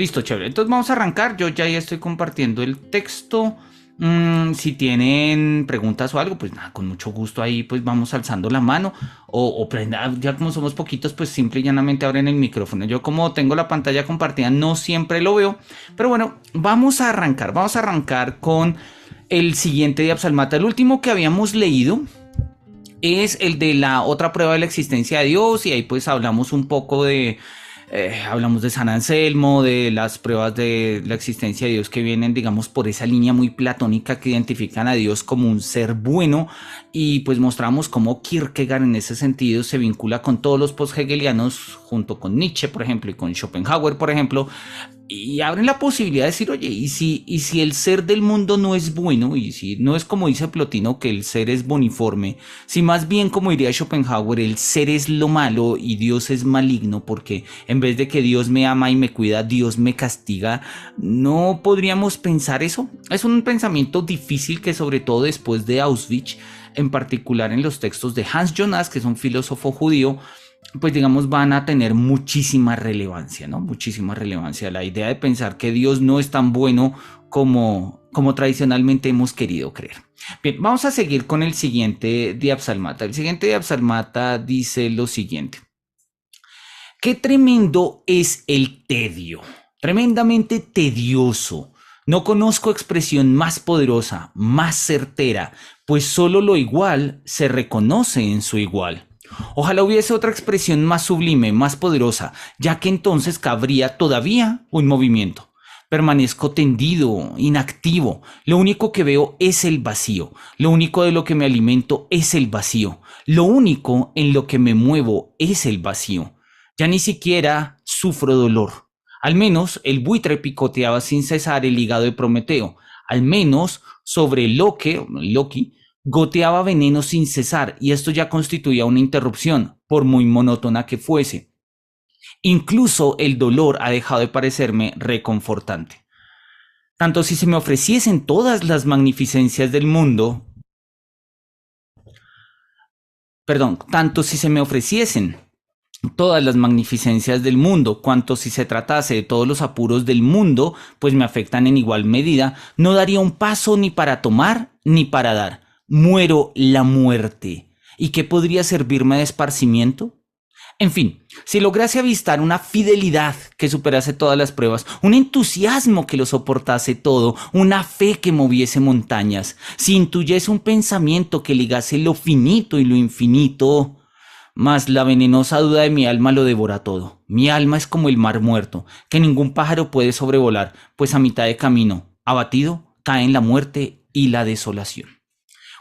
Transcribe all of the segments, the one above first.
Listo, chévere. Entonces vamos a arrancar. Yo ya estoy compartiendo el texto. Si tienen preguntas o algo, pues nada, con mucho gusto ahí pues vamos alzando la mano o prenda, ya como somos poquitos, pues simple y llanamente abren el micrófono. Yo como tengo la pantalla compartida no siempre lo veo, pero bueno, vamos a arrancar con el siguiente de Absalmata. El último que habíamos leído es el de la otra prueba de la existencia de Dios y ahí pues hablamos un poco de hablamos de San Anselmo, de las pruebas de la existencia de Dios que vienen, digamos, por esa línea muy platónica que identifican a Dios como un ser bueno y pues mostramos cómo Kierkegaard en ese sentido se vincula con todos los post-hegelianos junto con Nietzsche, por ejemplo, y con Schopenhauer, por ejemplo, y abren la posibilidad de decir, oye, ¿y si el ser del mundo no es bueno? Y si no es como dice Plotino, que el ser es boniforme, si más bien como diría Schopenhauer, el ser es lo malo y Dios es maligno, porque en vez de que Dios me ama y me cuida, Dios me castiga, ¿no podríamos pensar eso? Es un pensamiento difícil que sobre todo después de Auschwitz, en particular en los textos de Hans Jonas, que es un filósofo judío, pues digamos van a tener muchísima relevancia, ¿no? Muchísima relevancia. La idea de pensar que Dios no es tan bueno como tradicionalmente hemos querido creer. Bien, vamos a seguir con el siguiente Diapsalmata. El siguiente Diapsalmata dice lo siguiente. Qué tremendo es el tedio, tremendamente tedioso. No conozco expresión más poderosa, más certera, pues solo lo igual se reconoce en su igual. Ojalá hubiese otra expresión más sublime, más poderosa, ya que entonces cabría todavía un movimiento. Permanezco tendido, inactivo. Lo único que veo es el vacío. Lo único de lo que me alimento es el vacío. Lo único en lo que me muevo es el vacío. Ya ni siquiera sufro dolor. Al menos el buitre picoteaba sin cesar el hígado de Prometeo. Al menos sobre Loki goteaba veneno sin cesar y esto ya constituía una interrupción, por muy monótona que fuese. Incluso el dolor ha dejado de parecerme reconfortante. Tanto si se me ofreciesen todas las magnificencias del mundo, tanto si se me ofreciesen todas las magnificencias del mundo, cuanto si se tratase de todos los apuros del mundo, pues me afectan en igual medida, no daría un paso ni para tomar ni para dar. Muero la muerte. ¿Y qué podría servirme de esparcimiento? En fin, si lograse avistar una fidelidad que superase todas las pruebas, un entusiasmo que lo soportase todo, una fe que moviese montañas, si intuyese un pensamiento que ligase lo finito y lo infinito, mas la venenosa duda de mi alma lo devora todo. Mi alma es como el mar muerto, que ningún pájaro puede sobrevolar, pues a mitad de camino, abatido, cae en la muerte y la desolación.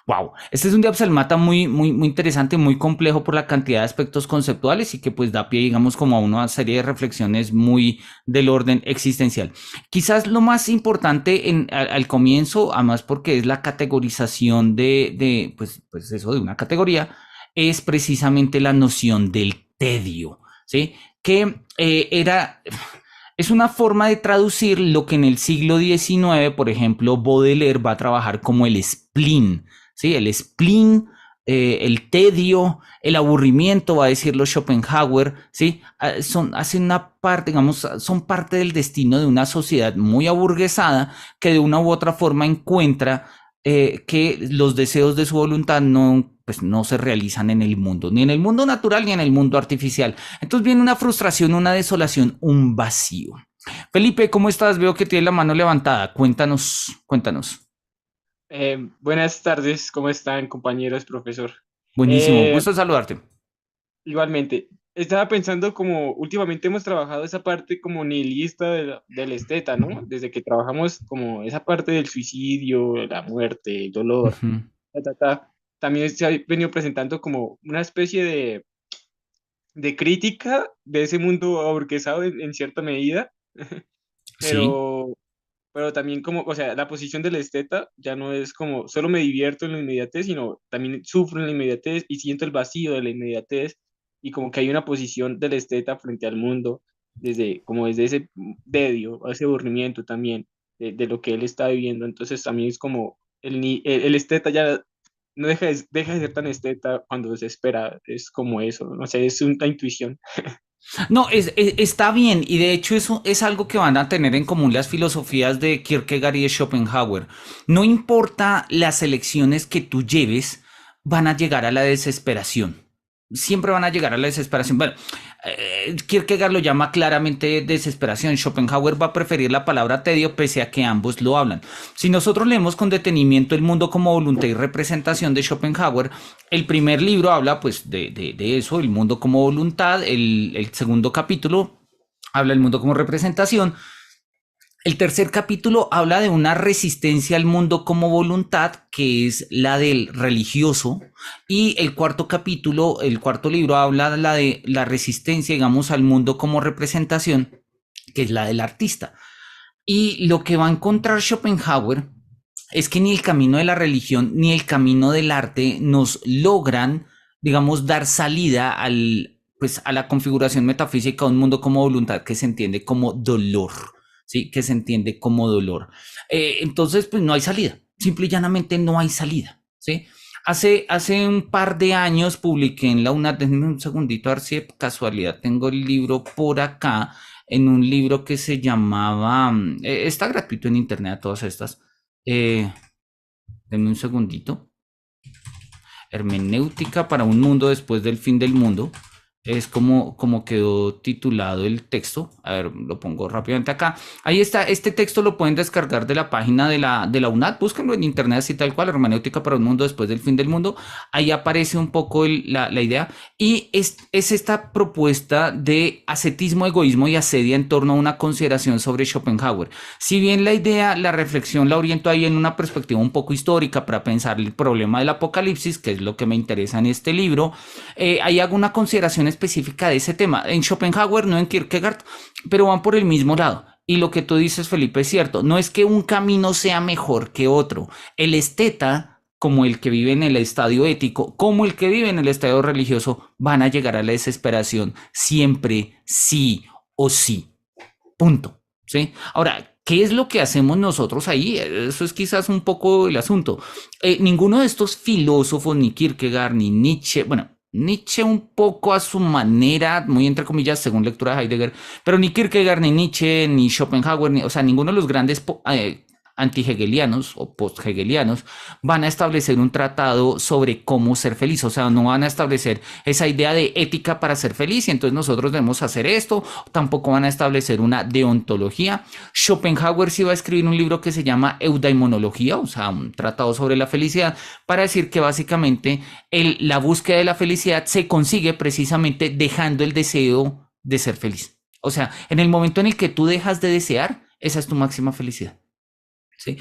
Wow, este es un Diapsalmata muy interesante, muy complejo por la cantidad de aspectos conceptuales y que pues da pie, digamos, como a una serie de reflexiones muy del orden existencial. Quizás lo más importante al comienzo, además porque es la categorización pues eso, de una categoría, es precisamente la noción del tedio, ¿sí? Que es una forma de traducir lo que en el siglo XIX, por ejemplo, Baudelaire va a trabajar como el spleen, ¿sí? El spleen, el tedio, el aburrimiento, va a decirlo Schopenhauer, ¿sí? Hacen una parte, digamos, son parte del destino de una sociedad muy aburguesada que de una u otra forma encuentra que los deseos de su voluntad pues no se realizan en el mundo, ni en el mundo natural ni en el mundo artificial. Entonces viene una frustración, una desolación, un vacío. Felipe, ¿cómo estás? Veo que tienes la mano levantada. Cuéntanos. Buenas tardes, ¿cómo están, compañeros, profesor? Buenísimo, Eh, gusto en saludarte. Igualmente, estaba pensando como últimamente hemos trabajado esa parte como nihilista del esteta, ¿no? Desde que trabajamos como esa parte del suicidio, la muerte, el dolor, Ujú. ta, ta, ta, también se ha venido presentando como una especie de crítica de ese mundo aburguesado en cierta medida, Sí, pero también como, o sea, la posición del esteta ya no es como solo me divierto en la inmediatez, sino también sufro en la inmediatez y siento el vacío de la inmediatez y como que hay una posición del esteta frente al mundo desde ese tedio, ese aburrimiento también de lo que él está viviendo. Entonces también es como el esteta ya no deja de ser tan esteta cuando se espera, es como eso, no sé, es una intuición. No, está bien, y de hecho eso es algo que van a tener en común las filosofías de Kierkegaard y de Schopenhauer. No importa las elecciones que tú lleves, van a llegar a la desesperación. Siempre van a llegar a la desesperación. Bueno, Kierkegaard lo llama claramente desesperación. Schopenhauer va a preferir la palabra tedio pese a que ambos lo hablan. Si nosotros leemos con detenimiento El mundo como voluntad y representación de Schopenhauer, el primer libro habla pues de eso, el mundo como voluntad. El segundo capítulo habla del mundo como representación. El tercer capítulo habla de una resistencia al mundo como voluntad, que es la del religioso. Y el cuarto capítulo, el cuarto libro, habla de la resistencia, digamos, al mundo como representación, que es la del artista. Y lo que va a encontrar Schopenhauer es que ni el camino de la religión ni el camino del arte nos logran, digamos, dar salida pues, a la configuración metafísica de un mundo como voluntad que se entiende como dolor. ¿Sí? Que se entiende como dolor. Entonces, pues no hay salida, simple y llanamente no hay salida, ¿sí? Hace un par de años publiqué en la UNAD, déjenme un segundito, a ver si de casualidad tengo el libro por acá, en un libro que se llamaba, está gratuito en internet, todas estas, denme un segundito, Hermenéutica para un mundo después del fin del mundo. Es como quedó titulado el texto. A ver, lo pongo rápidamente acá. Ahí está, este texto lo pueden descargar de la página de la UNAD. Búsquenlo en internet así tal cual, Hermenéutica para un mundo después del fin del mundo. Ahí aparece un poco la idea. Y es esta propuesta de ascetismo, egoísmo y asedia en torno a una consideración sobre Schopenhauer. Si bien la idea, la reflexión la oriento ahí en una perspectiva un poco histórica para pensar el problema del apocalipsis, que es lo que me interesa en este libro, ahí hago una consideración específica de ese tema. En Schopenhauer, no en Kierkegaard, pero van por el mismo lado. Y lo que tú dices, Felipe, es cierto. No es que un camino sea mejor que otro. El esteta, como el que vive en el estadio ético, como el que vive en el estadio religioso, van a llegar a la desesperación siempre, sí o sí. Punto. ¿Sí? Ahora, ¿qué es lo que hacemos nosotros ahí? Eso es quizás un poco el asunto. Ninguno de estos filósofos, ni Kierkegaard, ni Nietzsche, bueno, Nietzsche un poco a su manera, muy entre comillas, según lectura de Heidegger, pero ni Kierkegaard, ni Nietzsche, ni Schopenhauer, o sea, ninguno de los grandes anti-hegelianos o post-hegelianos van a establecer un tratado sobre cómo ser feliz, o sea, no van a establecer esa idea de ética para ser feliz y entonces nosotros debemos hacer esto, tampoco van a establecer una deontología. Schopenhauer sí va a escribir un libro que se llama Eudaimonología, o sea, un tratado sobre la felicidad, para decir que básicamente la búsqueda de la felicidad se consigue precisamente dejando el deseo de ser feliz. O sea, en el momento en el que tú dejas de desear, esa es tu máxima felicidad. ¿Sí?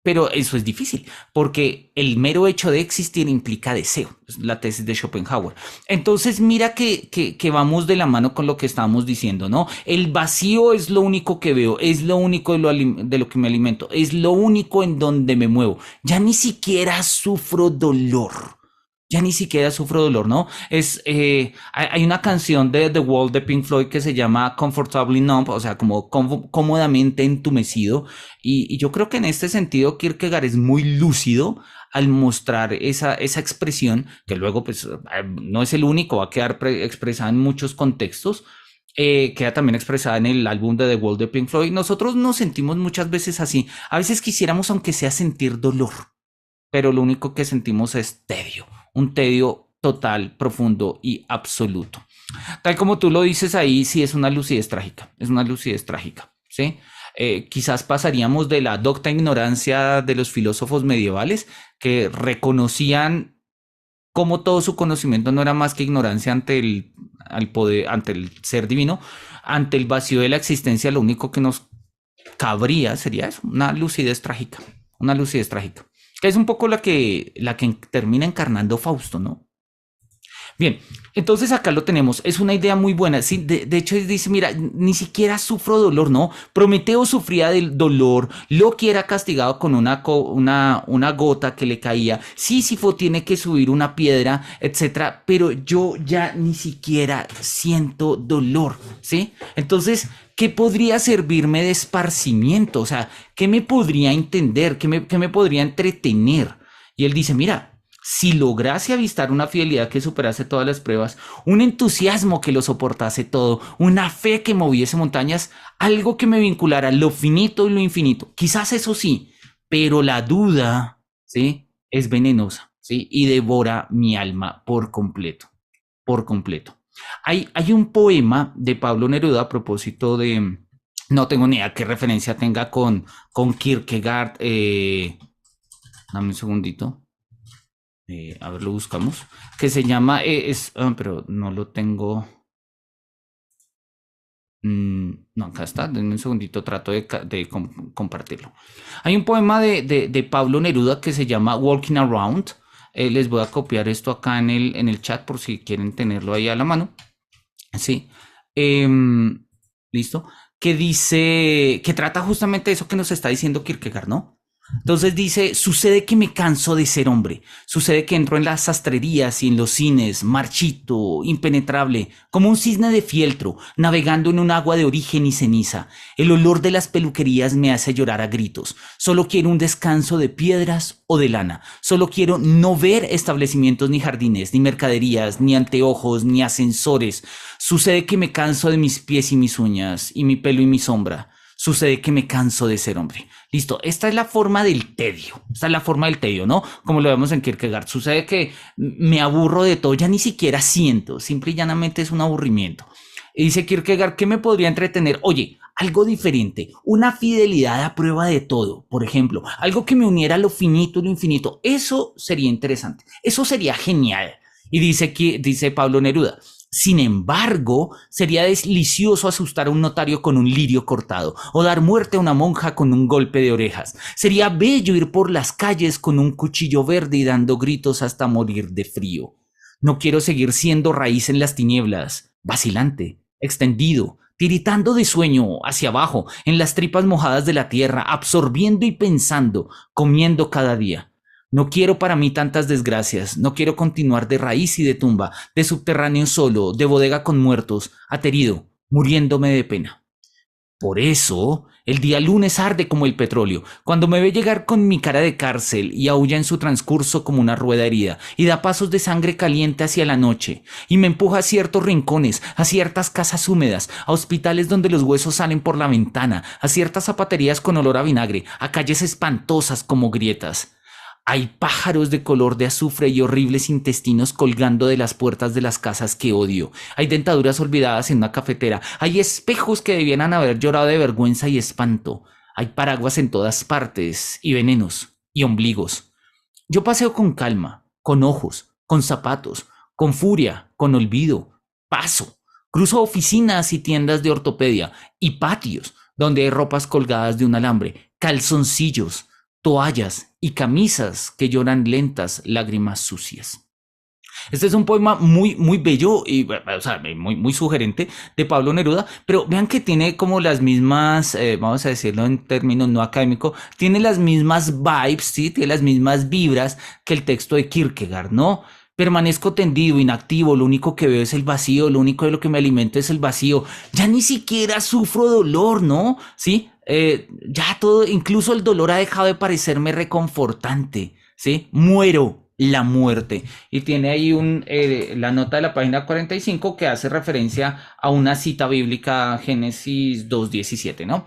Pero eso es difícil, porque el mero hecho de existir implica deseo, es la tesis de Schopenhauer. Entonces, mira que vamos de la mano con lo que estábamos diciendo, ¿no? El vacío es lo único que veo, es lo único de lo que me alimento, es lo único en donde me muevo. Ya ni siquiera sufro dolor. Ya ni siquiera sufro dolor, ¿no? Hay una canción de The Wall de Pink Floyd que se llama Comfortably Numb, o sea, como cómodamente entumecido. Y yo creo que en este sentido Kierkegaard es muy lúcido al mostrar esa expresión, que luego pues no es el único, va a quedar expresada en muchos contextos. Queda también expresada en el álbum de The Wall de Pink Floyd. Nosotros nos sentimos muchas veces así. A veces quisiéramos, aunque sea, sentir dolor, pero lo único que sentimos es tedio, un tedio total, profundo y absoluto. Tal como tú lo dices ahí, sí es una lucidez trágica, es una lucidez trágica, ¿sí? Quizás pasaríamos de la docta ignorancia de los filósofos medievales que reconocían cómo todo su conocimiento no era más que ignorancia ante poder, ante el ser divino, ante el vacío de la existencia. Lo único que nos cabría sería eso, una lucidez trágica, una lucidez trágica. Es un poco la que termina encarnando Fausto, ¿no? Bien, entonces acá lo tenemos, es una idea muy buena, sí, de hecho dice, mira, ni siquiera sufro dolor, ¿no? Prometeo sufría del dolor, Loki era castigado con una gota que le caía, Sísifo tiene que subir una piedra, etcétera, pero yo ya ni siquiera siento dolor, ¿sí? Entonces, ¿qué podría servirme de esparcimiento? O sea, ¿qué me podría entender? ¿Qué me podría entretener? Y él dice, mira, Si lograse avistar una fidelidad que superase todas las pruebas, un entusiasmo que lo soportase todo, una fe que moviese montañas, algo que me vinculara lo finito y lo infinito, quizás eso sí, pero la duda, ¿sí? Es venenosa, ¿sí? Y devora mi alma por completo, por completo. Hay un poema de Pablo Neruda a propósito de, no tengo ni idea qué referencia tenga con Kierkegaard, dame un segundito. A ver, lo buscamos, que se llama, pero no lo tengo. No, acá está, denme un segundito, trato de compartirlo. Hay un poema de Pablo Neruda que se llama Walking Around. Les voy a copiar esto acá en el chat por si quieren tenerlo ahí a la mano. Sí. Listo. Que dice, que trata justamente de eso que nos está diciendo Kierkegaard, ¿no? Entonces dice, sucede que me canso de ser hombre, sucede que entro en las sastrerías y en los cines, marchito, impenetrable, como un cisne de fieltro, navegando en un agua de origen y ceniza. El olor de las peluquerías me hace llorar a gritos. Solo quiero un descanso de piedras o de lana. Solo quiero no ver establecimientos ni jardines, ni mercaderías, ni anteojos, ni ascensores. Sucede que me canso de mis pies y mis uñas, y mi pelo y mi sombra. Sucede que me canso de ser hombre. Listo, esta es la forma del tedio. Esta es la forma del tedio, ¿no? Como lo vemos en Kierkegaard. Sucede que me aburro de todo, ya ni siquiera siento. Simple y llanamente es un aburrimiento. Y dice Kierkegaard, ¿qué me podría entretener? Oye, algo diferente, una fidelidad a prueba de todo, por ejemplo, algo que me uniera a lo finito y lo infinito. Eso sería interesante. Eso sería genial. Y dice Pablo Neruda, sin embargo, sería delicioso asustar a un notario con un lirio cortado o dar muerte a una monja con un golpe de orejas. Sería bello ir por las calles con un cuchillo verde y dando gritos hasta morir de frío. No quiero seguir siendo raíz en las tinieblas, vacilante, extendido, tiritando de sueño hacia abajo, en las tripas mojadas de la tierra, absorbiendo y pensando, comiendo cada día. No quiero para mí tantas desgracias, no quiero continuar de raíz y de tumba, de subterráneo solo, de bodega con muertos, aterido, muriéndome de pena. Por eso, el día lunes arde como el petróleo, cuando me ve llegar con mi cara de cárcel y aúlla en su transcurso como una rueda herida, y da pasos de sangre caliente hacia la noche, y me empuja a ciertos rincones, a ciertas casas húmedas, a hospitales donde los huesos salen por la ventana, a ciertas zapaterías con olor a vinagre, a calles espantosas como grietas. Hay pájaros de color de azufre y horribles intestinos colgando de las puertas de las casas que odio. Hay dentaduras olvidadas en una cafetera. Hay espejos que debieran haber llorado de vergüenza y espanto. Hay paraguas en todas partes y venenos y ombligos. Yo paseo con calma, con ojos, con zapatos, con furia, con olvido. Paso. Cruzo oficinas y tiendas de ortopedia y patios donde hay ropas colgadas de un alambre, calzoncillos, toallas y camisas que lloran lentas lágrimas sucias. Este es un poema muy bello y o sea, muy sugerente de Pablo Neruda, pero vean que tiene como las mismas, vamos a decirlo en términos no académicos, tiene las mismas vibes, ¿sí? Tiene las mismas vibras que el texto de Kierkegaard, ¿no? Permanezco tendido, inactivo, lo único que veo es el vacío, lo único de lo que me alimento es el vacío. Ya ni siquiera sufro dolor, ¿no? ¿Sí? Ya todo, incluso el dolor ha dejado de parecerme reconfortante, ¿sí? Muero la muerte. Y tiene ahí la nota de la página 45 que hace referencia a una cita bíblica, Génesis 2:17, ¿no?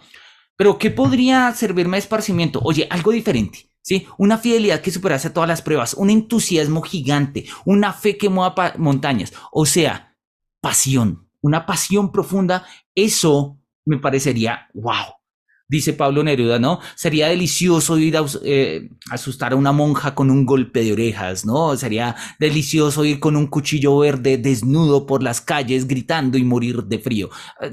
Pero ¿qué podría servirme de esparcimiento? Oye, algo diferente. ¿Sí? Una fidelidad que superase todas las pruebas, un entusiasmo gigante, una fe que mueva montañas, o sea, pasión, una pasión profunda, eso me parecería wow. Dice Pablo Neruda, ¿no? Sería delicioso ir a asustar a una monja con un golpe de orejas, ¿no? Sería delicioso ir con un cuchillo verde desnudo por las calles gritando y morir de frío.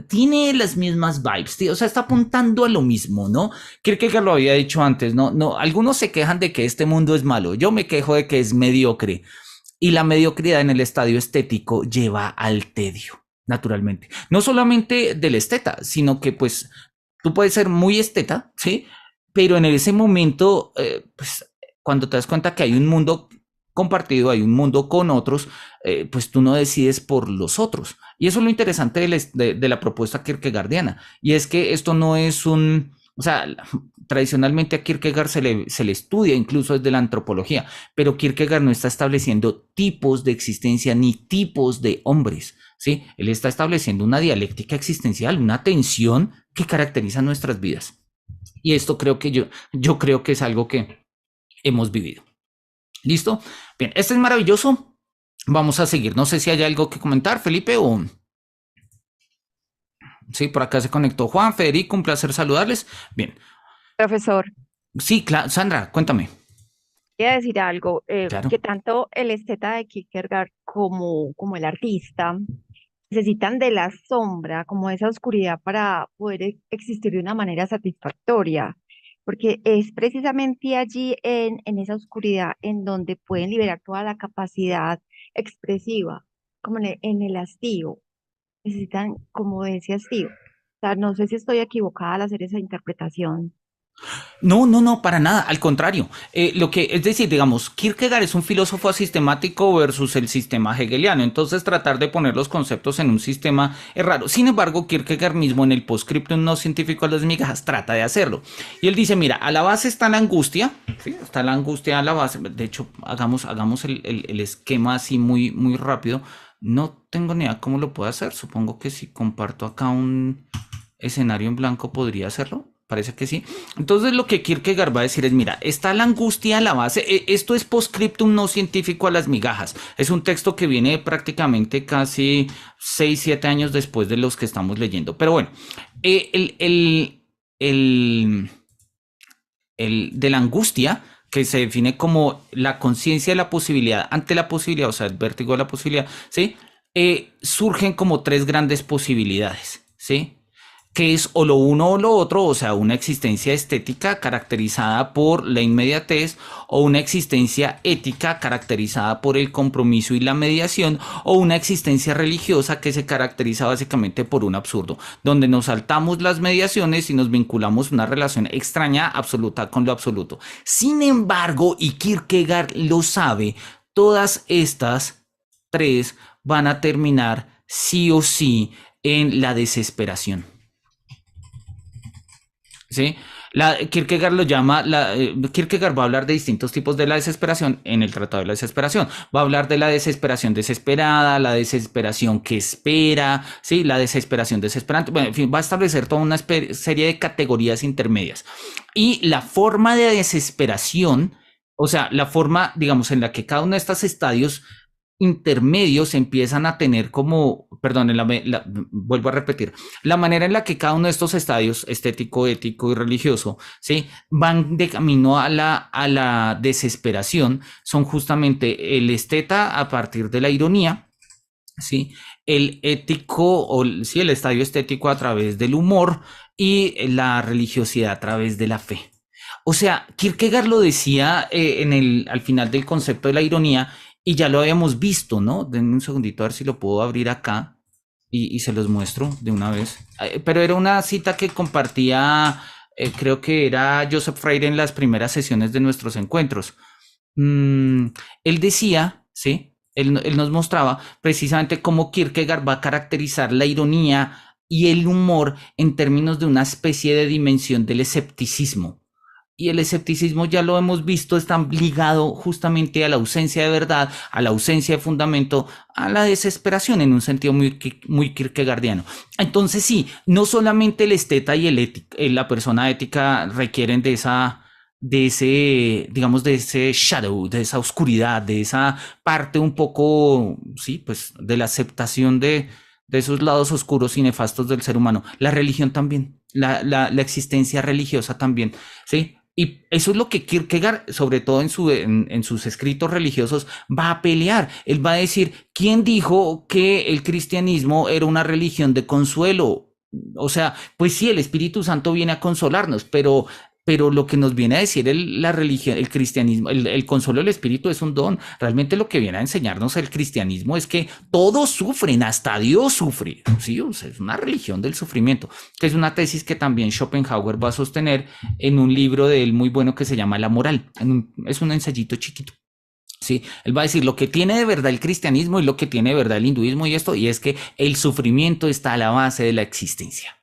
Tiene las mismas vibes, tío. O sea, está apuntando a lo mismo, ¿no? Creo que lo había dicho antes, ¿no? No, algunos se quejan de que este mundo es malo. Yo me quejo de que es mediocre. Y la mediocridad en el estadio estético lleva al tedio, naturalmente. No solamente del esteta, sino que pues tú puedes ser muy esteta, ¿sí? Pero en ese momento, pues cuando te das cuenta que hay un mundo compartido, hay un mundo con otros, pues tú no decides por los otros. Y eso es lo interesante de la propuesta kierkegaardiana. Y es que esto no es O sea, tradicionalmente a Kierkegaard se le estudia incluso desde la antropología, pero Kierkegaard no está estableciendo tipos de existencia ni tipos de hombres, ¿sí? Él está estableciendo una dialéctica existencial, una tensión que caracteriza nuestras vidas. Y esto creo que yo creo que es algo que hemos vivido. ¿Listo? Bien, este es maravilloso. Vamos a seguir. No sé si hay algo que comentar, Felipe, o... Sí, por acá se conectó Juan, Federico, un placer saludarles. Bien. Profesor, Sí, Sandra, cuéntame. quería decir algo, Claro. que tanto el esteta de Kierkegaard como el artista necesitan de la sombra, como esa oscuridad para poder existir de una manera satisfactoria, porque es precisamente allí en esa oscuridad en donde pueden liberar toda la capacidad expresiva, como en el hastío, necesitan como de ese hastío. O sea, no sé si estoy equivocada al hacer esa interpretación. No, no, no, para nada, al contrario. Lo que es decir, digamos, Kierkegaard es un filósofo asistemático versus el sistema hegeliano, entonces tratar de poner los conceptos en un sistema es raro. Sin embargo, Kierkegaard mismo en el postscriptum no científico a las migajas trata de hacerlo. Y él dice, mira, a la base está la angustia, ¿sí? Está la angustia a la base. De hecho, hagamos el esquema así muy rápido. No tengo ni idea cómo lo puedo hacer. Supongo que si comparto acá un escenario en blanco podría hacerlo. Parece que sí. Entonces lo que Kierkegaard va a decir es, mira, está la angustia a la base. Esto es postscriptum no científico a las migajas. Es un texto que viene prácticamente casi 6, 7 años después de los que estamos leyendo. Pero bueno, el de la angustia, que se define como la conciencia de la posibilidad ante la posibilidad, o sea, el vértigo de la posibilidad, ¿sí? Surgen como tres grandes posibilidades, ¿sí? Que es o lo uno o lo otro, o sea, una existencia estética caracterizada por la inmediatez o una existencia ética caracterizada por el compromiso y la mediación o una existencia religiosa que se caracteriza básicamente por un absurdo, donde nos saltamos las mediaciones y nos vinculamos a una relación extraña absoluta con lo absoluto. Sin embargo, y Kierkegaard lo sabe, todas estas tres van a terminar sí o sí en la desesperación. ¿Sí? Kierkegaard lo llama, Kierkegaard va a hablar de distintos tipos de la desesperación en el Tratado de la Desesperación. Va a hablar de la desesperación desesperada, la desesperación que espera, ¿sí? La desesperación desesperante. Bueno, en fin, va a establecer toda una serie de categorías intermedias. Y la forma de desesperación, o sea, la forma, digamos, en la que cada uno de estos estadios intermedios empiezan a tener como, perdón, vuelvo a repetir, la manera en la que cada uno de estos estadios, estético, ético y religioso, ¿sí? Van de camino a la desesperación, son justamente el esteta a partir de la ironía, ¿sí? El ético, o sí, el estadio estético a través del humor y la religiosidad a través de la fe. O sea, Kierkegaard lo decía al final del concepto de la ironía, y ya lo habíamos visto, ¿no? Denme un segundito a ver si lo puedo abrir acá y se los muestro de una vez. Pero era una cita que compartía, creo que era Joseph Freire en las primeras sesiones de nuestros encuentros. Él decía, ¿sí? Él nos mostraba precisamente cómo Kierkegaard va a caracterizar la ironía y el humor en términos de una especie de dimensión del escepticismo. Y el escepticismo, ya lo hemos visto, está ligado justamente a la ausencia de verdad, a la ausencia de fundamento, a la desesperación en un sentido muy kierkegaardiano. Entonces sí, no solamente el esteta y la persona ética requieren de ese, digamos, de ese shadow, de esa oscuridad, de esa parte un poco, sí, pues de la aceptación de esos lados oscuros y nefastos del ser humano. La religión también, la existencia religiosa también, ¿sí? Y eso es lo que Kierkegaard, sobre todo en sus escritos religiosos, va a pelear. Él va a decir, ¿quién dijo que el cristianismo era una religión de consuelo? O sea, pues sí, el Espíritu Santo viene a consolarnos, pero lo que nos viene a decir la religión, el cristianismo, el consuelo del Espíritu es un don. Realmente lo que viene a enseñarnos el cristianismo es que todos sufren, hasta Dios sufre. ¿Sí? O sea, es una religión del sufrimiento, que es una tesis que también Schopenhauer va a sostener en un libro de él muy bueno que se llama La Moral. Es un ensayito chiquito. Sí, él va a decir lo que tiene de verdad el cristianismo y lo que tiene de verdad el hinduismo y esto, y es que el sufrimiento está a la base de la existencia.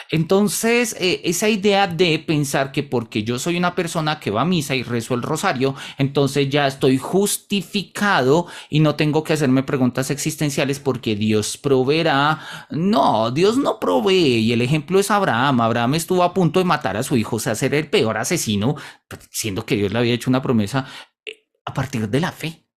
Entonces, esa idea de pensar que porque yo soy una persona que va a misa y rezo el rosario, entonces ya estoy justificado y no tengo que hacerme preguntas existenciales porque Dios proveerá. No, Dios no provee. Y el ejemplo es Abraham. Abraham estuvo a punto de matar a su hijo, o sea, ser el peor asesino, siendo que Dios le había hecho una promesa a partir de la fe.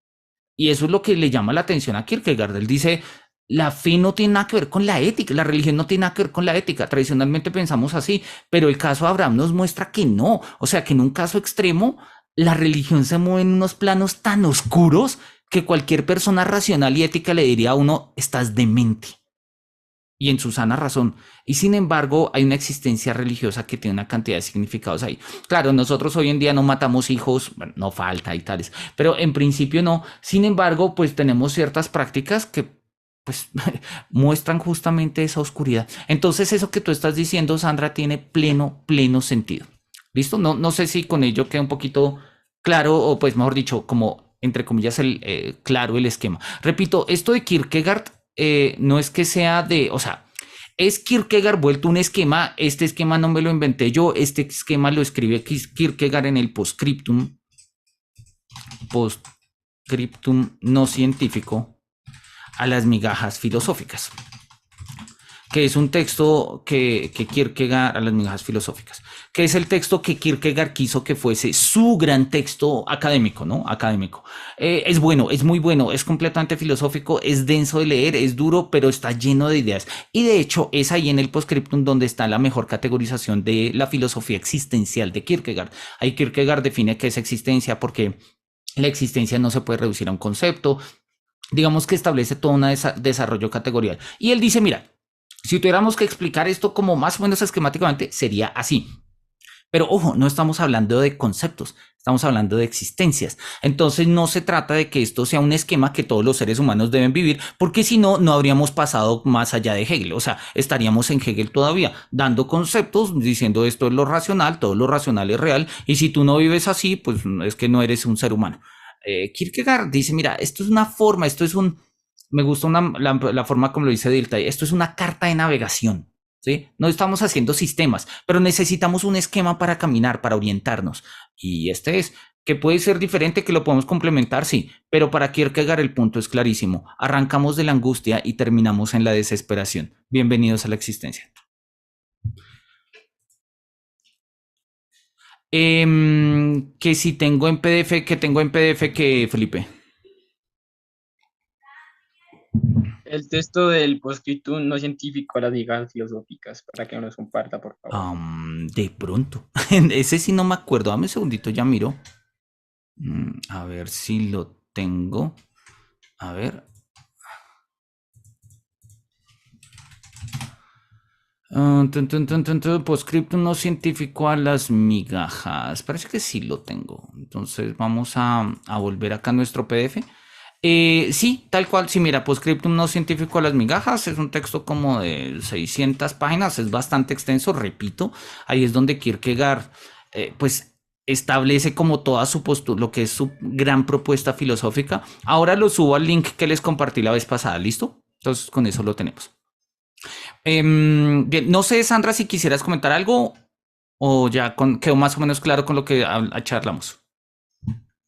Y eso es lo que le llama la atención a Kierkegaard. Él dice, la fe no tiene nada que ver con la ética, la religión no tiene nada que ver con la ética. Tradicionalmente pensamos así, pero el caso de Abraham nos muestra que no. O sea, que en un caso extremo, la religión se mueve en unos planos tan oscuros que cualquier persona racional y ética le diría a uno, estás demente. Y en su sana razón. Y sin embargo, hay una existencia religiosa que tiene una cantidad de significados ahí. Claro, nosotros hoy en día no matamos hijos, bueno, no falta y tales, pero en principio no. Sin embargo, pues tenemos ciertas prácticas que pues muestran justamente esa oscuridad. Entonces, eso que tú estás diciendo, Sandra, tiene pleno sentido. ¿Listo? No sé si con ello queda un poquito claro, o pues mejor dicho, como entre comillas, claro el esquema. Repito, esto de Kierkegaard no es que sea de, o sea, es Kierkegaard vuelto un esquema. Este esquema no me lo inventé yo, este esquema lo escribe Kierkegaard en el postscriptum no científico a las migajas filosóficas, que es un texto que Kierkegaard, a las migajas filosóficas, que es el texto que Kierkegaard quiso que fuese su gran texto académico, ¿no? Académico. Es bueno, es muy bueno, es completamente filosófico, es denso de leer, es duro, pero está lleno de ideas. Y de hecho, es ahí en el postscriptum donde está la mejor categorización de la filosofía existencial de Kierkegaard. Ahí Kierkegaard define qué es existencia, porque la existencia no se puede reducir a un concepto. Digamos que establece todo un desarrollo categorial. Y él dice, mira, si tuviéramos que explicar esto como más o menos esquemáticamente, sería así. Pero ojo, no estamos hablando de conceptos, estamos hablando de existencias. Entonces no se trata de que esto sea un esquema que todos los seres humanos deben vivir, porque si no, no habríamos pasado más allá de Hegel. O sea, estaríamos en Hegel todavía, dando conceptos, diciendo esto es lo racional, todo lo racional es real, y si tú no vives así, pues es que no eres un ser humano. Kierkegaard dice, mira, esto es una forma, esto es un... Me gusta la forma como lo dice Dilthey, esto es una carta de navegación. ¿Sí? No estamos haciendo sistemas, pero necesitamos un esquema para caminar, para orientarnos. Y este es, que puede ser diferente, que lo podemos complementar, sí, pero para Kierkegaard el punto es clarísimo. Arrancamos de la angustia y terminamos en la desesperación. Bienvenidos a la existencia. Que si tengo en PDF, que tengo en PDF, que Felipe. El texto del postscriptum no científico a las migajas filosóficas, para que nos comparta, por favor. De pronto. Ese sí no me acuerdo. Dame un segundito, ya miro. A ver si lo tengo. A ver. Postscriptum no científico a las migajas. Parece que sí lo tengo. Entonces vamos a volver acá a nuestro PDF. Sí, tal cual. Sí, mira, postscriptum no científico a las migajas es un texto como de 600 páginas, es bastante extenso, repito. Ahí es donde Kierkegaard, pues, establece como toda su postura, lo que es su gran propuesta filosófica. Ahora lo subo al link que les compartí la vez pasada, ¿listo? Entonces, con eso lo tenemos. Bien, no sé, Sandra, si quisieras comentar algo o ya quedó más o menos claro con lo que charlamos.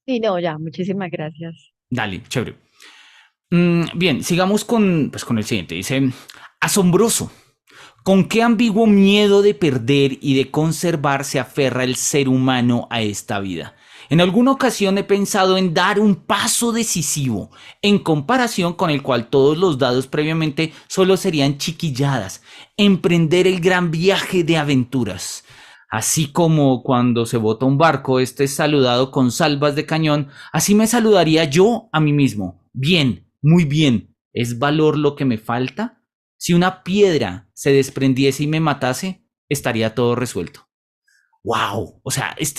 Sí, no, ya, muchísimas gracias. Dale, chévere. Bien, sigamos con el siguiente. Dice, asombroso. ¿Con qué ambiguo miedo de perder y de conservar se aferra el ser humano a esta vida? En alguna ocasión he pensado en dar un paso decisivo, en comparación con el cual todos los dados previamente solo serían chiquilladas, emprender el gran viaje de aventuras. Así como cuando se bota un barco, este es saludado con salvas de cañón, así me saludaría yo a mí mismo. Bien, muy bien. ¿Es valor lo que me falta? Si una piedra se desprendiese y me matase, estaría todo resuelto. ¡Wow! O sea, es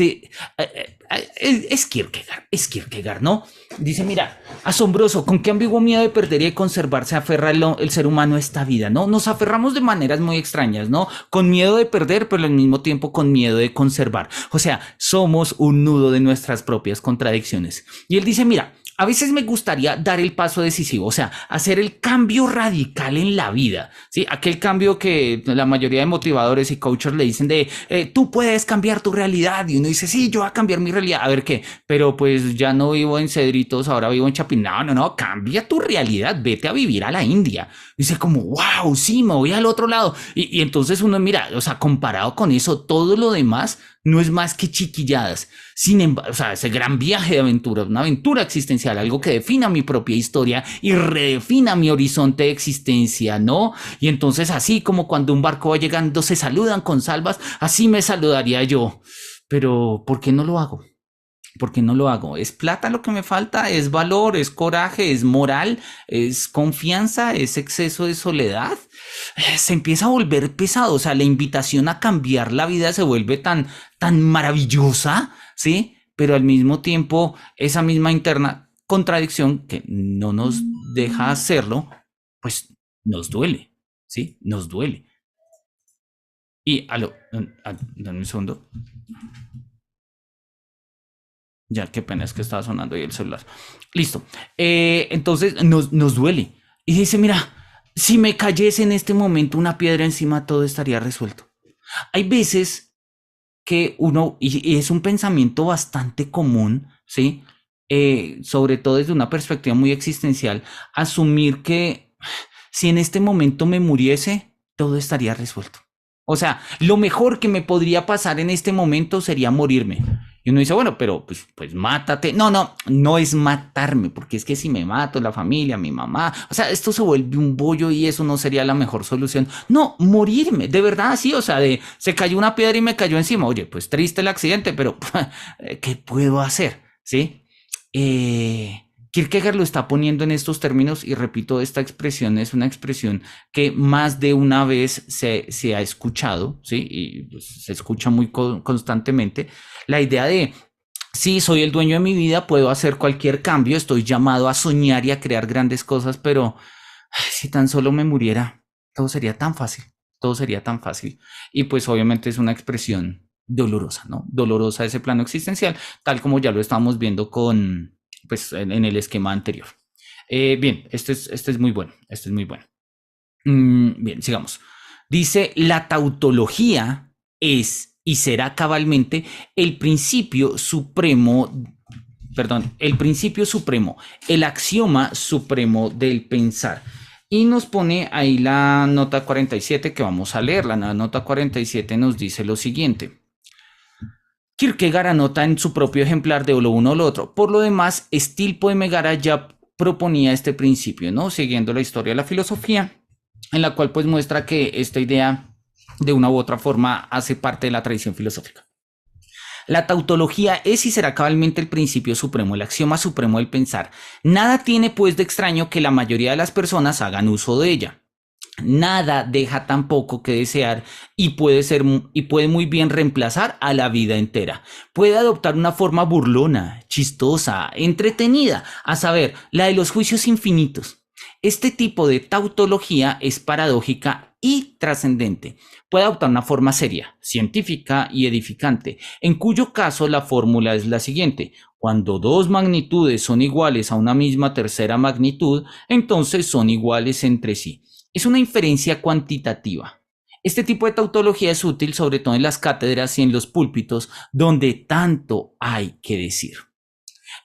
Kierkegaard, ¿no? Dice, mira, asombroso, con qué ambiguo miedo de perder y de conservar se aferra el ser humano a esta vida, ¿no? Nos aferramos de maneras muy extrañas, ¿no? Con miedo de perder, pero al mismo tiempo con miedo de conservar. O sea, somos un nudo de nuestras propias contradicciones. Y él dice, mira, a veces me gustaría dar el paso decisivo, o sea, hacer el cambio radical en la vida, ¿sí? Aquel cambio que la mayoría de motivadores y coaches le dicen de, tú puedes cambiar tu realidad, y uno dice, sí, yo voy a cambiar mi realidad, a ver qué, pero pues ya no vivo en Cedritos, ahora vivo en Chapín, no, cambia tu realidad, vete a vivir a la India. Dice como, wow, sí, me voy al otro lado, y entonces uno mira, o sea, comparado con eso, todo lo demás no es más que chiquilladas. Sin embargo, o sea, ese gran viaje de aventura, una aventura existencial, algo que defina mi propia historia y redefina mi horizonte de existencia, ¿no? Y entonces así como cuando un barco va llegando se saludan con salvas, así me saludaría yo. Pero ¿por qué no lo hago? ¿Por qué no lo hago? ¿Es plata lo que me falta? ¿Es valor? ¿Es coraje? ¿Es moral? ¿Es confianza? ¿Es exceso de soledad? Se empieza a volver pesado, o sea, la invitación a cambiar la vida se vuelve tan maravillosa, ¿sí? Pero al mismo tiempo, esa misma interna contradicción que no nos deja hacerlo, pues nos duele, ¿sí? Nos duele. Y, dame un segundo. Ya, qué pena, es que estaba sonando ahí el celular. Listo. Entonces nos duele. Y dice, mira, si me cayese en este momento una piedra encima, todo estaría resuelto. Hay veces que uno, y es un pensamiento bastante común, ¿sí? Sobre todo desde una perspectiva muy existencial, asumir que si en este momento me muriese, todo estaría resuelto. O sea, lo mejor que me podría pasar en este momento sería morirme. Y uno dice, bueno, pero pues mátate. No es matarme, porque es que si me mato, la familia, mi mamá, o sea, esto se vuelve un bollo y eso no sería la mejor solución. No, morirme, de verdad, sí, o sea, se cayó una piedra y me cayó encima. Oye, pues triste el accidente, pero ¿qué puedo hacer? ¿Sí? Kierkegaard lo está poniendo en estos términos y repito, esta expresión es una expresión que más de una vez se ha escuchado, ¿sí? Y pues, se escucha muy constantemente. La idea de, sí, soy el dueño de mi vida, puedo hacer cualquier cambio, estoy llamado a soñar y a crear grandes cosas, pero si tan solo me muriera, todo sería tan fácil, todo sería tan fácil. Y pues obviamente es una expresión dolorosa, ¿no? Dolorosa ese plano existencial, tal como ya lo estamos viendo pues, en el esquema anterior. Bien, este es muy bueno, este es muy bueno. Bien, sigamos. Dice, la tautología es y será cabalmente el principio supremo, el axioma supremo del pensar. Y nos pone ahí la nota 47 que vamos a leer. La nota 47 nos dice lo siguiente. Kierkegaard anota en su propio ejemplar de o lo uno o lo otro. Por lo demás, Stilpo de Megara ya proponía este principio, ¿no? Siguiendo la historia de la filosofía, en la cual pues muestra que esta idea de una u otra forma hace parte de la tradición filosófica. La tautología es y será cabalmente el principio supremo, el axioma supremo del pensar. Nada tiene pues de extraño que la mayoría de las personas hagan uso de ella. Nada deja tampoco que desear y puede muy bien reemplazar a la vida entera. Puede adoptar una forma burlona, chistosa, entretenida, a saber, la de los juicios infinitos. Este tipo de tautología es paradójica y trascendente. Puede adoptar una forma seria, científica y edificante, en cuyo caso la fórmula es la siguiente. Cuando dos magnitudes son iguales a una misma tercera magnitud, entonces son iguales entre sí. Es una inferencia cuantitativa. Este tipo de tautología es útil sobre todo en las cátedras y en los púlpitos donde tanto hay que decir.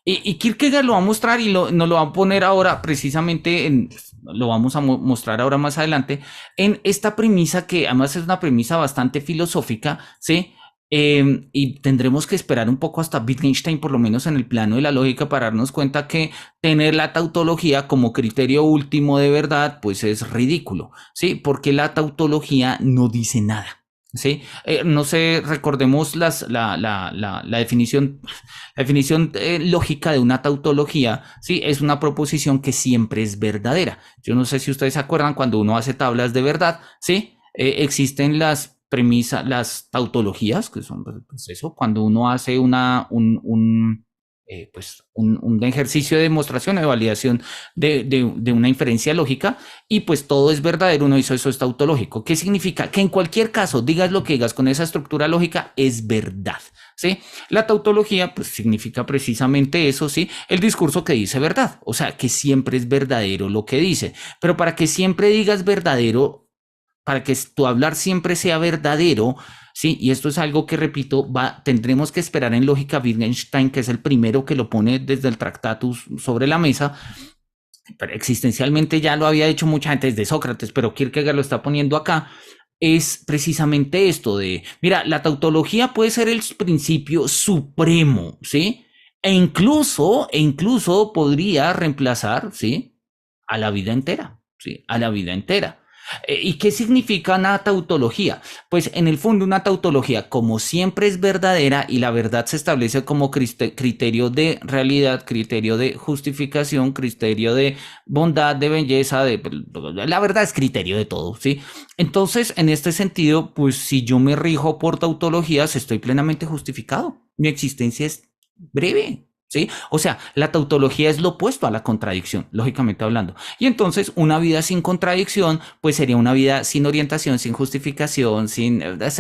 Y Kierkegaard lo va a mostrar y nos lo va a poner ahora precisamente, lo vamos a mostrar ahora más adelante, en esta premisa que además es una premisa bastante filosófica, ¿sí? Y tendremos que esperar un poco hasta Wittgenstein, por lo menos en el plano de la lógica, para darnos cuenta que tener la tautología como criterio último de verdad, pues es ridículo, ¿sí? Porque la tautología no dice nada. ¿Sí? No sé, recordemos la definición, lógica de una tautología, ¿sí? Es una proposición que siempre es verdadera. Yo no sé si ustedes se acuerdan cuando uno hace tablas de verdad, ¿sí? Existen las premisas, las tautologías, que son pues eso, cuando uno hace un ejercicio de demostración o de validación de una inferencia lógica y pues todo es verdadero, uno hizo eso, es tautológico. ¿Qué significa? Que en cualquier caso, digas lo que digas con esa estructura lógica, es verdad, ¿sí? La tautología, pues significa precisamente eso, ¿sí? El discurso que dice verdad, o sea, que siempre es verdadero lo que dice, pero para que siempre digas verdadero, para que tu hablar siempre sea verdadero, ¿sí? Y esto es algo que, repito, tendremos que esperar en lógica Wittgenstein, que es el primero que lo pone desde el Tractatus sobre la mesa, pero existencialmente ya lo había hecho mucha gente desde Sócrates, pero Kierkegaard lo está poniendo acá, es precisamente esto de, mira, la tautología puede ser el principio supremo, ¿sí? E incluso podría reemplazar, ¿sí? A la vida entera, ¿sí? A la vida entera. ¿Y qué significa una tautología? Pues en el fondo una tautología, como siempre es verdadera y la verdad se establece como criterio de realidad, criterio de justificación, criterio de bondad, de belleza, la verdad es criterio de todo, ¿sí? Entonces, en este sentido, pues si yo me rijo por tautologías, estoy plenamente justificado. Mi existencia es breve, ¿sí? O sea, la tautología es lo opuesto a la contradicción, lógicamente hablando. Y entonces una vida sin contradicción, pues sería una vida sin orientación, sin justificación,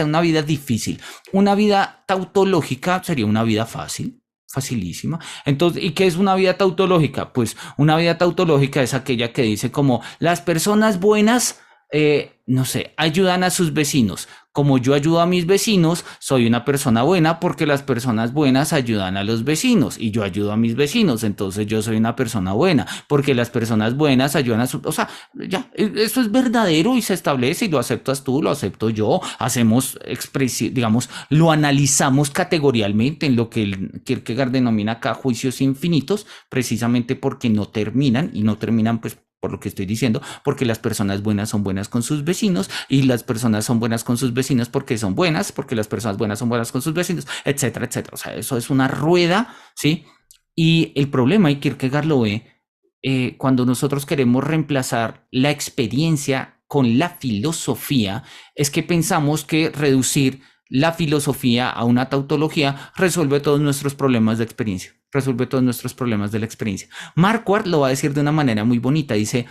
una vida difícil. Una vida tautológica sería una vida fácil, facilísima. Entonces, ¿y qué es una vida tautológica? Pues una vida tautológica es aquella que dice como las personas buenas, no sé, ayudan a sus vecinos. Como yo ayudo a mis vecinos, soy una persona buena porque las personas buenas ayudan a los vecinos y yo ayudo a mis vecinos, entonces yo soy una persona buena porque las personas buenas ayudan a sus... O sea, ya, eso es verdadero y se establece y lo aceptas tú, lo acepto yo, hacemos digamos, lo analizamos categorialmente en lo que el Kierkegaard denomina acá juicios infinitos, precisamente porque no terminan y no terminan pues por lo que estoy diciendo, porque las personas buenas son buenas con sus vecinos y las personas son buenas con sus vecinos porque son buenas, porque las personas buenas son buenas con sus vecinos, etcétera, etcétera. O sea, eso es una rueda, ¿sí? Y el problema, y Kierkegaard lo ve, cuando nosotros queremos reemplazar la experiencia con la filosofía, es que pensamos que reducir la filosofía a una tautología resuelve todos nuestros problemas de experiencia, resuelve todos nuestros problemas de la experiencia. Marquardt lo va a decir de una manera muy bonita, dice,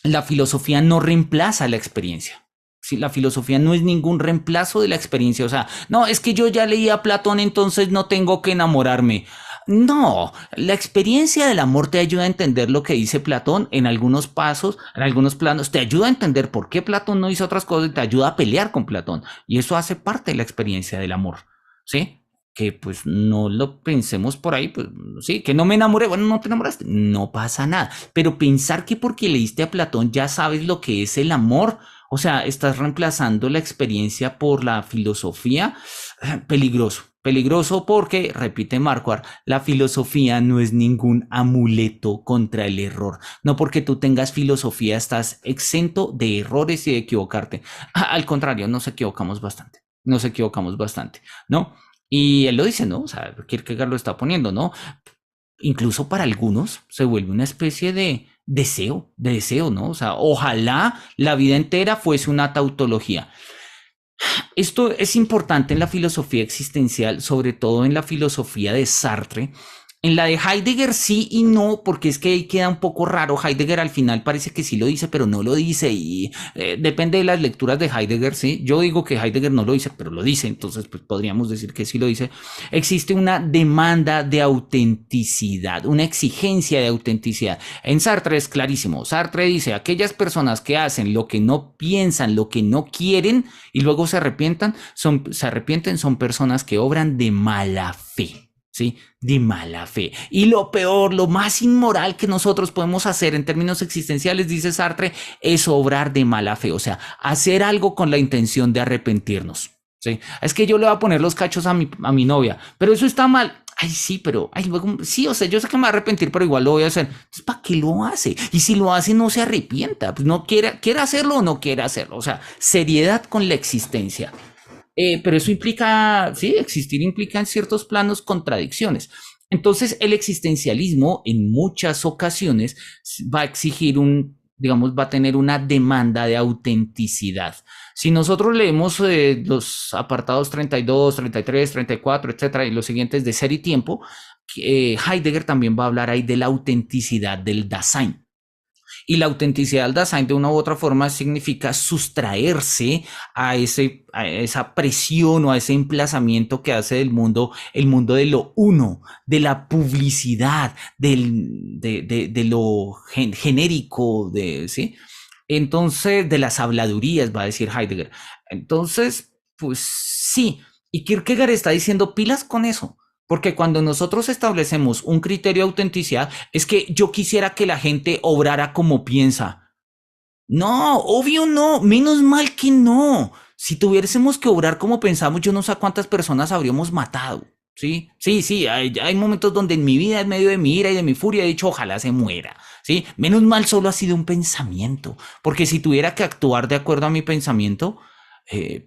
la filosofía no reemplaza la experiencia. Sí, la filosofía no es ningún reemplazo de la experiencia, o sea, no, es que yo ya leí a Platón, entonces no tengo que enamorarme. No, la experiencia del amor te ayuda a entender lo que dice Platón en algunos pasos, en algunos planos, te ayuda a entender por qué Platón no hizo otras cosas y te ayuda a pelear con Platón. Y eso hace parte de la experiencia del amor, ¿sí? Que pues no lo pensemos por ahí, pues sí, que no me enamoré, bueno, no te enamoraste, no pasa nada. Pero pensar que porque leíste a Platón ya sabes lo que es el amor, o sea, estás reemplazando la experiencia por la filosofía, peligroso. Peligroso porque, repite Marquardt, la filosofía no es ningún amuleto contra el error. No porque tú tengas filosofía estás exento de errores y de equivocarte. Al contrario, nos equivocamos bastante. Nos equivocamos bastante, ¿no? Y él lo dice, ¿no? O sea, Kierkegaard lo está poniendo, ¿no? Incluso para algunos se vuelve una especie de deseo, ¿no? O sea, ojalá la vida entera fuese una tautología. Esto es importante en la filosofía existencial, sobre todo en la filosofía de Sartre. En la de Heidegger sí y no, porque es que ahí queda un poco raro. Heidegger al final parece que sí lo dice, pero no lo dice y depende de las lecturas de Heidegger, ¿sí? Yo digo que Heidegger no lo dice, pero lo dice, entonces pues podríamos decir que sí lo dice. Existe una demanda de autenticidad, una exigencia de autenticidad. En Sartre es clarísimo. Sartre dice, aquellas personas que hacen lo que no piensan, lo que no quieren y luego se arrepienten, son personas que obran de mala fe. ¿Sí? De mala fe. Y lo peor, lo más inmoral que nosotros podemos hacer en términos existenciales, dice Sartre, es obrar de mala fe, o sea, hacer algo con la intención de arrepentirnos. ¿Sí? Es que yo le voy a poner los cachos a mi novia, pero eso está mal. Ay, sí, pero ay, luego, sí, o sea, yo sé que me voy a arrepentir, pero igual lo voy a hacer. Entonces, ¿para qué lo hace? Y si lo hace, no se arrepienta, pues no quiere hacerlo o no quiere hacerlo. O sea, seriedad con la existencia. Pero eso implica, sí, existir implica en ciertos planos contradicciones. Entonces, el existencialismo en muchas ocasiones va a exigir digamos, va a tener una demanda de autenticidad. Si nosotros leemos los apartados 32, 33, 34, etcétera, y los siguientes de Ser y Tiempo, Heidegger también va a hablar ahí de la autenticidad del Dasein. Y la autenticidad del Dasein de una u otra forma significa sustraerse a esa presión o a ese emplazamiento que hace del mundo el mundo de lo uno, de la publicidad, de lo genérico, ¿sí? Entonces, de las habladurías, va a decir Heidegger. Entonces, pues sí. Y Kierkegaard está diciendo pilas con eso. Porque cuando nosotros establecemos un criterio de autenticidad, es que yo quisiera que la gente obrara como piensa. No, obvio no, menos mal que no. Si tuviésemos que obrar como pensamos, yo no sé a cuántas personas habríamos matado. Sí, sí, sí, hay momentos donde en mi vida, en medio de mi ira y de mi furia, he dicho, ojalá se muera. Sí, menos mal solo ha sido un pensamiento. Porque si tuviera que actuar de acuerdo a mi pensamiento,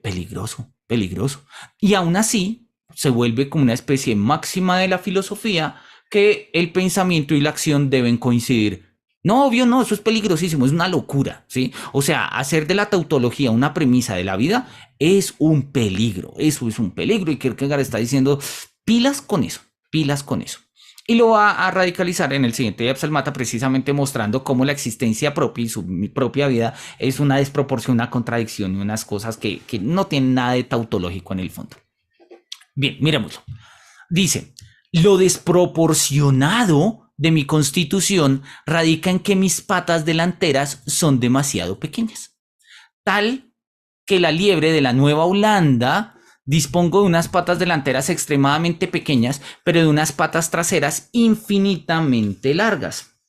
peligroso, peligroso. Y aún así, se vuelve como una especie máxima de la filosofía que el pensamiento y la acción deben coincidir. No, obvio, no, eso es peligrosísimo, es una locura, ¿sí? O sea, hacer de la tautología una premisa de la vida es un peligro, eso es un peligro y Kierkegaard está diciendo pilas con eso, pilas con eso. Y lo va a radicalizar en el siguiente Absalmata, precisamente mostrando cómo la existencia propia y su propia vida es una desproporción, una contradicción y unas cosas que no tienen nada de tautológico en el fondo. Bien, miremoslo. Dice, lo desproporcionado de mi constitución radica en que mis patas delanteras son demasiado pequeñas. Tal que la liebre de la Nueva Holanda dispongo de unas patas delanteras extremadamente pequeñas, pero de unas patas traseras infinitamente largas.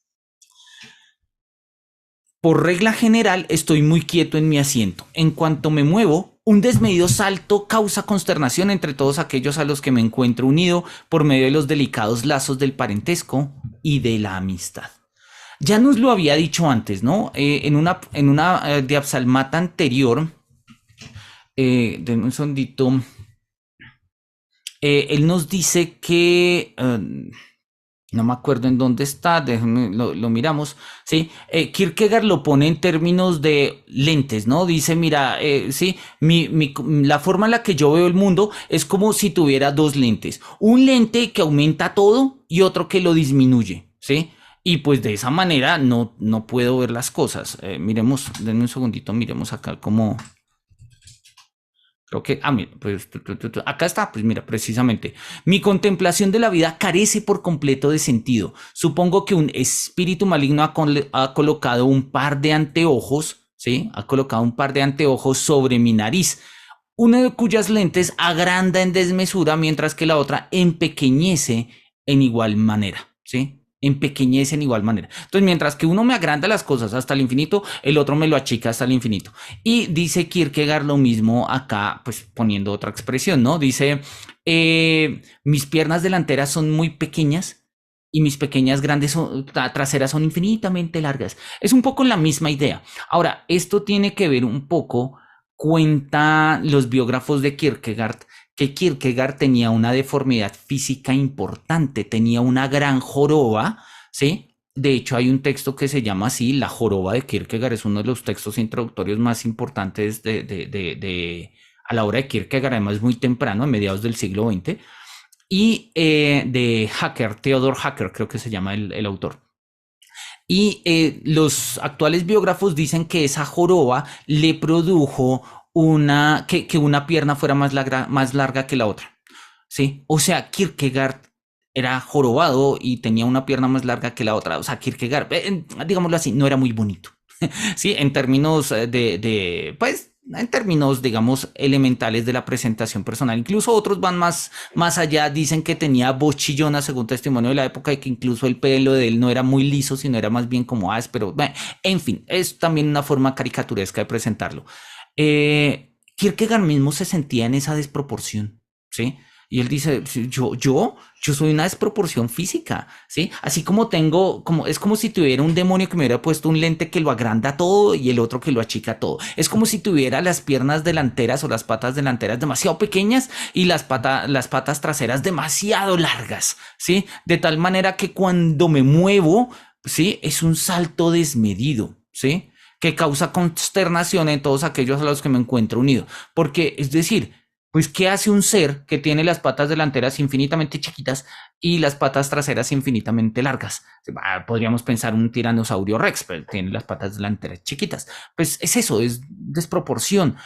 Por regla general, estoy muy quieto en mi asiento. En cuanto me muevo, un desmedido salto causa consternación entre todos aquellos a los que me encuentro unido por medio de los delicados lazos del parentesco y de la amistad. Ya nos lo había dicho antes, ¿no? En una de Absalmata anterior, denme un segundito, él nos dice que... no me acuerdo en dónde está, déjenme, lo miramos, ¿sí? Kierkegaard lo pone en términos de lentes, ¿no? Dice, mira, sí, la forma en la que yo veo el mundo es como si tuviera dos lentes. Un lente que aumenta todo y otro que lo disminuye, ¿sí? Y pues de esa manera no puedo ver las cosas. Miremos, denme un segundito, miremos acá cómo... Creo que, mira, pues acá está, pues mira, precisamente. Mi contemplación de la vida carece por completo de sentido. Supongo que un espíritu maligno ha colocado un par de anteojos, ¿sí? Ha colocado un par de anteojos sobre mi nariz, una de cuyas lentes agranda en desmesura, mientras que la otra empequeñece en igual manera, ¿sí? Empequeñece en igual manera. Entonces, mientras que uno me agranda las cosas hasta el infinito, el otro me lo achica hasta el infinito. Y dice Kierkegaard lo mismo acá, pues poniendo otra expresión, ¿no? Dice, mis piernas delanteras son muy pequeñas y mis pequeñas traseras son infinitamente largas. Es un poco la misma idea. Ahora, esto tiene que ver un poco, cuenta los biógrafos de Kierkegaard, que Kierkegaard tenía una deformidad física importante, tenía una gran joroba, ¿sí? De hecho, hay un texto que se llama así, La joroba de Kierkegaard, es uno de los textos introductorios más importantes a la obra de Kierkegaard, además muy temprano, a mediados del siglo XX, y de Hacker, Theodor Hacker, creo que se llama el autor. Y los actuales biógrafos dicen que esa joroba le produjo que una pierna fuera más larga que la otra, ¿sí? O sea, Kierkegaard era jorobado y tenía una pierna más larga que la otra. O sea, Kierkegaard, digámoslo así, no era muy bonito, ¿sí? En términos pues, en términos, digamos, elementales de la presentación personal. Incluso otros van más allá, dicen que tenía voz chillona, según testimonio de la época, y que incluso el pelo de él no era muy liso, sino era más bien como áspero. En fin, es también una forma caricaturesca de presentarlo. Kierkegaard mismo se sentía en esa desproporción, ¿sí? Y él dice, yo soy una desproporción física, ¿sí? Así como es como si tuviera un demonio que me hubiera puesto un lente que lo agranda todo y el otro que lo achica todo. Es como si tuviera las piernas delanteras o las patas delanteras demasiado pequeñas y las patas traseras demasiado largas, ¿sí? De tal manera que cuando me muevo, ¿sí? Es un salto desmedido, ¿sí? Que causa consternación en todos aquellos a los que me encuentro unido. Porque, es decir, Pues, ¿qué hace un ser que tiene las patas delanteras infinitamente chiquitas y las patas traseras infinitamente largas? Podríamos pensar un tiranosaurio rex, pero tiene las patas delanteras chiquitas. Pues es eso, es desproporción.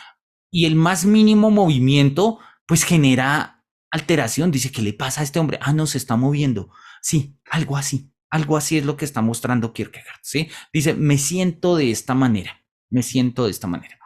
Y el más mínimo movimiento, pues genera alteración. Dice, ¿qué le pasa a este hombre? Ah, no, se está moviendo. Sí, algo así. Algo así es lo que está mostrando Kierkegaard, ¿sí? Dice, me siento de esta manera. Me siento de esta manera.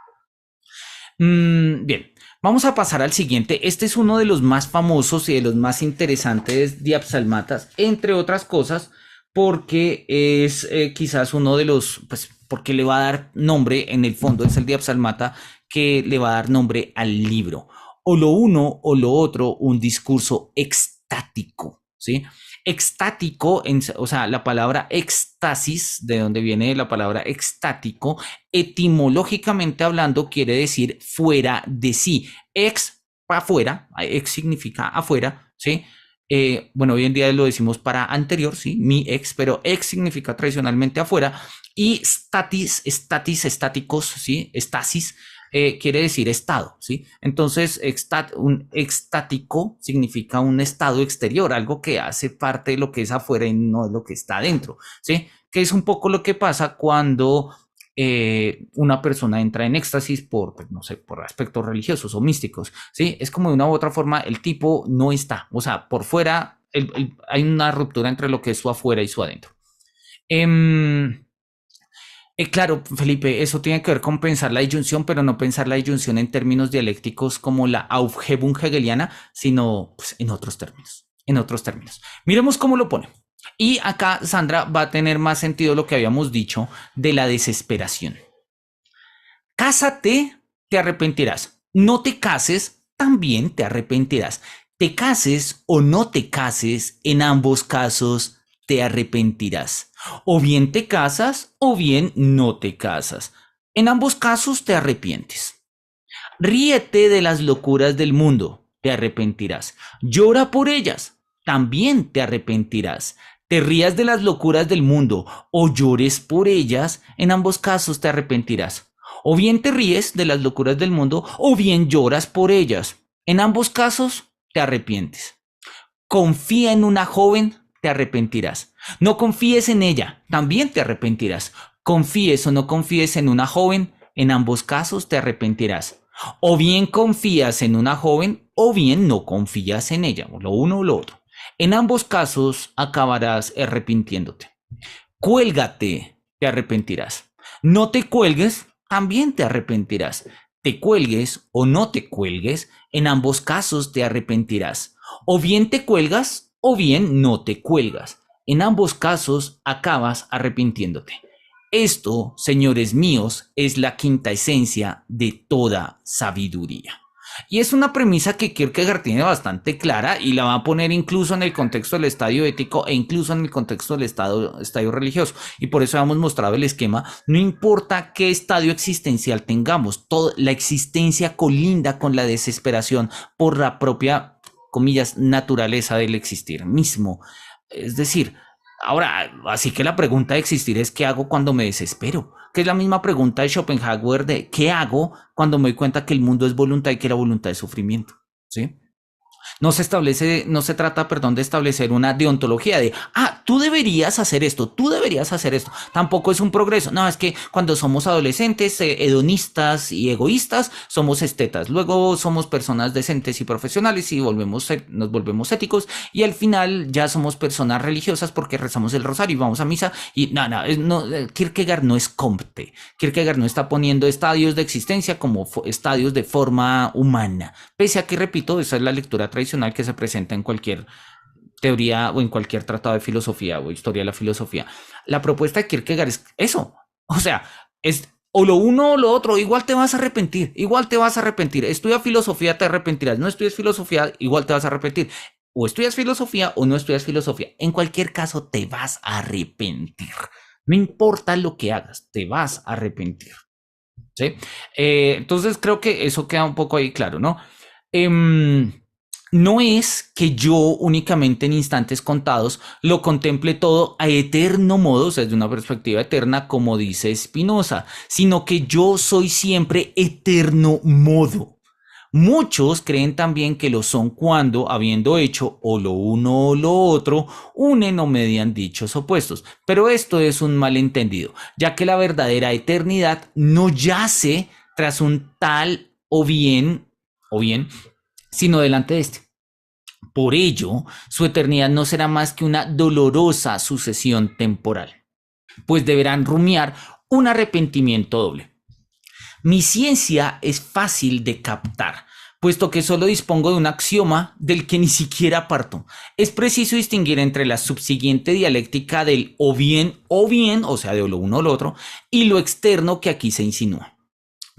Bien, vamos a pasar al siguiente. Este es uno de los más famosos y de los más interesantes diapsalmatas, entre otras cosas, porque es quizás uno de los, pues, porque le va a dar nombre, en el fondo es el diapsalmata que le va a dar nombre al libro. O lo uno o lo otro, un discurso extático, ¿sí? Extático, o sea, la palabra éxtasis, de donde viene la palabra extático, etimológicamente hablando, quiere decir fuera de sí. Ex, afuera, ex significa afuera, ¿sí? Bueno, hoy en día lo decimos para anterior, ¿sí? Mi ex, pero ex significa tradicionalmente afuera. Y estáticos, ¿sí? Estasis, quiere decir estado, ¿sí? Entonces, un extático significa un estado exterior, algo que hace parte de lo que es afuera y no de lo que está adentro, ¿sí? Que es un poco lo que pasa cuando una persona entra en éxtasis por, pues, no sé, por aspectos religiosos o místicos, ¿sí? Es como de una u otra forma el tipo no está, o sea, por fuera hay una ruptura entre lo que es su afuera y su adentro. Claro, Felipe, eso tiene que ver con pensar la disyunción, pero no pensar la disyunción en términos dialécticos como la Aufhebung hegeliana, sino pues, en otros términos. En otros términos. Miremos cómo lo pone. Y acá, Sandra, va a tener más sentido lo que habíamos dicho de la desesperación. Cásate, te arrepentirás. No te cases, también te arrepentirás. Te cases o no te cases, en ambos casos te arrepentirás. O bien te casas o bien no te casas. En ambos casos te arrepientes. Ríete de las locuras del mundo, te arrepentirás. Llora por ellas, también te arrepentirás. Te rías de las locuras del mundo o llores por ellas, en ambos casos te arrepentirás. O bien te ríes de las locuras del mundo o bien lloras por ellas. En ambos casos te arrepientes. Confía en una joven, te arrepentirás. No confíes en ella, también te arrepentirás. Confíes o no confíes en una joven, en ambos casos te arrepentirás. O bien confías en una joven o bien no confías en ella, o lo uno o lo otro. En ambos casos acabarás arrepintiéndote. Cuélgate, te arrepentirás. No te cuelgues, también te arrepentirás. Te cuelgues o no te cuelgues, en ambos casos te arrepentirás. O bien te cuelgas o bien no te cuelgas. En ambos casos acabas arrepintiéndote. Esto, señores míos, es la quinta esencia de toda sabiduría. Y es una premisa que Kierkegaard tiene bastante clara y la va a poner incluso en el contexto del estadio ético e incluso en el contexto del estadio religioso. Y por eso hemos mostrado el esquema. No importa qué estadio existencial tengamos, toda la existencia colinda con la desesperación por la propia, comillas, naturaleza del existir mismo. Es decir, ahora, así que la pregunta de existir es ¿qué hago cuando me desespero? Que es la misma pregunta de Schopenhauer de ¿qué hago cuando me doy cuenta que el mundo es voluntad y que la voluntad es sufrimiento? ¿Sí? No se trata, de establecer una deontología de, tú deberías hacer esto, tú deberías hacer esto. Tampoco es un progreso. No, es que cuando somos adolescentes, hedonistas y egoístas, somos estetas. Luego somos personas decentes y profesionales y nos volvemos éticos. Y al final ya somos personas religiosas porque rezamos el rosario y vamos a misa. Y Kierkegaard no es Comte. Kierkegaard no está poniendo estadios de existencia como estadios de forma humana. Pese a que, repito, esa es la lectura tradicional que se presenta en cualquier teoría o en cualquier tratado de filosofía o historia de la filosofía. La propuesta de Kierkegaard es eso. O sea, es o lo uno o lo otro. Igual te vas a arrepentir. Estudia filosofía, te arrepentirás. No estudias filosofía, igual te vas a arrepentir. O estudias filosofía o no estudias filosofía. En cualquier caso, te vas a arrepentir. No importa lo que hagas, te vas a arrepentir. ¿Sí? Entonces creo que eso queda un poco ahí claro, ¿no? No es que yo únicamente en instantes contados lo contemple todo a eterno modo, o sea, desde una perspectiva eterna, como dice Spinoza, sino que yo soy siempre eterno modo. Muchos creen también que lo son cuando, habiendo hecho o lo uno o lo otro, unen o median dichos opuestos. Pero esto es un malentendido, ya que la verdadera eternidad no yace tras un tal o bien, sino delante de este. Por ello, su eternidad no será más que una dolorosa sucesión temporal, pues deberán rumiar un arrepentimiento doble. Mi ciencia es fácil de captar, puesto que solo dispongo de un axioma del que ni siquiera parto. Es preciso distinguir entre la subsiguiente dialéctica del o bien, o sea, de lo uno o lo otro, y lo externo que aquí se insinúa.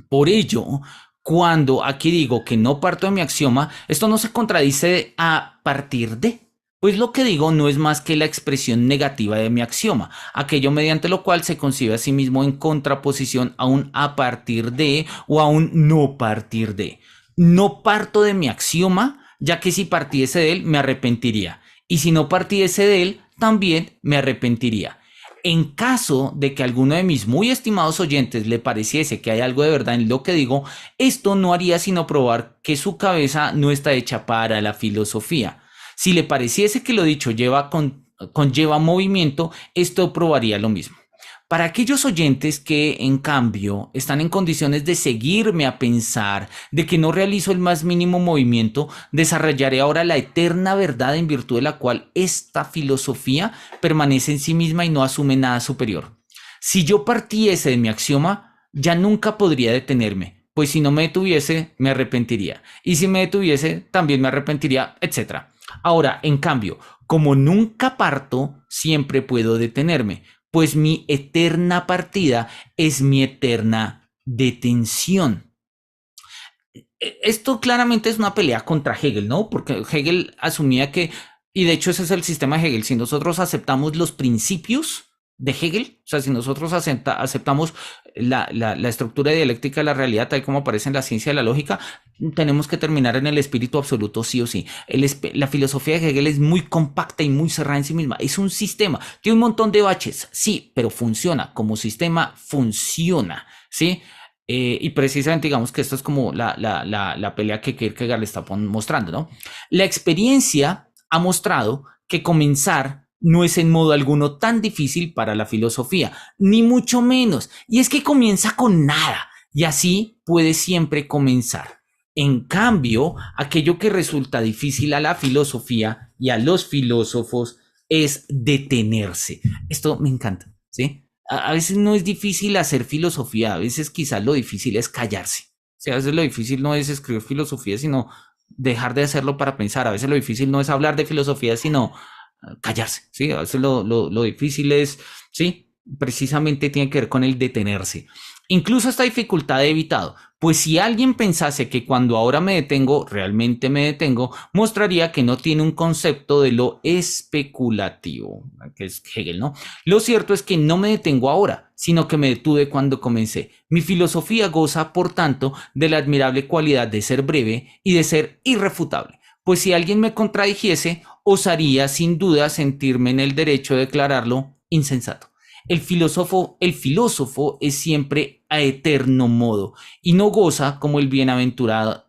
Por ello, cuando aquí digo que no parto de mi axioma, esto no se contradice a partir de, pues lo que digo no es más que la expresión negativa de mi axioma, aquello mediante lo cual se concibe a sí mismo en contraposición a un a partir de o a un no partir de. No parto de mi axioma, ya que si partiese de él me arrepentiría, y si no partiese de él también me arrepentiría. En caso de que a alguno de mis muy estimados oyentes le pareciese que hay algo de verdad en lo que digo, esto no haría sino probar que su cabeza no está hecha para la filosofía. Si le pareciese que lo dicho conlleva movimiento, esto probaría lo mismo. Para aquellos oyentes que, en cambio, están en condiciones de seguirme a pensar de que no realizo el más mínimo movimiento, desarrollaré ahora la eterna verdad en virtud de la cual esta filosofía permanece en sí misma y no asume nada superior. Si yo partiese de mi axioma, ya nunca podría detenerme, pues si no me detuviese, me arrepentiría. Y si me detuviese, también me arrepentiría, etc. Ahora, en cambio, como nunca parto, siempre puedo detenerme, pues mi eterna partida es mi eterna detención. Esto claramente es una pelea contra Hegel, ¿no? Porque Hegel asumía que, y de hecho ese es el sistema de Hegel, si nosotros aceptamos los principios de Hegel, o sea, si nosotros aceptamos la estructura dialéctica de la realidad tal como aparece en la ciencia de la lógica, tenemos que terminar en el espíritu absoluto sí o sí. La filosofía de Hegel es muy compacta y muy cerrada en sí misma. Es un sistema, tiene un montón de baches, sí, pero funciona, como sistema funciona, ¿sí? Y precisamente digamos que esto es como la pelea que Kierkegaard le está mostrando, ¿no? La experiencia ha mostrado que comenzar no es en modo alguno tan difícil para la filosofía, ni mucho menos. Y es que comienza con nada, y así puede siempre comenzar. En cambio, aquello que resulta difícil a la filosofía y a los filósofos es detenerse. Esto me encanta, ¿sí? A veces no es difícil hacer filosofía, a veces quizás lo difícil es callarse. O sea, a veces lo difícil no es escribir filosofía, sino dejar de hacerlo para pensar. A veces lo difícil no es hablar de filosofía, sino callarse, ¿sí? A veces lo difícil es, ¿sí? Precisamente tiene que ver con el detenerse. Incluso esta dificultad he evitado, pues si alguien pensase que cuando ahora me detengo, realmente me detengo, mostraría que no tiene un concepto de lo especulativo, que es Hegel, ¿no? Lo cierto es que no me detengo ahora, sino que me detuve cuando comencé. Mi filosofía goza, por tanto, de la admirable cualidad de ser breve y de ser irrefutable, pues si alguien me contradijese, osaría sin duda sentirme en el derecho de declararlo insensato. El filósofo es siempre a eterno modo y no goza como el bienaventurado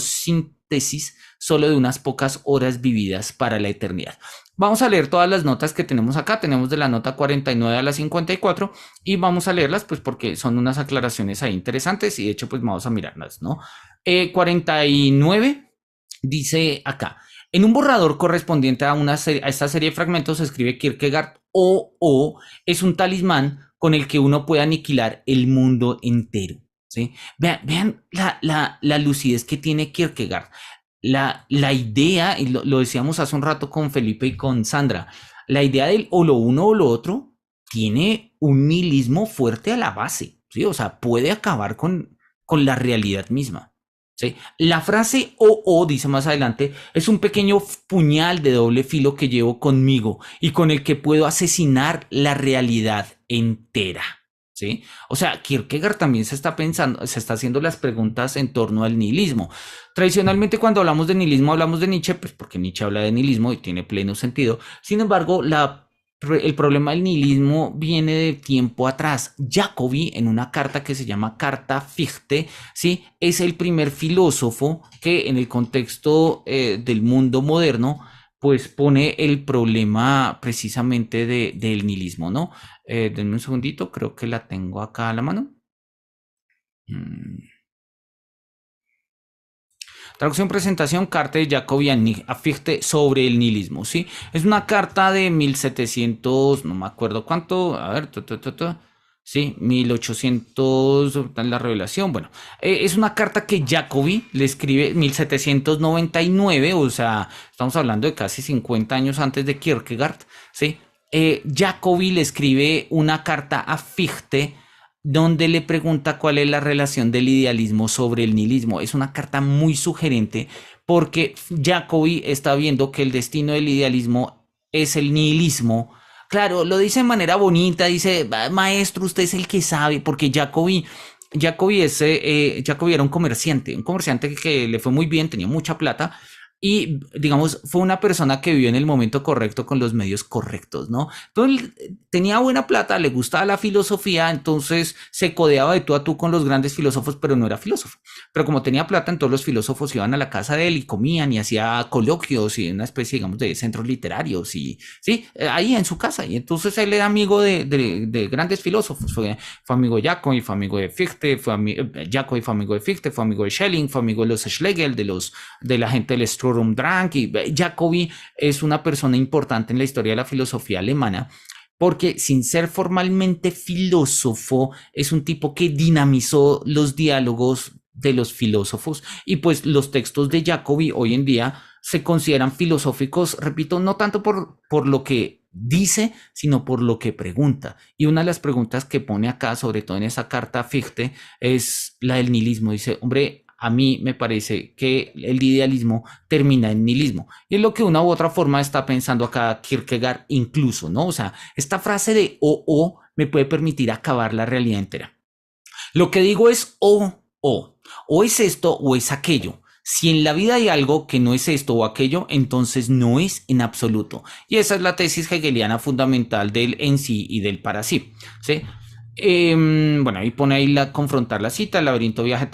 síntesis solo de unas pocas horas vividas para la eternidad. Vamos a leer todas las notas que tenemos acá. Tenemos de la nota 49 a la 54 y vamos a leerlas pues porque son unas aclaraciones ahí interesantes y de hecho pues vamos a mirarlas, ¿no? 49 dice acá. En un borrador correspondiente a esta serie de fragmentos escribe Kierkegaard, o es un talismán con el que uno puede aniquilar el mundo entero, ¿sí? Vean la lucidez que tiene Kierkegaard. La idea, y lo decíamos hace un rato con Felipe y con Sandra, la idea del o lo uno o lo otro tiene un nihilismo fuerte a la base, ¿sí? O sea, puede acabar con la realidad misma. ¿Sí? La frase o, dice más adelante, es un pequeño puñal de doble filo que llevo conmigo y con el que puedo asesinar la realidad entera. ¿Sí? O sea, Kierkegaard también se está haciendo las preguntas en torno al nihilismo. Tradicionalmente cuando hablamos de nihilismo hablamos de Nietzsche, pues porque Nietzsche habla de nihilismo y tiene pleno sentido. Sin embargo, la el problema del nihilismo viene de tiempo atrás. Jacobi, en una carta que se llama Carta Fichte, ¿sí? Es el primer filósofo que en el contexto del mundo moderno pues pone el problema precisamente del nihilismo, ¿no? Denme un segundito, creo que la tengo acá a la mano. Traducción, presentación, carta de Jacobi a Fichte sobre el nihilismo, ¿sí? Es una carta de 1700, no me acuerdo cuánto, a ver, sí, 1800, la revelación, bueno, es una carta que Jacobi le escribe en 1799, o sea, estamos hablando de casi 50 años antes de Kierkegaard, ¿sí? Jacobi le escribe una carta a Fichte donde le pregunta cuál es la relación del idealismo sobre el nihilismo. Es una carta muy sugerente porque Jacobi está viendo que el destino del idealismo es el nihilismo. Claro, lo dice de manera bonita, dice, maestro, usted es el que sabe, porque Jacobi era un comerciante que le fue muy bien, tenía mucha plata, y digamos, fue una persona que vivió en el momento correcto con los medios correctos, ¿no? Entonces, tenía buena plata, le gustaba la filosofía, entonces se codeaba de tú a tú con los grandes filósofos, pero no era filósofo. Pero como tenía plata, entonces los filósofos iban a la casa de él y comían y hacía coloquios y una especie, digamos, de centros literarios y, sí, ahí en su casa. Y entonces él era amigo de grandes filósofos. Fue amigo de Jacobi, fue amigo de Fichte, Jacobi fue amigo de Fichte, fue amigo de Schelling, fue amigo de los Schlegel, de la gente del Sturm Drang, y Jacobi es una persona importante en la historia de la filosofía alemana porque sin ser formalmente filósofo es un tipo que dinamizó los diálogos de los filósofos y pues los textos de Jacobi hoy en día se consideran filosóficos, repito, no tanto por lo que dice, sino por lo que pregunta. Y una de las preguntas que pone acá, sobre todo en esa carta a Fichte, es la del nihilismo. Dice, hombre, a mí me parece que el idealismo termina en nihilismo. Y es lo que una u otra forma está pensando acá Kierkegaard incluso, ¿no? O sea, esta frase de o me puede permitir acabar la realidad entera. Lo que digo es o es esto o es aquello. Si en la vida hay algo que no es esto o aquello, entonces no es en absoluto. Y esa es la tesis hegeliana fundamental del en sí y del para sí. ¿Sí? Bueno, ahí pone ahí confrontar la cita, el laberinto viaje.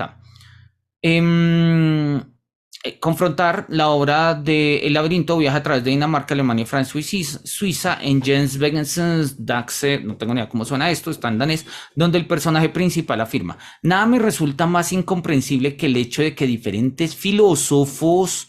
Confrontar la obra de El laberinto viaja a través de Dinamarca, Alemania, Francia y Suiza en Jens Begensens Daxe, no tengo ni idea cómo suena esto, está en danés, donde el personaje principal afirma, nada me resulta más incomprensible que el hecho de que diferentes filósofos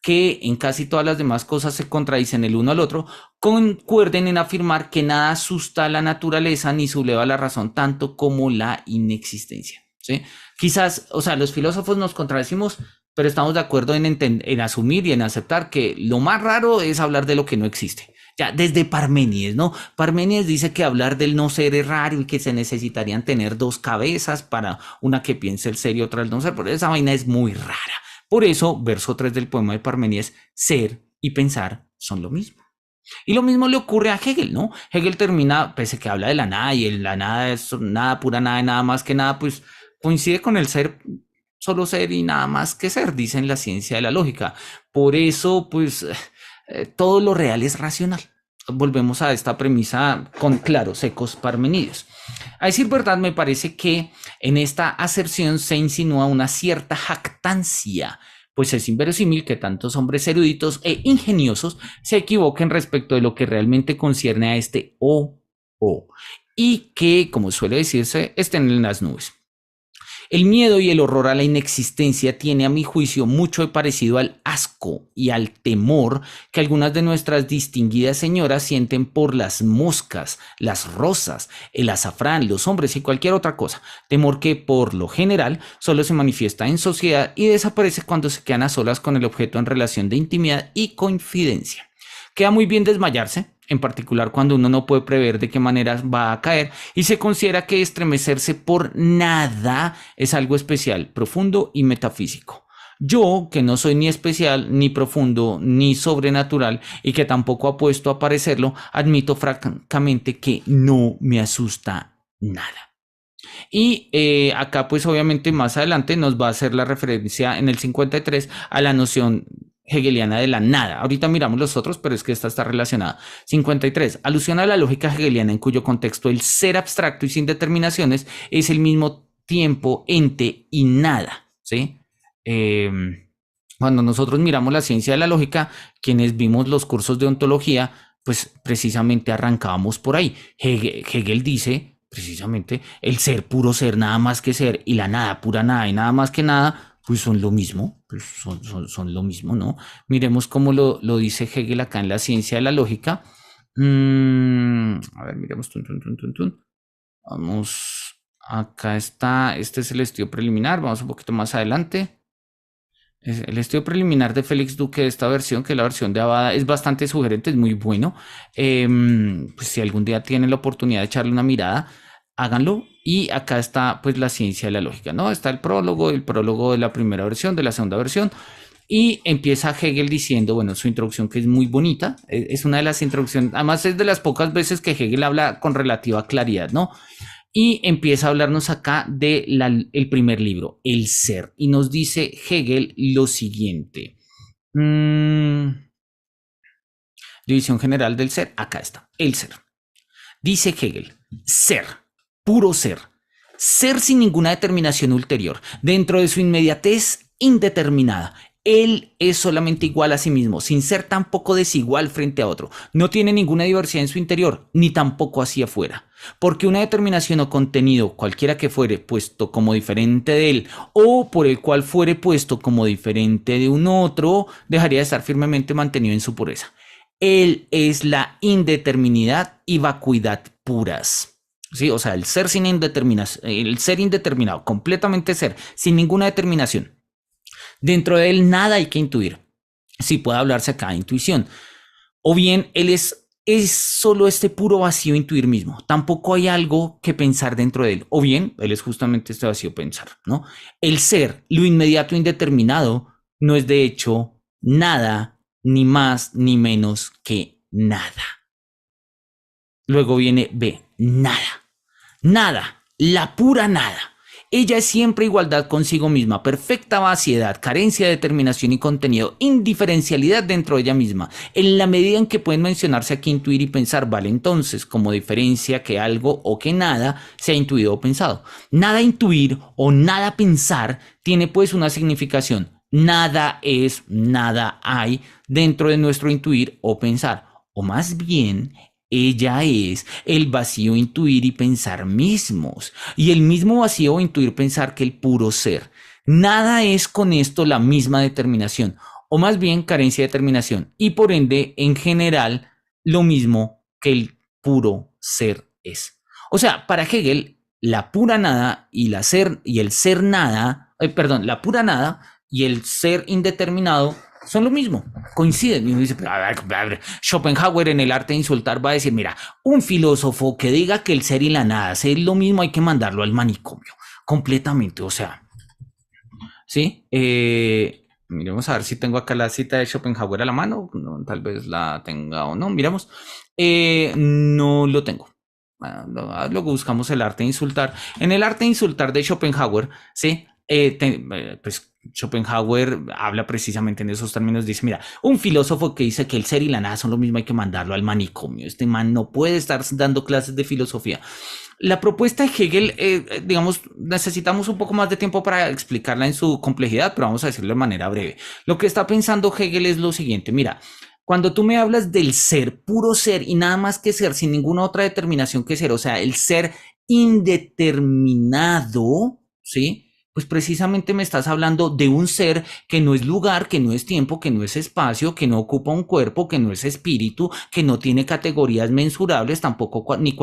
que en casi todas las demás cosas se contradicen el uno al otro, concuerden en afirmar que nada asusta a la naturaleza ni subleva la razón tanto como la inexistencia. ¿Sí? Quizás, o sea, los filósofos nos contradecimos, pero estamos de acuerdo en asumir y en aceptar que lo más raro es hablar de lo que no existe. Ya desde Parménides, ¿no? Parménides dice que hablar del no ser es raro y que se necesitarían tener dos cabezas para una que piense el ser y otra el no ser, pero esa vaina es muy rara. Por eso, verso 3 del poema de Parménides, ser y pensar son lo mismo. Y lo mismo le ocurre a Hegel, ¿no? Hegel termina, pese que habla de la nada y la nada es nada, pura nada y nada más que nada, pues coincide con el ser, solo ser y nada más que ser, dice en la ciencia de la lógica. Por eso, pues, todo lo real es racional. Volvemos a esta premisa con claros ecos Parmenides. A decir verdad, me parece que en esta aserción se insinúa una cierta jactancia, pues es inverosímil que tantos hombres eruditos e ingeniosos se equivoquen respecto de lo que realmente concierne a este o y que, como suele decirse, estén en las nubes. El miedo y el horror a la inexistencia tiene a mi juicio mucho de parecido al asco y al temor que algunas de nuestras distinguidas señoras sienten por las moscas, las rosas, el azafrán, los hombres y cualquier otra cosa. Temor que por lo general solo se manifiesta en sociedad y desaparece cuando se quedan a solas con el objeto en relación de intimidad y confidencia. Queda muy bien desmayarse, en particular cuando uno no puede prever de qué manera va a caer y se considera que estremecerse por nada es algo especial, profundo y metafísico. Yo, que no soy ni especial, ni profundo, ni sobrenatural y que tampoco apuesto a parecerlo, admito francamente que no me asusta nada. Y acá pues obviamente más adelante nos va a hacer la referencia en el 53 a la noción hegeliana de la nada. Ahorita miramos los otros, pero es que esta está relacionada. 53. Alusión a la lógica hegeliana en cuyo contexto el ser abstracto y sin determinaciones es el mismo tiempo ente y nada, ¿sí? Cuando nosotros miramos la ciencia de la lógica, quienes vimos los cursos de ontología, pues precisamente arrancábamos por ahí. Hegel dice precisamente el ser, puro ser, nada más que ser, y la nada, pura nada y nada más que nada, pues son lo mismo, pues son lo mismo, ¿no? Miremos cómo lo dice Hegel acá en la ciencia de la lógica. A ver, miremos. Vamos, acá está, este es el estudio preliminar, vamos un poquito más adelante. El estudio preliminar de Félix Duque de esta versión, que es la versión de Abada, es bastante sugerente, es muy bueno. Pues si algún día tienen la oportunidad de echarle una mirada, háganlo. Y acá está pues la ciencia de la lógica, ¿no? Está el prólogo de la primera versión, de la segunda versión. Y empieza Hegel diciendo, bueno, su introducción que es muy bonita, es una de las introducciones, además es de las pocas veces que Hegel habla con relativa claridad, ¿no? Y empieza a hablarnos acá de el primer libro, El Ser. Y nos dice Hegel lo siguiente. División general del ser, acá está, el ser. Dice Hegel, ser, puro ser. Ser sin ninguna determinación ulterior, dentro de su inmediatez indeterminada. Él es solamente igual a sí mismo, sin ser tampoco desigual frente a otro. No tiene ninguna diversidad en su interior, ni tampoco hacia afuera. Porque una determinación o contenido, cualquiera que fuere puesto como diferente de él, o por el cual fuere puesto como diferente de un otro, dejaría de estar firmemente mantenido en su pureza. Él es la indeterminidad y vacuidad puras. Sí, o sea, el ser sin indeterminación, el ser indeterminado, completamente ser, sin ninguna determinación. Dentro de él nada hay que intuir. Sí puede hablarse acá de intuición. O bien él es solo este puro vacío intuir mismo. Tampoco hay algo que pensar dentro de él. O bien él es justamente este vacío pensar, ¿no? El ser, lo inmediato indeterminado, no es de hecho nada, ni más ni menos que nada. Luego viene B, nada. Nada, la pura nada. Ella es siempre igualdad consigo misma, perfecta vaciedad, carencia de determinación y contenido, indiferencialidad dentro de ella misma. En la medida en que pueden mencionarse aquí intuir y pensar, vale entonces como diferencia que algo o que nada sea intuido o pensado. Nada intuir o nada pensar tiene pues una significación. Nada es, nada hay dentro de nuestro intuir o pensar. O más bien, ella es el vacío intuir y pensar mismos, y el mismo vacío intuir pensar que el puro ser. Nada es con esto la misma determinación, o más bien carencia de determinación, y por ende, en general, lo mismo que el puro ser es. O sea, para Hegel, la pura nada y el ser nada, la pura nada y el ser indeterminado son lo mismo, coinciden. Y uno dice, Schopenhauer en el arte de insultar va a decir, mira, un filósofo que diga que el ser y la nada es lo mismo hay que mandarlo al manicomio, completamente, o sea, ¿sí? Miremos a ver si tengo acá la cita de Schopenhauer a la mano, no, tal vez la tenga o no, miremos, no lo tengo. Luego buscamos el arte de insultar. En el arte de insultar de Schopenhauer, ¿sí? Pues Schopenhauer habla precisamente en esos términos, dice, mira, un filósofo que dice que el ser y la nada son lo mismo hay que mandarlo al manicomio, este man no puede estar dando clases de filosofía. La propuesta de Hegel, digamos, necesitamos un poco más de tiempo para explicarla en su complejidad, pero vamos a decirlo de manera breve. Lo que está pensando Hegel es lo siguiente, mira, cuando tú me hablas del ser, puro ser y nada más que ser, sin ninguna otra determinación que ser, o sea, el ser indeterminado, ¿sí? Pues precisamente me estás hablando de un ser que no es lugar, que no es tiempo, que no es espacio, que no ocupa un cuerpo, que no es espíritu, que no tiene categorías mensurables, tampoco ni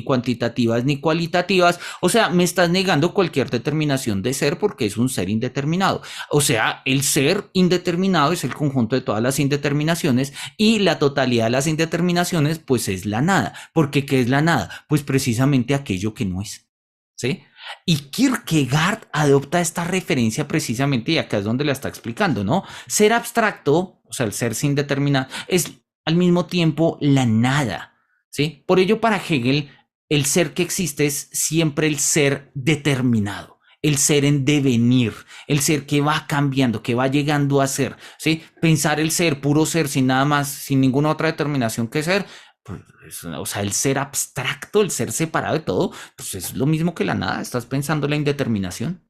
cuantitativas ni cualitativas. O sea, me estás negando cualquier determinación de ser porque es un ser indeterminado. O sea, el ser indeterminado es el conjunto de todas las indeterminaciones y la totalidad de las indeterminaciones pues es la nada. ¿Por qué? ¿Qué es la nada? Pues precisamente aquello que no es, ¿sí? Y Kierkegaard adopta esta referencia precisamente, y acá es donde la está explicando, ¿no? Ser abstracto, o sea, el ser sin determinar, es al mismo tiempo la nada, ¿sí? Por ello, para Hegel, el ser que existe es siempre el ser determinado. el ser en devenir, el ser que va cambiando, que va llegando a ser, ¿sí? Pensar el ser, puro ser, sin nada más, sin ninguna otra determinación que ser, pues, o sea, el ser abstracto, el ser separado de todo, pues es lo mismo que la nada, estás pensando la indeterminación.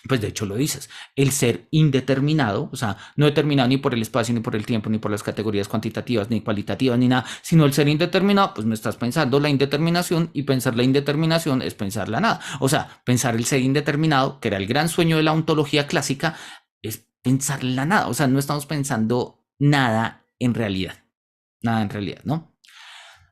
Pues de hecho lo dices, el ser indeterminado, o sea, no determinado ni por el espacio, ni por el tiempo, ni por las categorías cuantitativas, ni cualitativas, ni nada, sino el ser indeterminado, pues me estás pensando la indeterminación y pensar la indeterminación es pensar la nada. O sea, pensar el ser indeterminado, que era el gran sueño de la ontología clásica, es pensar la nada. O sea, no estamos pensando nada en realidad, ¿no?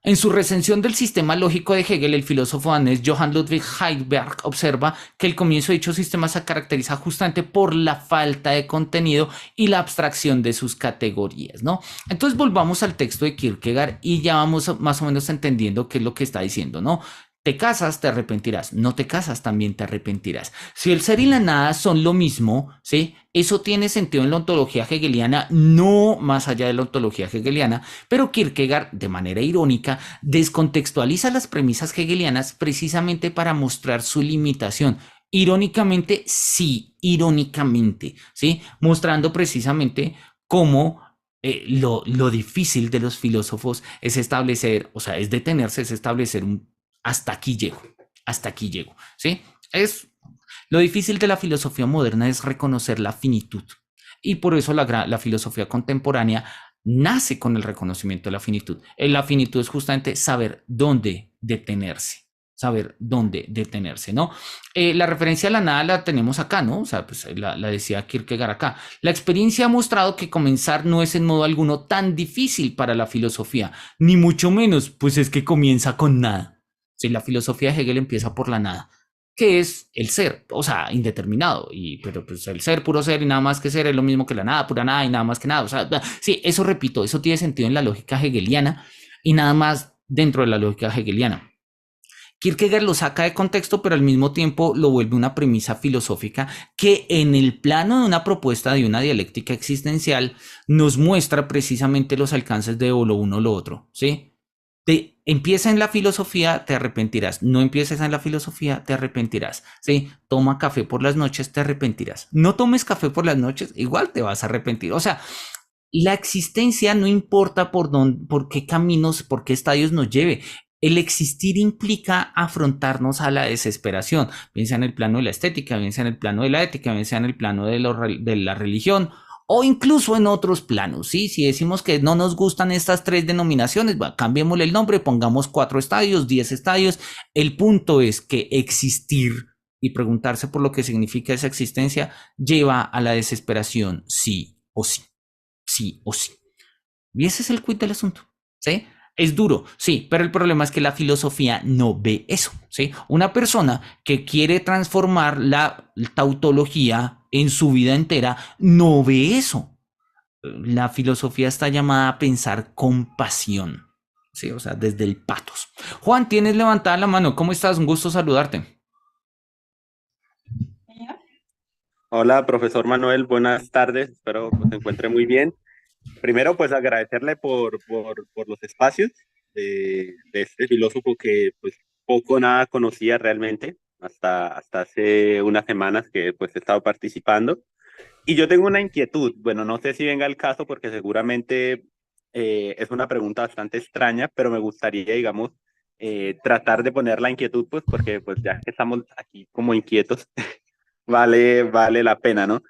En su recensión del sistema lógico de Hegel, el filósofo danés Johann Ludwig Heidelberg observa que el comienzo de dicho sistema se caracteriza justamente por la falta de contenido y la abstracción de sus categorías, ¿no? Entonces volvamos al texto de Kierkegaard y ya vamos más o menos entendiendo qué es lo que está diciendo, ¿no? Te casas, te arrepentirás. No te casas, también te arrepentirás. Si el ser y la nada son lo mismo, ¿sí? Eso tiene sentido en la ontología hegeliana, no más allá de la ontología hegeliana, pero Kierkegaard, de manera irónica, descontextualiza las premisas hegelianas precisamente para mostrar su limitación. Irónicamente, sí, irónicamente, ¿sí? Mostrando precisamente cómo lo difícil de los filósofos es establecer, o sea, es detenerse, es establecer un hasta aquí llego, ¿sí? Es lo difícil de la filosofía moderna es reconocer la finitud y por eso la filosofía contemporánea nace con el reconocimiento de la finitud. La finitud es justamente saber dónde detenerse, ¿no? La referencia a la nada la tenemos acá, ¿no? O sea, pues la decía Kierkegaard acá. La experiencia ha mostrado que comenzar no es en modo alguno tan difícil para la filosofía, ni mucho menos, pues es que comienza con nada. Si la filosofía de Hegel empieza por la nada, que es el ser, o sea, indeterminado, pero pues el ser, puro ser y nada más que ser es lo mismo que la nada, pura nada y nada más que nada, o sea, sí, eso repito, eso tiene sentido en la lógica hegeliana y nada más dentro de la lógica hegeliana. Kierkegaard lo saca de contexto, pero al mismo tiempo lo vuelve una premisa filosófica que en el plano de una propuesta de una dialéctica existencial nos muestra precisamente los alcances de o lo uno o lo otro, ¿sí? Empieza en la filosofía, te arrepentirás. No empieces en la filosofía, te arrepentirás. ¿Sí? Toma café por las noches, te arrepentirás. No tomes café por las noches, igual te vas a arrepentir. O sea, la existencia no importa por qué caminos, por qué estadios nos lleve. El existir implica afrontarnos a la desesperación, bien sea en el plano de la estética, bien sea en el plano de la ética, bien sea en el plano de la religión o incluso en otros planos, ¿sí? Si decimos que no nos gustan estas tres denominaciones, cambiémosle el nombre, pongamos 4 estadios, 10 estadios. El punto es que existir y preguntarse por lo que significa esa existencia lleva a la desesperación sí o sí, sí o sí. Y ese es el quid del asunto, ¿sí? Es duro, sí, pero el problema es que la filosofía no ve eso, ¿sí? Una persona que quiere transformar la tautología en su vida entera no ve eso. La filosofía está llamada a pensar con pasión, ¿sí? O sea, desde el patos. Juan, tienes levantada la mano, ¿cómo estás? Un gusto saludarte. Hola, profesor Manuel, buenas tardes, espero que se encuentre muy bien. Primero, pues agradecerle por los espacios de este filósofo que pues poco o nada conocía realmente, hasta hace unas semanas que pues he estado participando. Y yo tengo una inquietud, bueno, no sé si venga el caso porque seguramente es una pregunta bastante extraña, pero me gustaría, digamos, tratar de poner la inquietud, pues porque pues ya que estamos aquí como inquietos, vale la pena, ¿no?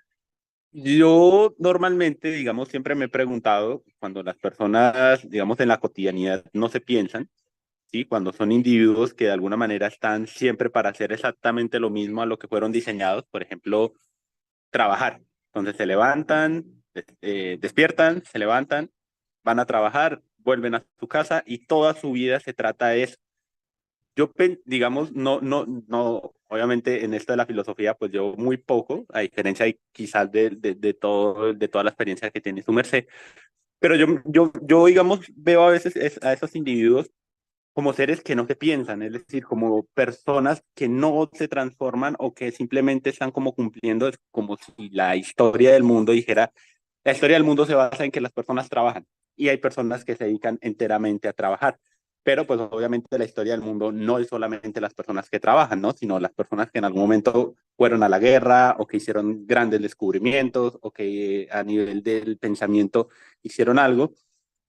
Yo normalmente, digamos, siempre me he preguntado cuando las personas, digamos, en la cotidianidad no se piensan, ¿sí? Cuando son individuos que de alguna manera están siempre para hacer exactamente lo mismo a lo que fueron diseñados, por ejemplo, trabajar. Entonces se levantan, despiertan, se levantan, van a trabajar, vuelven a su casa y toda su vida se trata de eso. Yo, digamos, no, obviamente en esto de la filosofía, pues yo muy poco, a diferencia quizás de toda la experiencia que tiene su merced, pero yo, digamos, veo a veces a esos individuos como seres que no se piensan, es decir, como personas que no se transforman o que simplemente están como cumpliendo, es como si la historia del mundo dijera, la historia del mundo se basa en que las personas trabajan y hay personas que se dedican enteramente a trabajar. pero pues obviamente la historia del mundo no es solamente las personas que trabajan, ¿no? Sino las personas que en algún momento fueron a la guerra o que hicieron grandes descubrimientos o que a nivel del pensamiento hicieron algo.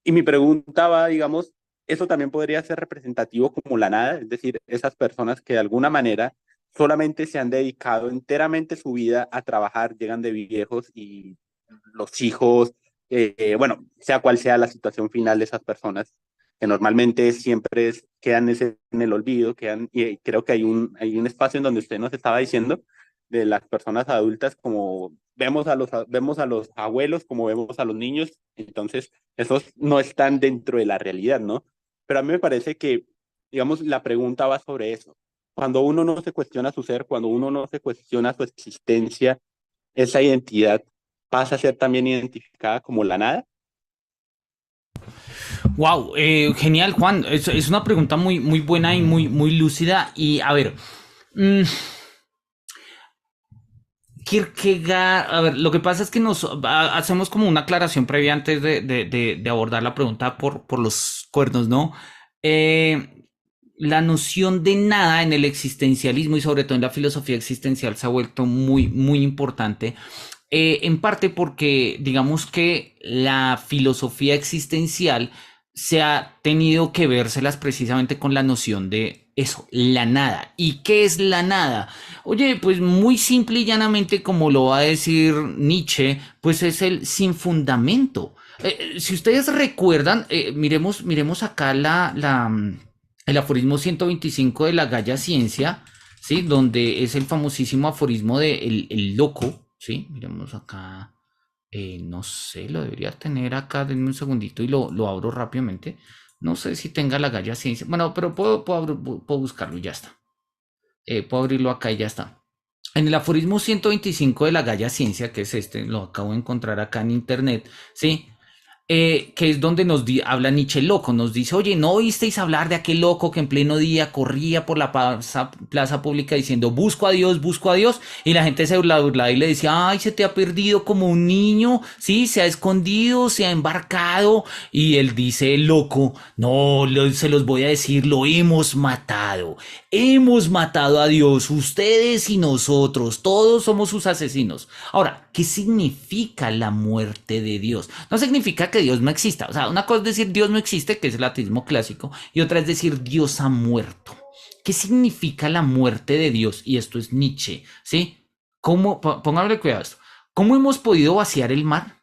Y mi pregunta va, digamos, ¿eso también podría ser representativo como la nada? Es decir, esas personas que de alguna manera solamente se han dedicado enteramente su vida a trabajar, llegan de viejos y los hijos, bueno, sea cual sea la situación final de esas personas, que normalmente siempre quedan en el olvido, quedan, y creo que hay un espacio en donde usted nos estaba diciendo de las personas adultas, como vemos a los abuelos, como vemos a los niños, entonces esos no están dentro de la realidad, ¿no? Pero a mí me parece que, digamos, la pregunta va sobre eso. Cuando uno no se cuestiona su ser, cuando uno no se cuestiona su existencia, esa identidad pasa a ser también identificada como la nada. Wow, genial, Juan. Es una pregunta muy, muy buena y muy, muy lúcida. Y a ver, Kierkegaard, a ver, lo que pasa es que hacemos como una aclaración previa antes de abordar la pregunta por los cuernos, ¿no? La noción de nada en el existencialismo y sobre todo en la filosofía existencial se ha vuelto muy, muy importante. En parte porque digamos que la filosofía existencial se ha tenido que vérselas precisamente con la noción de eso, la nada. ¿Y qué es la nada? Oye, pues muy simple y llanamente, como lo va a decir Nietzsche, pues es el sin fundamento. Si ustedes recuerdan, miremos acá el aforismo 125 de la Gaya Ciencia, ¿sí? Donde es el famosísimo aforismo de el loco, ¿sí? Miremos acá, no sé, lo debería tener acá, denme un segundito y lo abro rápidamente. No sé si tenga la Gaya Ciencia, bueno, pero puedo buscarlo y ya está. Puedo abrirlo acá y ya está. En el aforismo 125 de la Gaya Ciencia, que es este, lo acabo de encontrar acá en internet, ¿sí? Que es donde habla Nietzsche loco, nos dice, oye, ¿no oísteis hablar de aquel loco que en pleno día corría por la plaza pública diciendo, busco a Dios, y la gente se burlaba y le decía, ay, se te ha perdido como un niño, sí, se ha escondido, se ha embarcado, y él dice, loco, no, se los voy a decir, lo hemos matado a Dios, ustedes y nosotros, todos somos sus asesinos. Ahora, ¿qué significa la muerte de Dios? No significa que Dios no exista. O sea, una cosa es decir Dios no existe, que es el ateísmo clásico, y otra es decir Dios ha muerto. ¿Qué significa la muerte de Dios? Y esto es Nietzsche, ¿sí? Póngale cuidado a esto. ¿Cómo hemos podido vaciar el mar?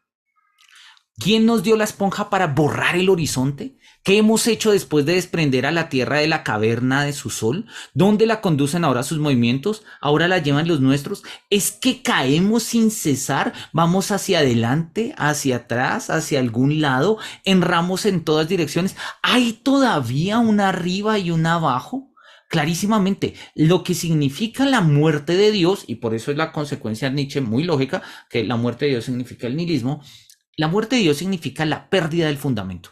¿Quién nos dio la esponja para borrar el horizonte? ¿Qué hemos hecho después de desprender a la Tierra de la caverna de su sol? ¿Dónde la conducen ahora sus movimientos? ¿Ahora la llevan los nuestros? ¿Es que caemos sin cesar? ¿Vamos hacia adelante, hacia atrás, hacia algún lado? ¿Enramos en todas direcciones? ¿Hay todavía una arriba y una abajo? Clarísimamente, lo que significa la muerte de Dios, y por eso es la consecuencia de Nietzsche muy lógica, que la muerte de Dios significa el nihilismo. La muerte de Dios significa la pérdida del fundamento.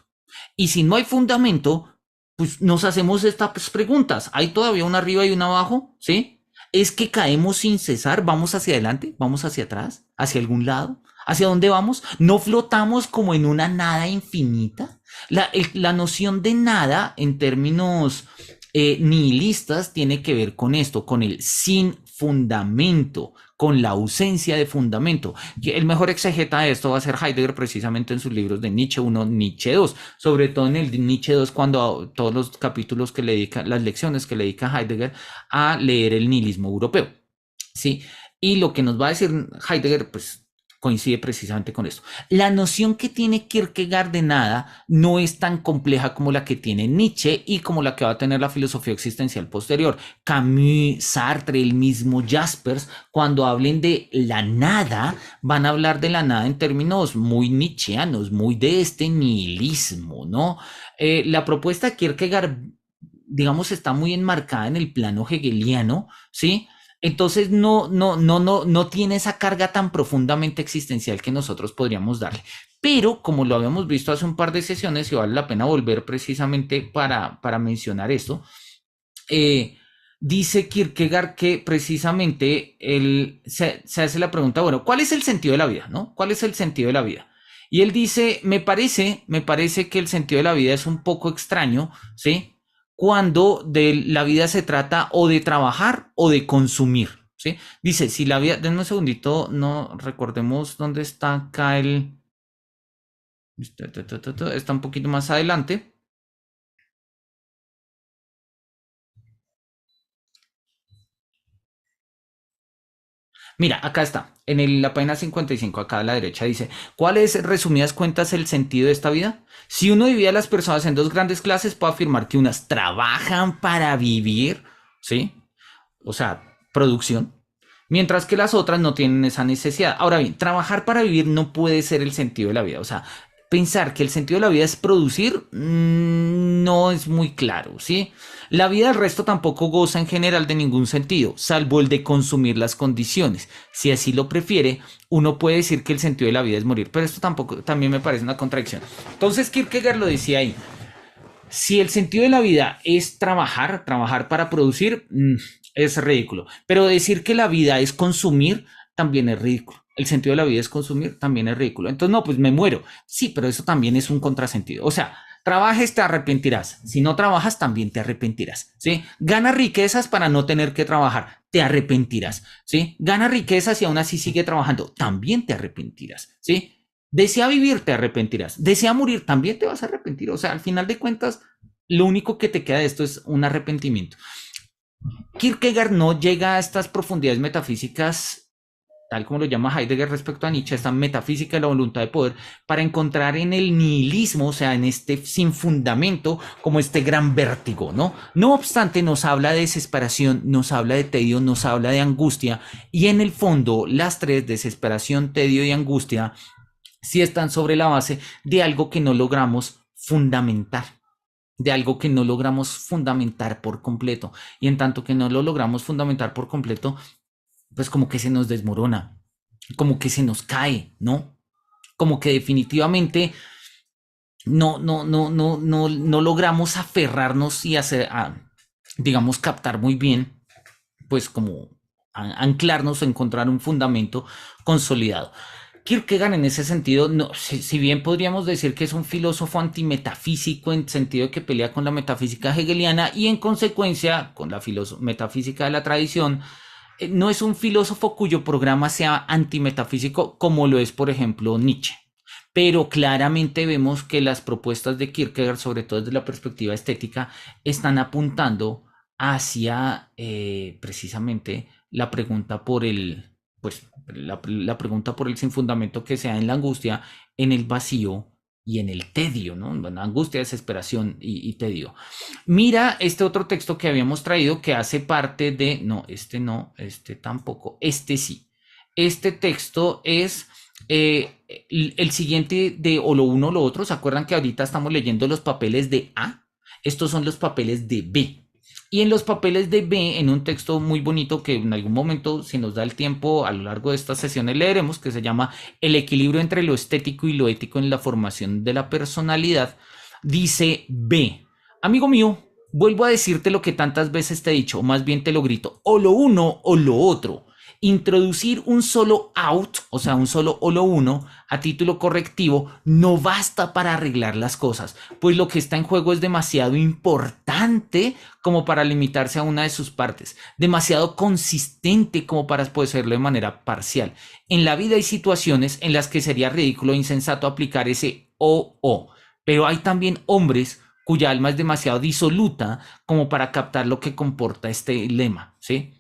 Y si no hay fundamento, pues nos hacemos estas preguntas. ¿Hay todavía una arriba y una abajo? ¿Sí? ¿Es que caemos sin cesar? ¿Vamos hacia adelante? ¿Vamos hacia atrás? ¿Hacia algún lado? ¿Hacia dónde vamos? ¿No flotamos como en una nada infinita? La noción de nada en términos nihilistas tiene que ver con esto, con el sin fundamento, con la ausencia de fundamento. El mejor exegeta de esto va a ser Heidegger precisamente en sus libros de Nietzsche 1, Nietzsche 2, sobre todo en el Nietzsche 2 cuando todos los capítulos que le dedica, las lecciones que le dedica Heidegger a leer el nihilismo europeo, ¿sí? Y lo que nos va a decir Heidegger, pues coincide precisamente con esto. La noción que tiene Kierkegaard de nada no es tan compleja como la que tiene Nietzsche y como la que va a tener la filosofía existencial posterior. Camus, Sartre, el mismo Jaspers, cuando hablen de la nada, van a hablar de la nada en términos muy nietzscheanos, muy de este nihilismo, ¿no? La propuesta de Kierkegaard, digamos, está muy enmarcada en el plano hegeliano, ¿sí? Entonces no tiene esa carga tan profundamente existencial que nosotros podríamos darle. Pero como lo habíamos visto hace un par de sesiones y vale la pena volver precisamente para mencionar esto, dice Kierkegaard que precisamente él se hace la pregunta, bueno, ¿cuál es el sentido de la vida? ¿No? ¿Cuál es el sentido de la vida? Y él dice, me parece que el sentido de la vida es un poco extraño, ¿sí? Cuando de la vida se trata o de trabajar o de consumir, ¿sí? Dice, si la vida, denme un segundito, no recordemos dónde está acá el, está un poquito más adelante. Mira, acá está, la página 55, acá a la derecha dice, ¿cuál es, resumidas cuentas, el sentido de esta vida? Si uno divide a las personas en dos grandes clases, puedo afirmar que unas trabajan para vivir, ¿sí? O sea, producción, mientras que las otras no tienen esa necesidad. Ahora bien, trabajar para vivir no puede ser el sentido de la vida. O sea, pensar que el sentido de la vida es producir no es muy claro, ¿sí? La vida del resto tampoco goza en general de ningún sentido, salvo el de consumir las condiciones. Si así lo prefiere, uno puede decir que el sentido de la vida es morir, pero esto tampoco, también me parece una contradicción. Entonces Kierkegaard lo decía ahí. Si el sentido de la vida es trabajar, trabajar para producir, es ridículo. Pero decir que la vida es consumir, también es ridículo. El sentido de la vida es consumir, también es ridículo. Entonces, no, pues me muero. Sí, pero eso también es un contrasentido. O sea, trabajes, te arrepentirás. Si no trabajas, también te arrepentirás. ¿Sí? Gana riquezas para no tener que trabajar. Te arrepentirás. ¿Sí? Gana riquezas y aún así sigue trabajando. También te arrepentirás. ¿Sí? Desea vivir, te arrepentirás. Desea morir, también te vas a arrepentir. O sea, al final de cuentas, lo único que te queda de esto es un arrepentimiento. Kierkegaard no llega a estas profundidades metafísicas, tal como lo llama Heidegger respecto a Nietzsche, esta metafísica de la voluntad de poder, para encontrar en el nihilismo, o sea, en este sin fundamento, como este gran vértigo, ¿no? No obstante, nos habla de desesperación, nos habla de tedio, nos habla de angustia, y en el fondo, las tres, desesperación, tedio y angustia, sí están sobre la base de algo que no logramos fundamentar, de algo que no logramos fundamentar por completo. Y en tanto que no lo logramos fundamentar por completo, pues como que se nos desmorona, como que se nos cae, ¿no? Como que definitivamente no logramos aferrarnos y hacer, digamos, captar muy bien, pues como anclarnos, encontrar un fundamento consolidado. Kierkegaard en ese sentido, no, si bien podríamos decir que es un filósofo antimetafísico en sentido de que pelea con la metafísica hegeliana y en consecuencia con la metafísica de la tradición, no es un filósofo cuyo programa sea antimetafísico como lo es, por ejemplo, Nietzsche. Pero claramente vemos que las propuestas de Kierkegaard, sobre todo desde la perspectiva estética, están apuntando hacia precisamente la pregunta por el, pues, la pregunta por el sin fundamento que sea en la angustia, en el vacío y en el tedio, ¿no? Bueno, angustia, desesperación y tedio. Mira este otro texto que habíamos traído que hace parte de, no, este tampoco, este sí. Este texto es el siguiente de o lo uno o lo otro. ¿Se acuerdan que ahorita estamos leyendo los papeles de A? Estos son los papeles de B. Y en los papeles de B, en un texto muy bonito que en algún momento, si nos da el tiempo, a lo largo de estas sesiones leeremos, que se llama El equilibrio entre lo estético y lo ético en la formación de la personalidad, dice B, amigo mío, vuelvo a decirte lo que tantas veces te he dicho, o más bien te lo grito, o lo uno o lo otro. Introducir un solo out, o sea, un solo o lo uno, a título correctivo, no basta para arreglar las cosas, pues lo que está en juego es demasiado importante como para limitarse a una de sus partes, demasiado consistente como para hacerlo de manera parcial. En la vida hay situaciones en las que sería ridículo e insensato aplicar ese o, pero hay también hombres cuya alma es demasiado disoluta como para captar lo que comporta este lema, ¿sí?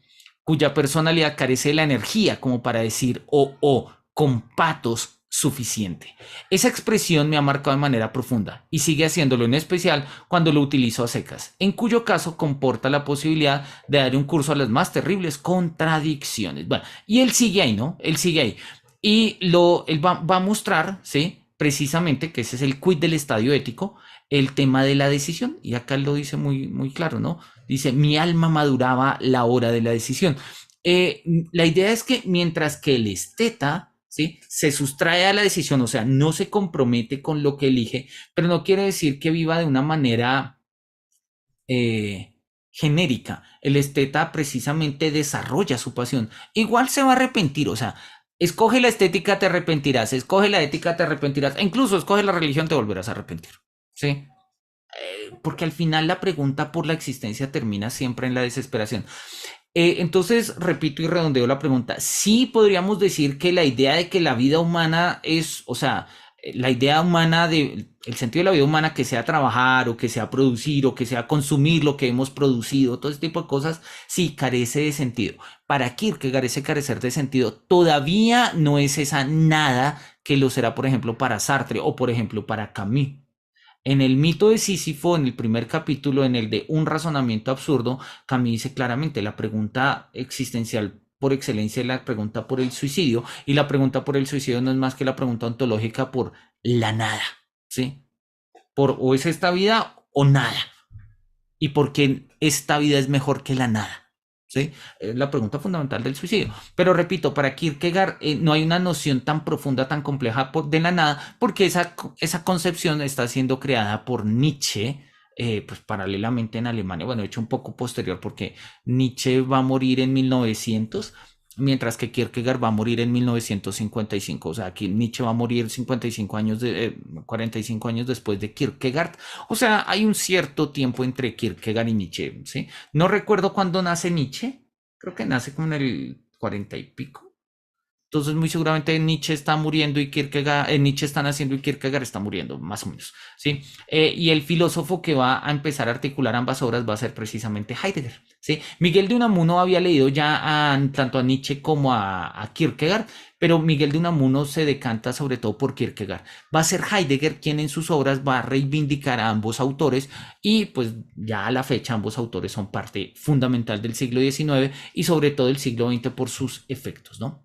Cuya personalidad carece de la energía como para decir o con patos suficiente. Esa expresión me ha marcado de manera profunda y sigue haciéndolo en especial cuando lo utilizo a secas, en cuyo caso comporta la posibilidad de dar un curso a las más terribles contradicciones. Bueno, y él sigue ahí, ¿no? Él sigue ahí. Y él va a mostrar, ¿sí? Precisamente que ese es el quid del estadio ético, el tema de la decisión. Y acá lo dice muy, muy claro, ¿no? Dice, mi alma maduraba la hora de la decisión. La idea es que mientras que el esteta, ¿sí? Se sustrae a la decisión, o sea, no se compromete con lo que elige, pero no quiere decir que viva de una manera genérica. El esteta precisamente desarrolla su pasión. Igual se va a arrepentir, o sea, Escoge la estética, te arrepentirás. Escoge la ética, te arrepentirás. E incluso escoge la religión, te volverás a arrepentir. ¿Sí? Porque al final la pregunta por la existencia termina siempre en la desesperación. Entonces, repito y redondeo la pregunta. Sí podríamos decir que la idea de que la vida humana es, o sea, la idea humana de, el sentido de la vida humana que sea trabajar o que sea producir o que sea consumir lo que hemos producido, todo este tipo de cosas, sí carece de sentido. Para Kierkegaard ese carecer de sentido todavía no es esa nada que lo será, por ejemplo, para Sartre o, por ejemplo, para Camus. En el mito de Sísifo, en el primer capítulo, en el de un razonamiento absurdo, Camus dice claramente la pregunta existencial por excelencia es la pregunta por el suicidio, y la pregunta por el suicidio no es más que la pregunta ontológica por la nada, ¿sí? Por o es esta vida o nada, y porque esta vida es mejor que la nada. ¿Sí? Es la pregunta fundamental del suicidio. Pero repito, para Kierkegaard no hay una noción tan profunda, tan compleja de la nada, porque esa concepción está siendo creada por Nietzsche, pues paralelamente en Alemania, bueno, de hecho un poco posterior, porque Nietzsche va a morir en 1900, mientras que Kierkegaard va a morir en 1955. O sea, aquí Nietzsche va a morir 55 años 45 años después de Kierkegaard. O sea, hay un cierto tiempo entre Kierkegaard y Nietzsche, ¿sí? No recuerdo cuándo nace Nietzsche, creo que nace como en el 40 y pico. Entonces, muy seguramente Nietzsche está muriendo y Kierkegaard, Nietzsche está naciendo y Kierkegaard está muriendo, más o menos, ¿sí? Y el filósofo que va a empezar a articular ambas obras va a ser precisamente Heidegger, ¿sí? Miguel de Unamuno había leído ya tanto a Nietzsche como a Kierkegaard, pero Miguel de Unamuno se decanta sobre todo por Kierkegaard. Va a ser Heidegger quien en sus obras va a reivindicar a ambos autores, y pues ya a la fecha ambos autores son parte fundamental del siglo XIX y sobre todo del siglo XX por sus efectos, ¿no?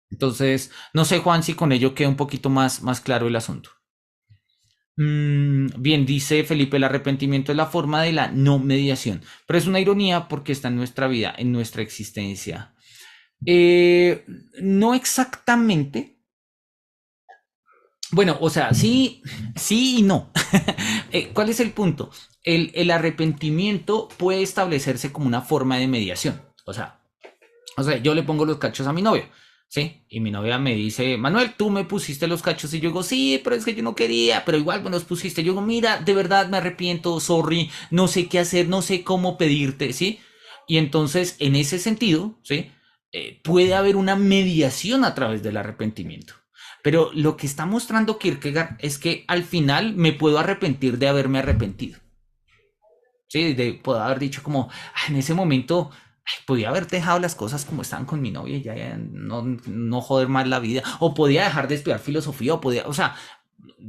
Entonces, no sé, Juan, si con ello queda un poquito más claro el asunto. Bien, dice Felipe, el arrepentimiento es la forma de la no mediación, pero es una ironía porque está en nuestra vida, en nuestra existencia. No exactamente. Bueno, o sea, sí, sí y no. ¿Cuál es el punto? El arrepentimiento puede establecerse como una forma de mediación. O sea, yo le pongo los cachos a mi novia, ¿sí? Y mi novia me dice, Manuel, tú me pusiste los cachos. Y yo digo, sí, pero es que yo no quería, pero igual me los pusiste. Yo digo, mira, de verdad me arrepiento, sorry, no sé qué hacer, no sé cómo pedirte, ¿sí? Y entonces, en ese sentido, ¿sí? Puede haber una mediación a través del arrepentimiento. Pero lo que está mostrando Kierkegaard es que al final me puedo arrepentir de haberme arrepentido. Sí, de poder haber dicho como, en ese momento podía haber dejado las cosas como estaban con mi novia y ya no joder más la vida, o podía dejar de estudiar filosofía, o sea,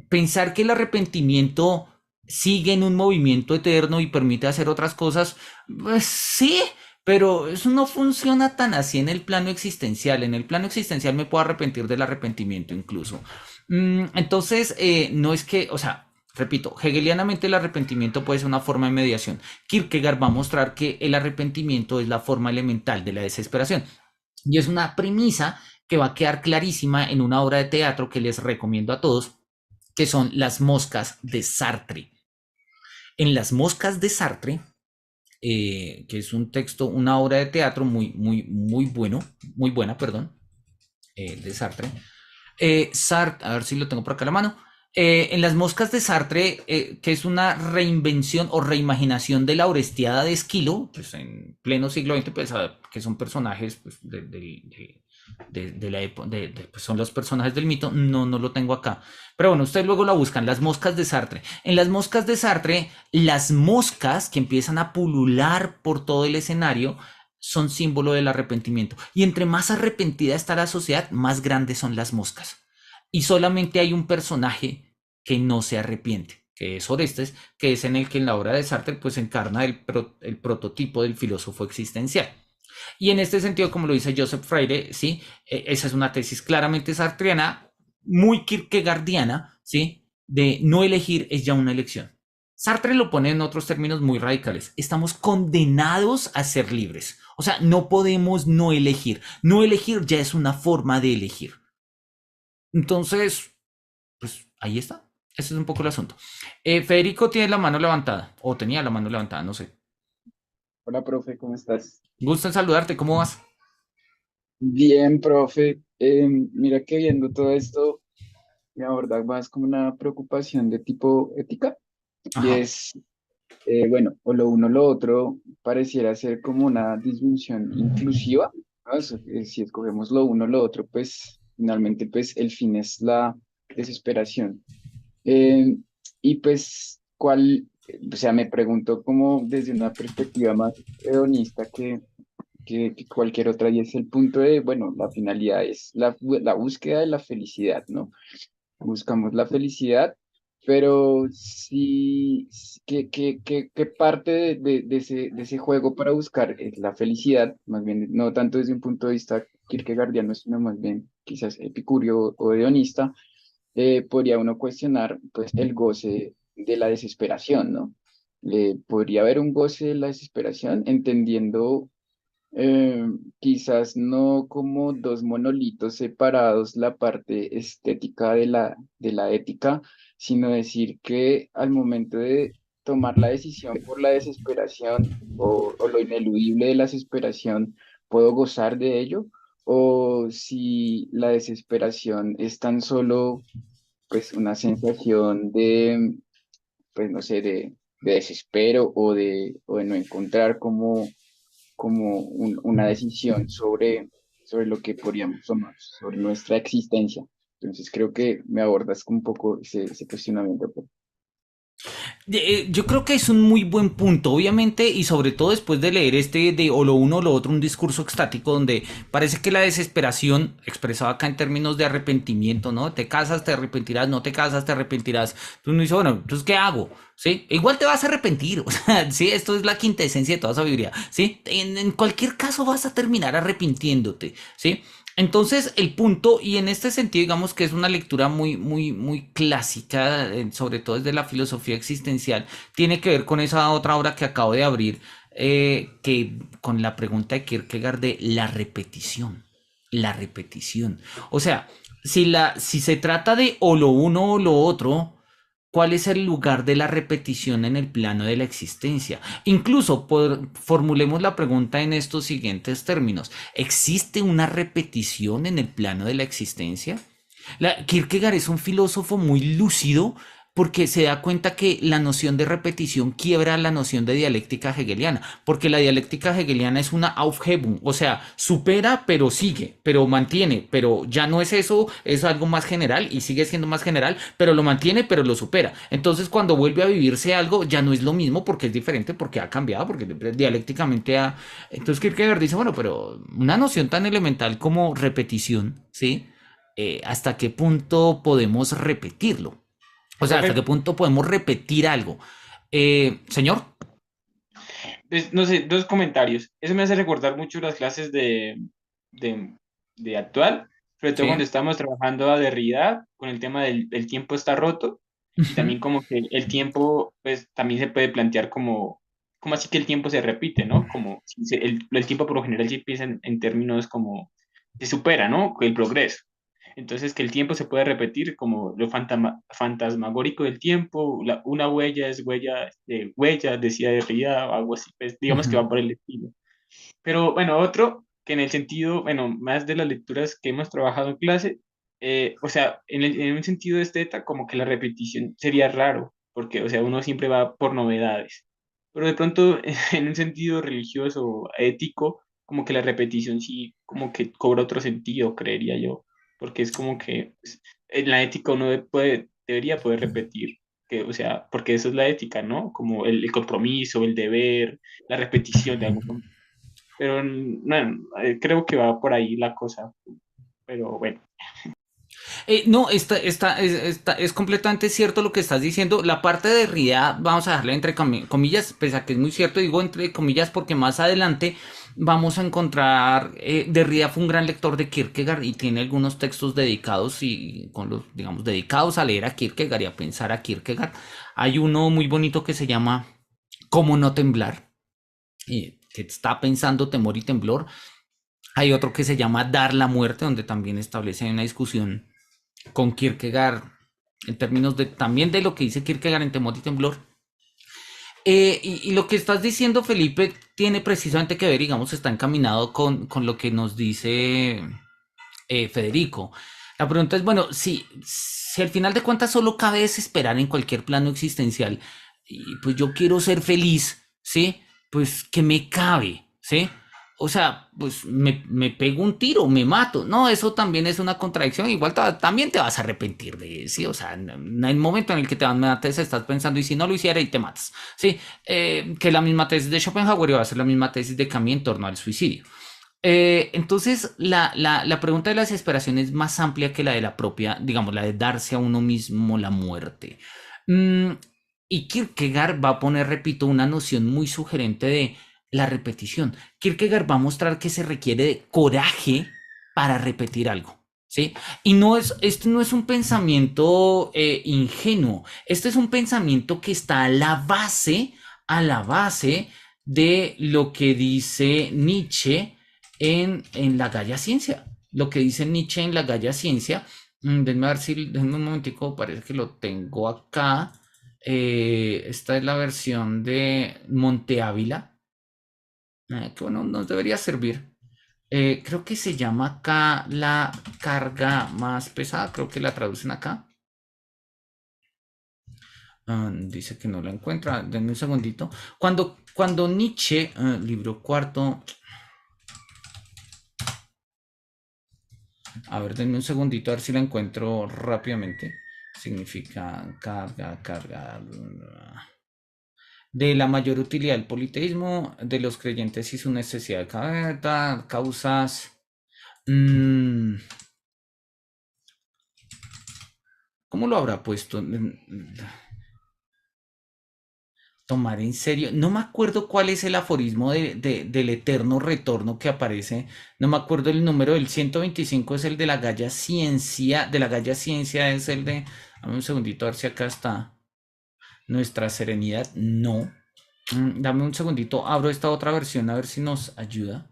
pensar que el arrepentimiento sigue en un movimiento eterno y permite hacer otras cosas, pues sí, pero eso no funciona tan así en el plano existencial. En el plano existencial me puedo arrepentir del arrepentimiento incluso. Entonces, no es que, o sea, repito, hegelianamente el arrepentimiento puede ser una forma de mediación. Kierkegaard va a mostrar que el arrepentimiento es la forma elemental de la desesperación. Y es una premisa que va a quedar clarísima en una obra de teatro que les recomiendo a todos, que son Las Moscas de Sartre. En Las Moscas de Sartre, que es un texto, una obra de teatro muy buena, perdón, de Sartre. A ver si lo tengo por acá a la mano. En Las Moscas de Sartre, que es una reinvención o reimaginación de la Orestiada de Esquilo, pues en pleno siglo XX, pues, que son personajes pues, de la época, pues son los personajes del mito, no lo tengo acá. Pero bueno, ustedes luego la buscan, Las Moscas de Sartre. En Las Moscas de Sartre, las moscas que empiezan a pulular por todo el escenario son símbolo del arrepentimiento. Y entre más arrepentida está la sociedad, más grandes son las moscas. Y solamente hay un personaje que no se arrepiente, que es Orestes, que es en el que en la obra de Sartre pues encarna el prototipo del filósofo existencial. Y en este sentido, como lo dice Joseph Freire, ¿sí? Esa es una tesis claramente sartreana, muy kierkegaardiana, ¿sí? De no elegir es ya una elección. Sartre lo pone en otros términos muy radicales. Estamos condenados a ser libres. O sea, no podemos no elegir. No elegir ya es una forma de elegir. Entonces, pues ahí está. Ese es un poco el asunto. Federico tiene la mano levantada, o tenía la mano levantada, no sé. Hola, profe, ¿cómo estás? Gusto en saludarte, ¿cómo vas? Bien, profe. Mira que viendo todo esto, me aborda más como una preocupación de tipo ética. Y Ajá. es, bueno, o lo uno o lo otro pareciera ser como una disyunción inclusiva, ¿no? Si escogemos lo uno o lo otro, pues finalmente pues el fin es la desesperación. Eh, y pues, o sea, me pregunto como desde una perspectiva más hedonista que cualquier otra, y es el punto de, bueno, la finalidad es la búsqueda de la felicidad, ¿no? Buscamos la felicidad, pero sí, ¿qué parte de ese juego para buscar es la felicidad? Más bien, no tanto desde un punto de vista kierkegaardiano, sino más bien quizás epicúreo o hedonista, podría uno cuestionar pues el goce de la desesperación, ¿no? Podría haber un goce de la desesperación entendiendo eh, quizás no como dos monolitos separados la parte estética de la ética, sino decir que al momento de tomar la decisión por la desesperación o lo ineludible de la desesperación, puedo gozar de ello, o si la desesperación es tan solo pues una sensación de, pues no sé, de desespero o de no encontrar una decisión sobre lo que podríamos tomar, sobre nuestra existencia. Entonces creo que me abordas un poco ese cuestionamiento, pues. Yo creo que es un muy buen punto, obviamente, y sobre todo después de leer este de o lo uno o lo otro, un discurso extático donde parece que la desesperación, expresada acá en términos de arrepentimiento, ¿no? Te casas, te arrepentirás, no te casas, te arrepentirás. Entonces uno dice, bueno, entonces, ¿qué hago? ¿Sí? Igual te vas a arrepentir, o sea, sí, esto es la quintesencia de toda sabiduría, ¿sí? En cualquier caso vas a terminar arrepintiéndote, ¿sí? Entonces, el punto, y en este sentido, digamos que es una lectura muy clásica, sobre todo desde la filosofía existencial, tiene que ver con esa otra obra que acabo de abrir, que con la pregunta de Kierkegaard de la repetición. La repetición. O sea, si se trata de o lo uno o lo otro, ¿cuál es el lugar de la repetición en el plano de la existencia? Incluso formulemos la pregunta en estos siguientes términos. ¿Existe una repetición en el plano de la existencia? Kierkegaard es un filósofo muy lúcido porque se da cuenta que la noción de repetición quiebra la noción de dialéctica hegeliana, porque la dialéctica hegeliana es una Aufhebung, o sea, supera pero sigue, pero mantiene, pero ya no es eso, es algo más general y sigue siendo más general, pero lo mantiene, pero lo supera. Entonces, cuando vuelve a vivirse algo, ya no es lo mismo porque es diferente, porque ha cambiado, porque dialécticamente ha... Entonces, Kierkegaard dice, bueno, pero una noción tan elemental como repetición, ¿sí? Hasta qué punto podemos repetirlo. O sea, hasta Profe, qué punto podemos repetir algo. Señor. pues, no sé, dos comentarios. Eso me hace recordar mucho las clases de, de actual, sobre todo cuando Sí. estamos trabajando a Derrida con el tema del tiempo está roto y Ujú, también como que el tiempo, pues también se puede plantear como así que el tiempo se repite, ¿no? Como si el tiempo por lo general se piensa en términos como se supera, ¿no? El progreso. Entonces, que el tiempo se puede repetir como lo fantasmagórico del tiempo, una huella es huella de huella, decía Derrida, o algo así, pues digamos que ujú. va por el estilo. Pero bueno, otro que en el sentido, bueno, más de las lecturas que hemos trabajado en clase, o sea, en un sentido esteta, como que la repetición sería raro, porque, o sea, uno siempre va por novedades. Pero de pronto, en un sentido religioso, ético, como que la repetición sí, como que cobra otro sentido, creería yo, porque es como que pues, en la ética uno debería poder repetir, que, o sea, porque eso es la ética, ¿no? Como el compromiso, el deber, la repetición de algo, pero bueno, creo que va por ahí la cosa. Pero bueno, No, es completamente cierto lo que estás diciendo. La parte de Derrida, vamos a dejarla entre comillas, pese a que es muy cierto, digo entre comillas porque más adelante vamos a encontrar, Derrida fue un gran lector de Kierkegaard y tiene algunos textos dedicados y con los, digamos, dedicados a leer a Kierkegaard y a pensar a Kierkegaard. Hay uno muy bonito que se llama ¿Cómo no temblar? Que está pensando temor y temblor. Hay otro que se llama Dar la muerte, donde también establece una discusión con Kierkegaard en términos de también de lo que dice Kierkegaard en Temor y Temblor. Y lo que estás diciendo, Felipe, tiene precisamente que ver, digamos, está encaminado con lo que nos dice Federico. La pregunta es, bueno, si al final de cuentas solo cabe desesperar en cualquier plano existencial, y pues yo quiero ser feliz, ¿sí? Pues que me cabe, ¿sí? O sea, pues me pego un tiro, me mato. No, eso también es una contradicción. Igual también te vas a arrepentir de, sí, o sea, en el momento en el que te mates estás pensando, y si no lo hiciera y te matas, sí, que la misma tesis de Schopenhauer va a ser la misma tesis de Camus en torno al suicidio. Entonces, la pregunta de la desesperación es más amplia que la de la propia, digamos, la de darse a uno mismo la muerte. Mm, y Kierkegaard va a poner, repito, una noción muy sugerente de la repetición. Kierkegaard va a mostrar que se requiere de coraje para repetir algo, ¿sí? Y este no es un pensamiento ingenuo, este es un pensamiento que está a la base de lo que dice Nietzsche en la Gaia Ciencia. Lo que dice Nietzsche en la Gaia Ciencia, denme a ver si, denme un momentico, parece que lo tengo acá. Esta es la versión de Monte Ávila, que bueno, nos debería servir. Creo que se llama acá la carga más pesada, creo que la traducen acá. Dice que no la encuentra, denme un segundito. Cuando Nietzsche, libro cuarto, a ver, denme un segundito a ver si la encuentro rápidamente. Significa carga. De la mayor utilidad del politeísmo, de los creyentes y su necesidad de causas. ¿Cómo lo habrá puesto? Tomar en serio. No me acuerdo cuál es el aforismo del eterno retorno que aparece. No me acuerdo el número. El 125 es el de la Gaia Ciencia. De la Gaia Ciencia es el de. Dame un segundito a ver si acá está. Nuestra serenidad. No. Dame un segundito. Abro esta otra versión a ver si nos ayuda.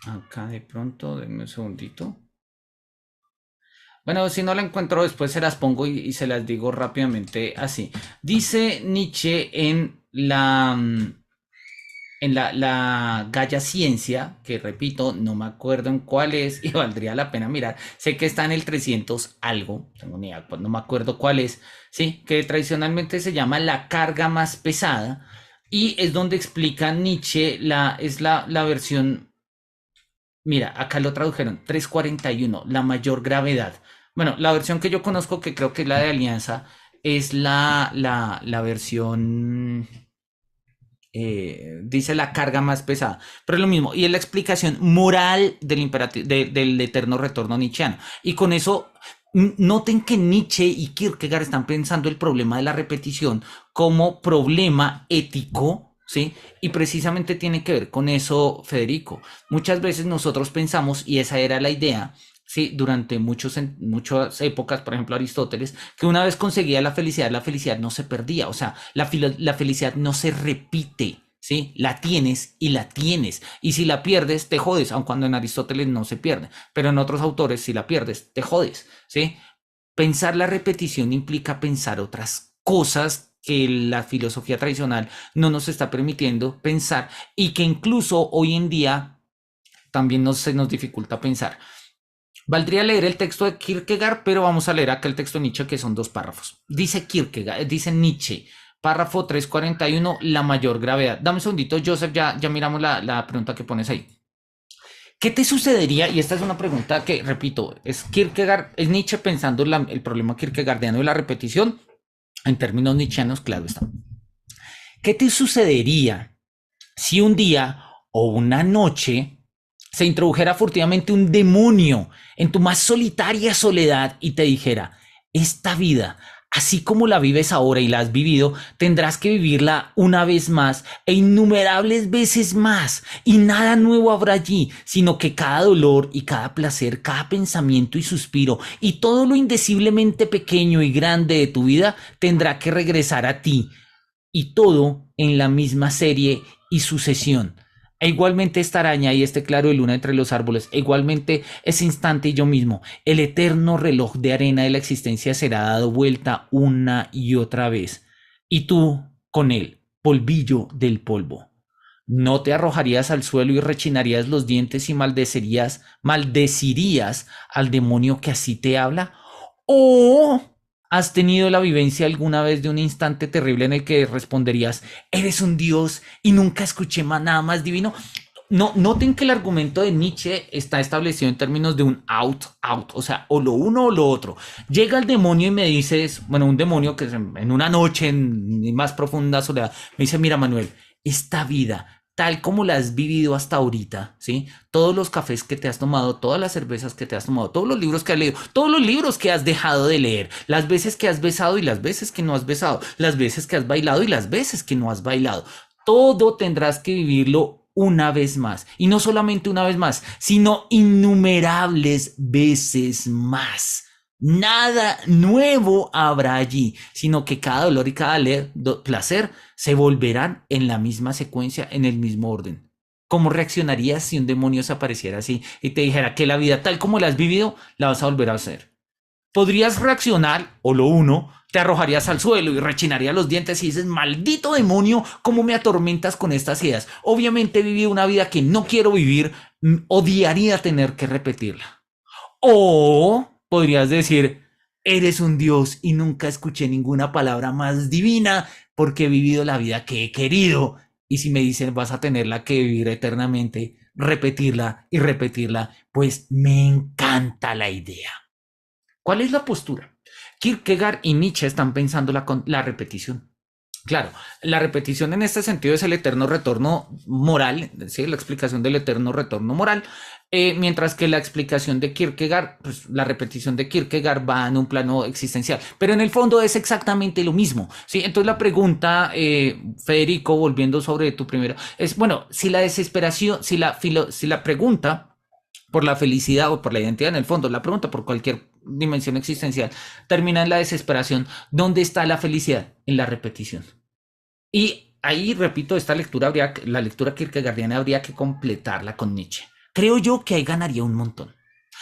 Acá de pronto, denme un segundito. Bueno, si no la encuentro después se las pongo y se las digo rápidamente así. Dice Nietzsche en la Gaia Ciencia, que repito, no me acuerdo en cuál es y valdría la pena mirar. Sé que está en el 300 algo, tengo ni idea, no me acuerdo cuál es, sí, que tradicionalmente se llama la carga más pesada y es donde explica Nietzsche, es la versión. Mira, acá lo tradujeron 341, la mayor gravedad. Bueno, la versión que yo conozco, que creo que es la de Alianza, es la versión, dice la carga más pesada, pero es lo mismo, y es la explicación moral del imperativo, del eterno retorno nietzscheano. Y con eso, noten que Nietzsche y Kierkegaard están pensando el problema de la repetición como problema ético, ¿sí? Y precisamente tiene que ver con eso, Federico. Muchas veces nosotros pensamos, y esa era la idea, ¿sí? Durante muchas épocas, por ejemplo Aristóteles, que una vez conseguía la felicidad no se perdía, o sea, la felicidad no se repite, ¿sí? La tienes y la tienes, y si la pierdes, te jodes, aun cuando en Aristóteles no se pierde, pero en otros autores, si la pierdes, te jodes, ¿sí? Pensar la repetición implica pensar otras cosas que la filosofía tradicional no nos está permitiendo pensar y que incluso hoy en día también se nos dificulta pensar. Valdría leer el texto de Kierkegaard, pero vamos a leer acá el texto de Nietzsche, que son 2 párrafos. Dice Kierkegaard, dice Nietzsche, párrafo 341, la mayor gravedad. Dame un segundito, Joseph, ya miramos la pregunta que pones ahí. ¿Qué te sucedería? Y esta es una pregunta que, repito, es Kierkegaard, es Nietzsche pensando el problema kierkegaardiano de la repetición en términos nietzscheanos, claro está. ¿Qué te sucedería si un día o una noche se introdujera furtivamente un demonio en tu más solitaria soledad y te dijera, esta vida Así como la vives ahora y la has vivido, tendrás que vivirla una vez más e innumerables veces más. Y nada nuevo habrá allí, sino que cada dolor y cada placer, cada pensamiento y suspiro y todo lo indeciblemente pequeño y grande de tu vida tendrá que regresar a ti. Y todo en la misma serie y sucesión. E igualmente esta araña y este claro de luna entre los árboles, e igualmente ese instante y yo mismo, el eterno reloj de arena de la existencia será dado vuelta una y otra vez. Y tú, con él, polvillo del polvo. ¿No te arrojarías al suelo y rechinarías los dientes y maldecirías al demonio que así te habla? ¿O has tenido la vivencia alguna vez de un instante terrible en el que responderías, eres un dios y nunca escuché nada más divino? No, noten que el argumento de Nietzsche está establecido en términos de un out, o sea, o lo uno o lo otro. Llega el demonio y me dices, bueno, un demonio que en una noche en más profunda soledad me dice, mira Manuel, esta vida tal como la has vivido hasta ahorita, ¿sí? Todos los cafés que te has tomado, todas las cervezas que te has tomado, todos los libros que has leído, todos los libros que has dejado de leer, las veces que has besado y las veces que no has besado, las veces que has bailado y las veces que no has bailado, todo tendrás que vivirlo una vez más. Y no solamente una vez más, sino innumerables veces más. Nada nuevo habrá allí, sino que cada dolor y cada placer se volverán en la misma secuencia, en el mismo orden. ¿Cómo reaccionarías si un demonio se apareciera así y te dijera que la vida tal como la has vivido, la vas a volver a hacer? Podrías reaccionar, o lo uno, te arrojarías al suelo y rechinarías los dientes y dices, maldito demonio, ¿cómo me atormentas con estas ideas? Obviamente he vivido una vida que no quiero vivir, odiaría tener que repetirla. O podrías decir, eres un dios y nunca escuché ninguna palabra más divina porque he vivido la vida que he querido. Y si me dicen vas a tenerla que vivir eternamente, repetirla y repetirla, pues me encanta la idea. ¿Cuál es la postura? Kierkegaard y Nietzsche están pensando la repetición. Claro, la repetición en este sentido es el eterno retorno moral, ¿sí? La explicación del eterno retorno moral, mientras que la explicación de Kierkegaard, pues la repetición de Kierkegaard va en un plano existencial, pero en el fondo es exactamente lo mismo, ¿sí? Entonces la pregunta, Federico, volviendo sobre tu primera, es, bueno, si la desesperación, si la pregunta por la felicidad o por la identidad en el fondo, la pregunta por cualquier dimensión existencial, termina en la desesperación. ¿Dónde está la felicidad? En la repetición. Y ahí, repito, la lectura kierkegaardiana habría que completarla con Nietzsche. Creo yo que ahí ganaría un montón.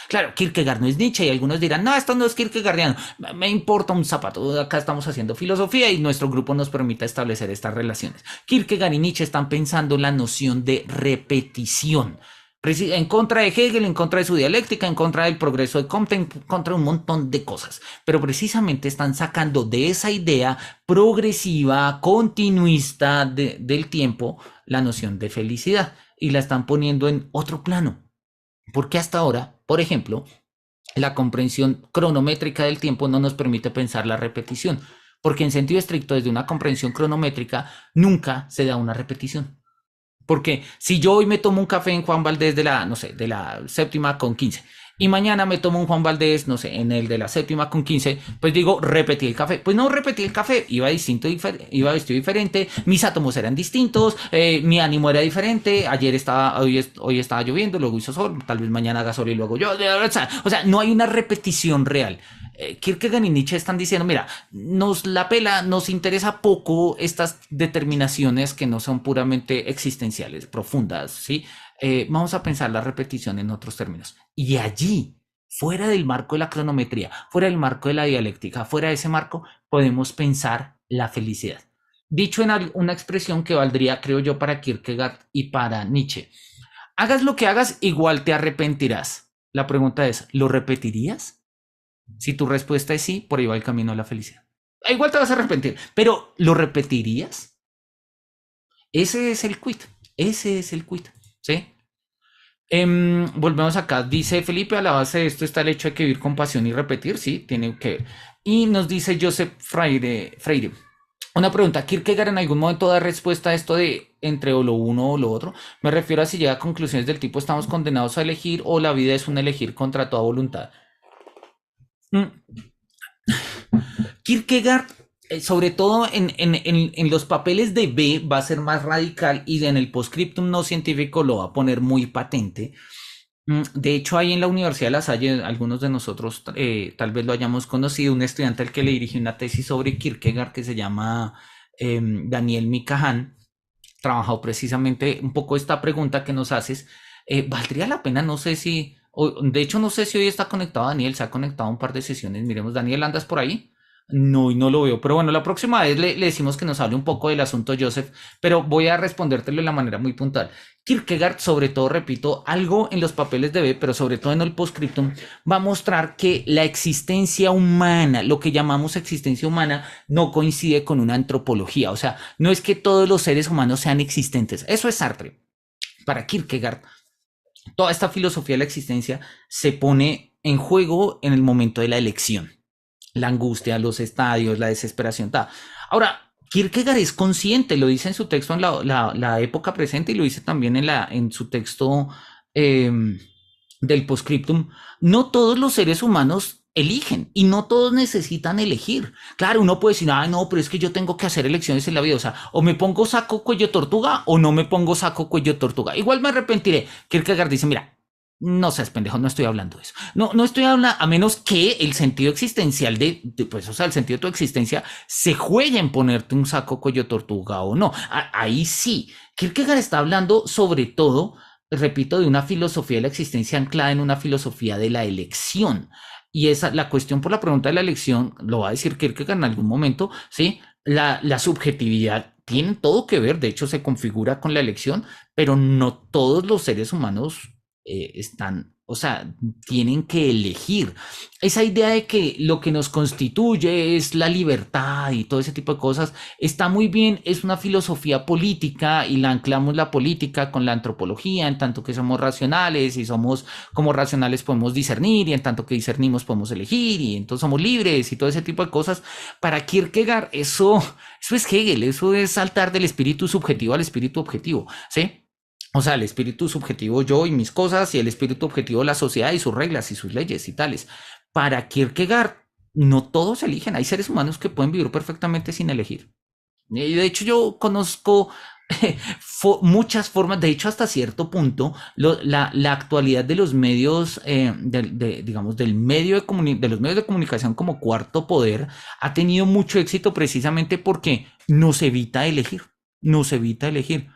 Claro, Kierkegaard no es Nietzsche y algunos dirán, no, esto no es kierkegaardiano, me importa un zapato, acá estamos haciendo filosofía y nuestro grupo nos permite establecer estas relaciones. Kierkegaard y Nietzsche están pensando la noción de repetición, en contra de Hegel, en contra de su dialéctica, en contra del progreso de Comte, en contra de un montón de cosas. Pero precisamente están sacando de esa idea progresiva, continuista del tiempo, la noción de felicidad y la están poniendo en otro plano. Porque hasta ahora, por ejemplo, la comprensión cronométrica del tiempo no nos permite pensar la repetición. Porque en sentido estricto, desde una comprensión cronométrica, nunca se da una repetición. Porque si yo hoy me tomo un café en Juan Valdés de la, no sé, de la séptima con 15 y mañana me tomo un Juan Valdés, no sé, en el de la séptima con 15, pues digo, repetí el café. Pues no repetí el café, iba vestido diferente, mis átomos eran distintos, mi ánimo era diferente, hoy estaba lloviendo, luego hizo sol, tal vez mañana haga sol y luego yo, o sea, no hay una repetición real. Kierkegaard y Nietzsche están diciendo, mira, nos la pela, nos interesa poco estas determinaciones que no son puramente existenciales, profundas, ¿sí? Vamos a pensar la repetición en otros términos. Y allí, fuera del marco de la cronometría, fuera del marco de la dialéctica, fuera de ese marco, podemos pensar la felicidad. Dicho en una expresión que valdría, creo yo, para Kierkegaard y para Nietzsche. Hagas lo que hagas, igual te arrepentirás. La pregunta es, ¿lo repetirías? Si tu respuesta es sí, por ahí va el camino a la felicidad. Igual te vas a arrepentir, pero ¿lo repetirías? Ese es el quit. ¿Sí? Volvemos acá. Dice Felipe, a la base de esto está el hecho de que vivir con pasión y repetir. Sí, tiene que ver. Y nos dice Joseph Freire. Una pregunta, ¿Kierkegaard en algún momento da respuesta a esto de entre o lo uno o lo otro? Me refiero a si llega a conclusiones del tipo estamos condenados a elegir o la vida es un elegir contra toda voluntad. Kierkegaard, sobre todo en los papeles de B, va a ser más radical y en el postscriptum no científico lo va a poner muy patente. De hecho, ahí en la Universidad de La Salle, algunos de nosotros tal vez lo hayamos conocido, un estudiante al que le dirigí una tesis sobre Kierkegaard que se llama Daniel Mikahan, trabajado precisamente un poco esta pregunta que nos haces. ¿Valdría la pena? No sé si, de hecho no sé si hoy está conectado Daniel, se ha conectado a un par de sesiones, miremos, Daniel, ¿andas por ahí? No, y no lo veo, pero bueno, la próxima vez le decimos que nos hable un poco del asunto, Joseph, pero voy a respondértelo de la manera muy puntual. Kierkegaard, sobre todo, repito, algo en los papeles de B, pero sobre todo en el postscriptum, va a mostrar que la existencia humana, lo que llamamos existencia humana, no coincide con una antropología, o sea, no es que todos los seres humanos sean existentes, eso es Sartre. Para Kierkegaard, toda esta filosofía de la existencia se pone en juego en el momento de la elección. La angustia, los estadios, la desesperación. Ta. Ahora, Kierkegaard es consciente, lo dice en su texto en la época presente y lo dice también en su texto del postscriptum. No todos los seres humanos eligen y no todos necesitan elegir. Claro, uno puede decir, ay, no, pero es que yo tengo que hacer elecciones en la vida. O sea, o me pongo saco, cuello, tortuga o no me pongo saco, cuello, tortuga. Igual me arrepentiré. Kierkegaard dice, mira, no seas pendejo, no estoy hablando de eso. No estoy hablando, a menos que el sentido existencial pues, o sea, el sentido de tu existencia se juegue en ponerte un saco cuello tortuga o no. Ahí sí. Kierkegaard está hablando sobre todo, repito, de una filosofía de la existencia anclada en una filosofía de la elección. Y esa, la cuestión por la pregunta de la elección, lo va a decir Kierkegaard en algún momento, ¿sí? La subjetividad tiene todo que ver, de hecho se configura con la elección, pero no todos los seres humanos están, o sea, tienen que elegir. Esa idea de que lo que nos constituye es la libertad y todo ese tipo de cosas está muy bien, es una filosofía política y la anclamos la política con la antropología, en tanto que somos racionales y somos como racionales podemos discernir y en tanto que discernimos podemos elegir y entonces somos libres y todo ese tipo de cosas. Para Kierkegaard eso es Hegel, eso es saltar del espíritu subjetivo al espíritu objetivo, ¿sí? O sea, el espíritu subjetivo yo y mis cosas y el espíritu objetivo la sociedad y sus reglas y sus leyes y tales. Para Kierkegaard, no todos eligen. Hay seres humanos que pueden vivir perfectamente sin elegir. Y de hecho yo conozco muchas formas, de hecho hasta cierto punto, la actualidad de los medios, digamos, de los medios de comunicación como cuarto poder ha tenido mucho éxito precisamente porque nos evita elegir, nos evita elegir.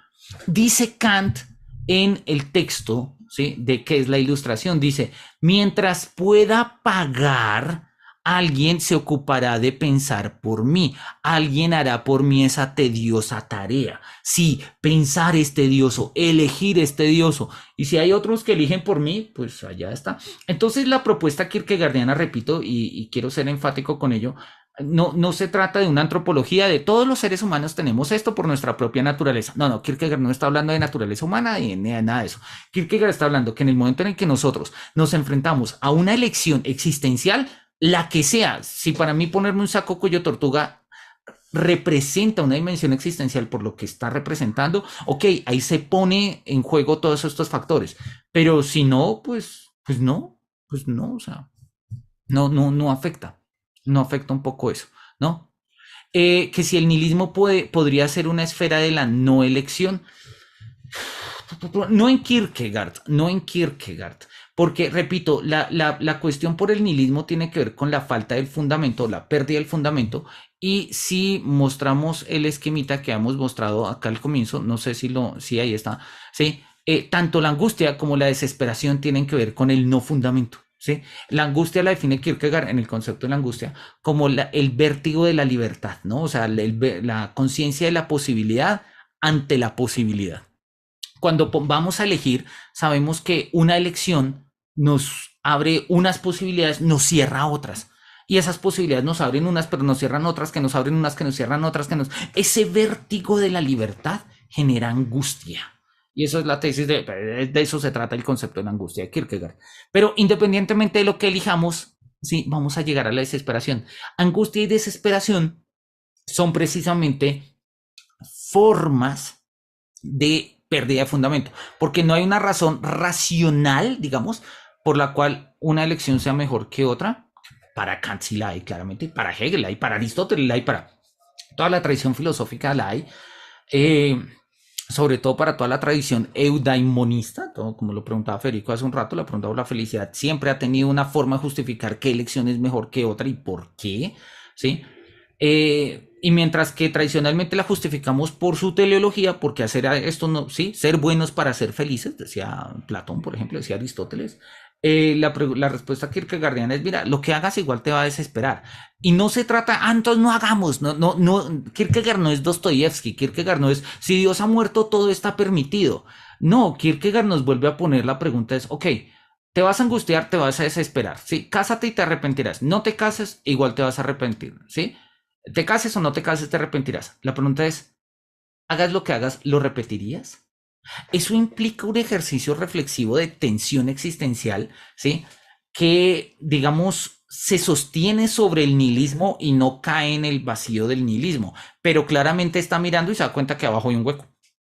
Dice Kant en el texto, ¿sí?, de qué es la ilustración, dice, mientras pueda pagar, alguien se ocupará de pensar por mí, alguien hará por mí esa tediosa tarea. Sí, pensar es tedioso, elegir es tedioso, y si hay otros que eligen por mí, pues allá está. Entonces la propuesta kierkegaardiana, repito, y quiero ser enfático con ello, no se trata de una antropología de todos los seres humanos tenemos esto por nuestra propia naturaleza. No, Kierkegaard no está hablando de naturaleza humana ni de nada de eso. Kierkegaard está hablando que en el momento en el que nosotros nos enfrentamos a una elección existencial, la que sea, si para mí ponerme un saco cuello tortuga representa una dimensión existencial por lo que está representando, ok, ahí se pone en juego todos estos factores. Pero si no, pues no, o sea, no afecta. No afecta un poco eso, ¿no? Que si el nihilismo podría ser una esfera de la no elección. No en Kierkegaard, porque, repito, la cuestión por el nihilismo tiene que ver con la falta del fundamento, la pérdida del fundamento, y si mostramos el esquemita que hemos mostrado acá al comienzo, no sé si ahí está, ¿sí? Tanto la angustia como la desesperación tienen que ver con el no fundamento. ¿Sí? La angustia la define Kierkegaard en el concepto de la angustia como el vértigo de la libertad, ¿no? O sea, la conciencia de la posibilidad ante la posibilidad. Cuando vamos a elegir, sabemos que una elección nos abre unas posibilidades, nos cierra otras. Y esas posibilidades nos abren unas, pero nos cierran otras, que nos abren unas, que nos cierran otras, Ese vértigo de la libertad genera angustia. Y eso es la tesis, de eso se trata el concepto de la angustia de Kierkegaard. Pero independientemente de lo que elijamos, sí, vamos a llegar a la desesperación. Angustia y desesperación son precisamente formas de pérdida de fundamento, porque no hay una razón racional, digamos, por la cual una elección sea mejor que otra. Para Kant sí la hay, claramente, para Hegel la hay, para Aristóteles la hay, para toda la tradición filosófica la hay. Eh, Sobre todo para toda la tradición eudaimonista, todo, como lo preguntaba Federico hace un rato, la pregunta por la felicidad siempre ha tenido una forma de justificar qué elección es mejor que otra y por qué, ¿sí? Y mientras que tradicionalmente la justificamos por su teleología, porque hacer esto no, sí, ser buenos para ser felices, decía Platón, por ejemplo, decía Aristóteles. La respuesta kierkegaardiana es: mira, lo que hagas igual te va a desesperar. Y no se trata, entonces no hagamos, no, Kierkegaard no es Dostoyevsky, Kierkegaard no es, si Dios ha muerto, todo está permitido. No, Kierkegaard nos vuelve a poner la pregunta es: ok, te vas a angustiar, te vas a desesperar, ¿sí? Cásate y te arrepentirás. No te cases, igual te vas a arrepentir, ¿sí? Te cases o no te cases, te arrepentirás. La pregunta es: hagas lo que hagas, ¿lo repetirías? Eso implica un ejercicio reflexivo de tensión existencial, ¿sí? Que, digamos, se sostiene sobre el nihilismo y no cae en el vacío del nihilismo, pero claramente está mirando y se da cuenta que abajo hay un hueco.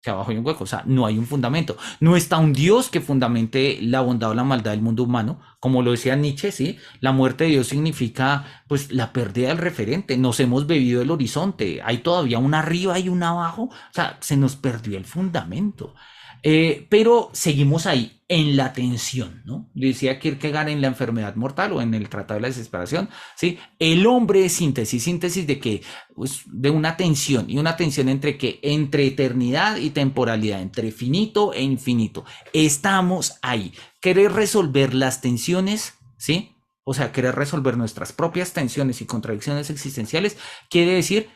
Que abajo hay un hueco, o sea, no hay un fundamento. No está un Dios que fundamente la bondad o la maldad del mundo humano, como lo decía Nietzsche, ¿sí? La muerte de Dios significa, pues, la pérdida del referente. Nos hemos bebido el horizonte. Hay todavía un arriba y un abajo. O sea, se nos perdió el fundamento. Pero seguimos ahí en la tensión, ¿no? Le decía Kierkegaard en La enfermedad mortal o en el Tratado de la desesperación, ¿sí? El hombre es síntesis de que, pues, de una tensión, y una tensión entre que, entre eternidad y temporalidad, entre finito e infinito. Estamos ahí. Querer resolver las tensiones, ¿sí? O sea, querer resolver nuestras propias tensiones y contradicciones existenciales quiere decir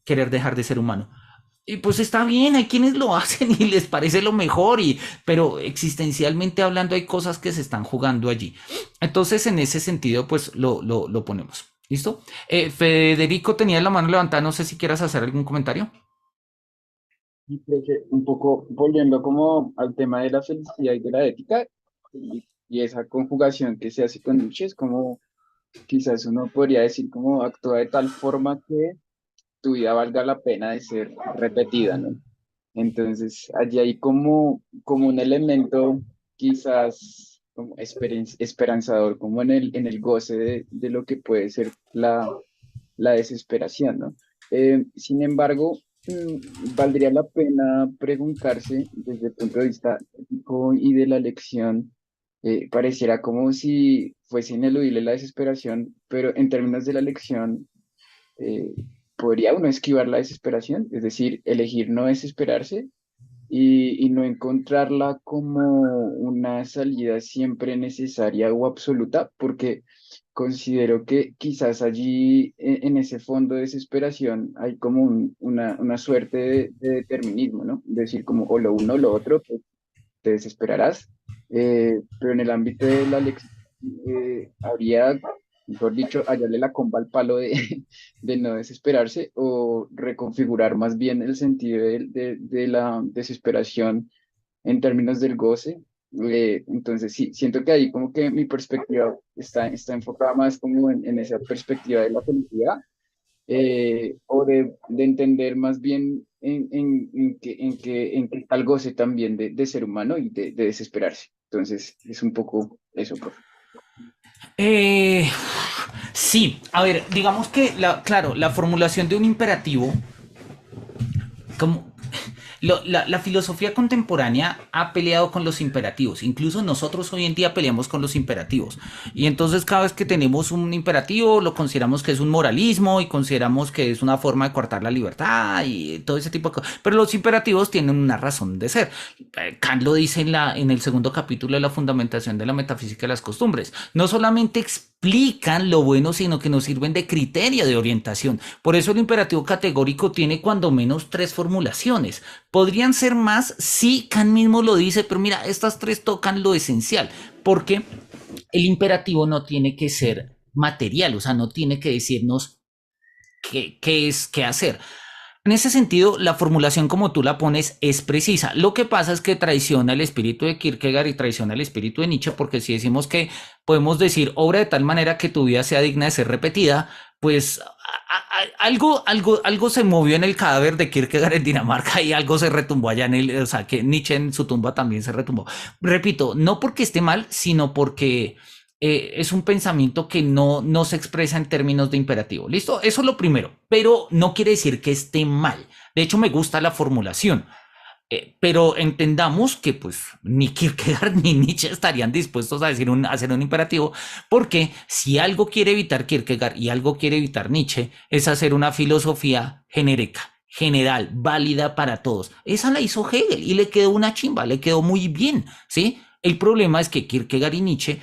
querer dejar de ser humano. Y pues está bien, hay quienes lo hacen y les parece lo mejor, pero existencialmente hablando hay cosas que se están jugando allí. Entonces, en ese sentido, pues lo ponemos. ¿Listo? Federico tenía la mano levantada, no sé si quieras hacer algún comentario. Y creo que un poco volviendo como al tema de la felicidad y de la ética y esa conjugación que se hace con Nietzsche, es como quizás uno podría decir como actúa de tal forma que tu vida valga la pena de ser repetida, ¿no? Entonces, allí hay como un elemento quizás como esperanzador, como en el goce de lo que puede ser la desesperación, ¿no? Sin embargo, valdría la pena preguntarse desde el punto de vista ético y de la lección, pareciera como si fuese ineludible la desesperación, pero en términos de la lección, eh, ¿podría uno esquivar la desesperación? Es decir, elegir no desesperarse y no encontrarla como una salida siempre necesaria o absoluta, porque considero que quizás allí en ese fondo de desesperación hay como una suerte de determinismo, ¿no? Decir como o lo uno o lo otro, pues te desesperarás, pero en el ámbito de la lección habría, mejor dicho, hallarle la comba al palo de no desesperarse o reconfigurar más bien el sentido de la desesperación en términos del goce. Entonces, sí, siento que ahí como que mi perspectiva está enfocada más como en esa perspectiva de la felicidad, o de entender más bien en que tal goce también de ser humano y de desesperarse. Entonces, es un poco eso, profe. Eh, sí, a ver, digamos que, claro, la formulación de un imperativo, como la filosofía contemporánea ha peleado con los imperativos. Incluso nosotros hoy en día peleamos con los imperativos. Y entonces cada vez que tenemos un imperativo lo consideramos que es un moralismo y consideramos que es una forma de coartar la libertad y todo ese tipo de cosas. Pero los imperativos tienen una razón de ser. Kant lo dice en el segundo capítulo de la fundamentación de la metafísica de las costumbres. No solamente explican lo bueno, sino que nos sirven de criterio de orientación. Por eso el imperativo categórico tiene cuando menos 3 formulaciones. Podrían ser más, sí, Kant mismo lo dice, pero mira, estas 3 tocan lo esencial, porque el imperativo no tiene que ser material, o sea, no tiene que decirnos qué es qué hacer. En ese sentido, la formulación como tú la pones es precisa. Lo que pasa es que traiciona el espíritu de Kierkegaard y traiciona el espíritu de Nietzsche, porque si decimos que podemos decir obra de tal manera que tu vida sea digna de ser repetida, pues algo se movió en el cadáver de Kierkegaard en Dinamarca y algo se retumbó allá o sea, que Nietzsche en su tumba también se retumbó. Repito, no porque esté mal, sino porque es un pensamiento que no se expresa en términos de imperativo. ¿Listo? Eso es lo primero, pero no quiere decir que esté mal. De hecho, me gusta la formulación. Pero entendamos que pues ni Kierkegaard ni Nietzsche estarían dispuestos a hacer un imperativo, porque si algo quiere evitar Kierkegaard y algo quiere evitar Nietzsche, es hacer una filosofía genérica, general, válida para todos. Esa la hizo Hegel y le quedó una chimba, le quedó muy bien, ¿sí? El problema es que Kierkegaard y Nietzsche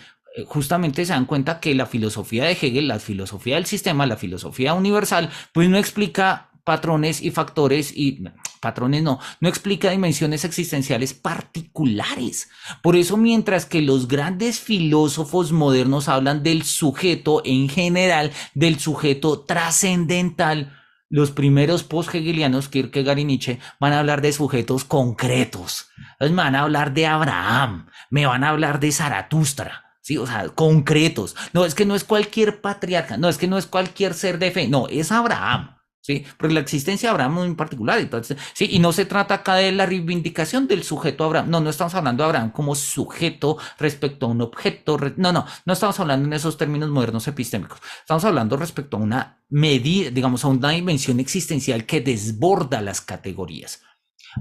justamente se dan cuenta que la filosofía de Hegel, la filosofía del sistema, la filosofía universal, pues no explica patrones y factores y patrones no explica dimensiones existenciales particulares. Por eso, mientras que los grandes filósofos modernos hablan del sujeto en general, del sujeto trascendental, los primeros post-hegelianos, Kierkegaard y Nietzsche, van a hablar de sujetos concretos. Entonces me van a hablar de Abraham, me van a hablar de Zaratustra. Sí, o sea, concretos. No, es que no es cualquier patriarca, no, es que no es cualquier ser de fe, no, es Abraham. Sí, porque la existencia de Abraham es muy particular. Entonces, sí, y no se trata acá de la reivindicación del sujeto Abraham. No estamos hablando de Abraham como sujeto respecto a un objeto. No estamos hablando en esos términos modernos epistémicos. Estamos hablando respecto a una medida, digamos, a una dimensión existencial que desborda las categorías.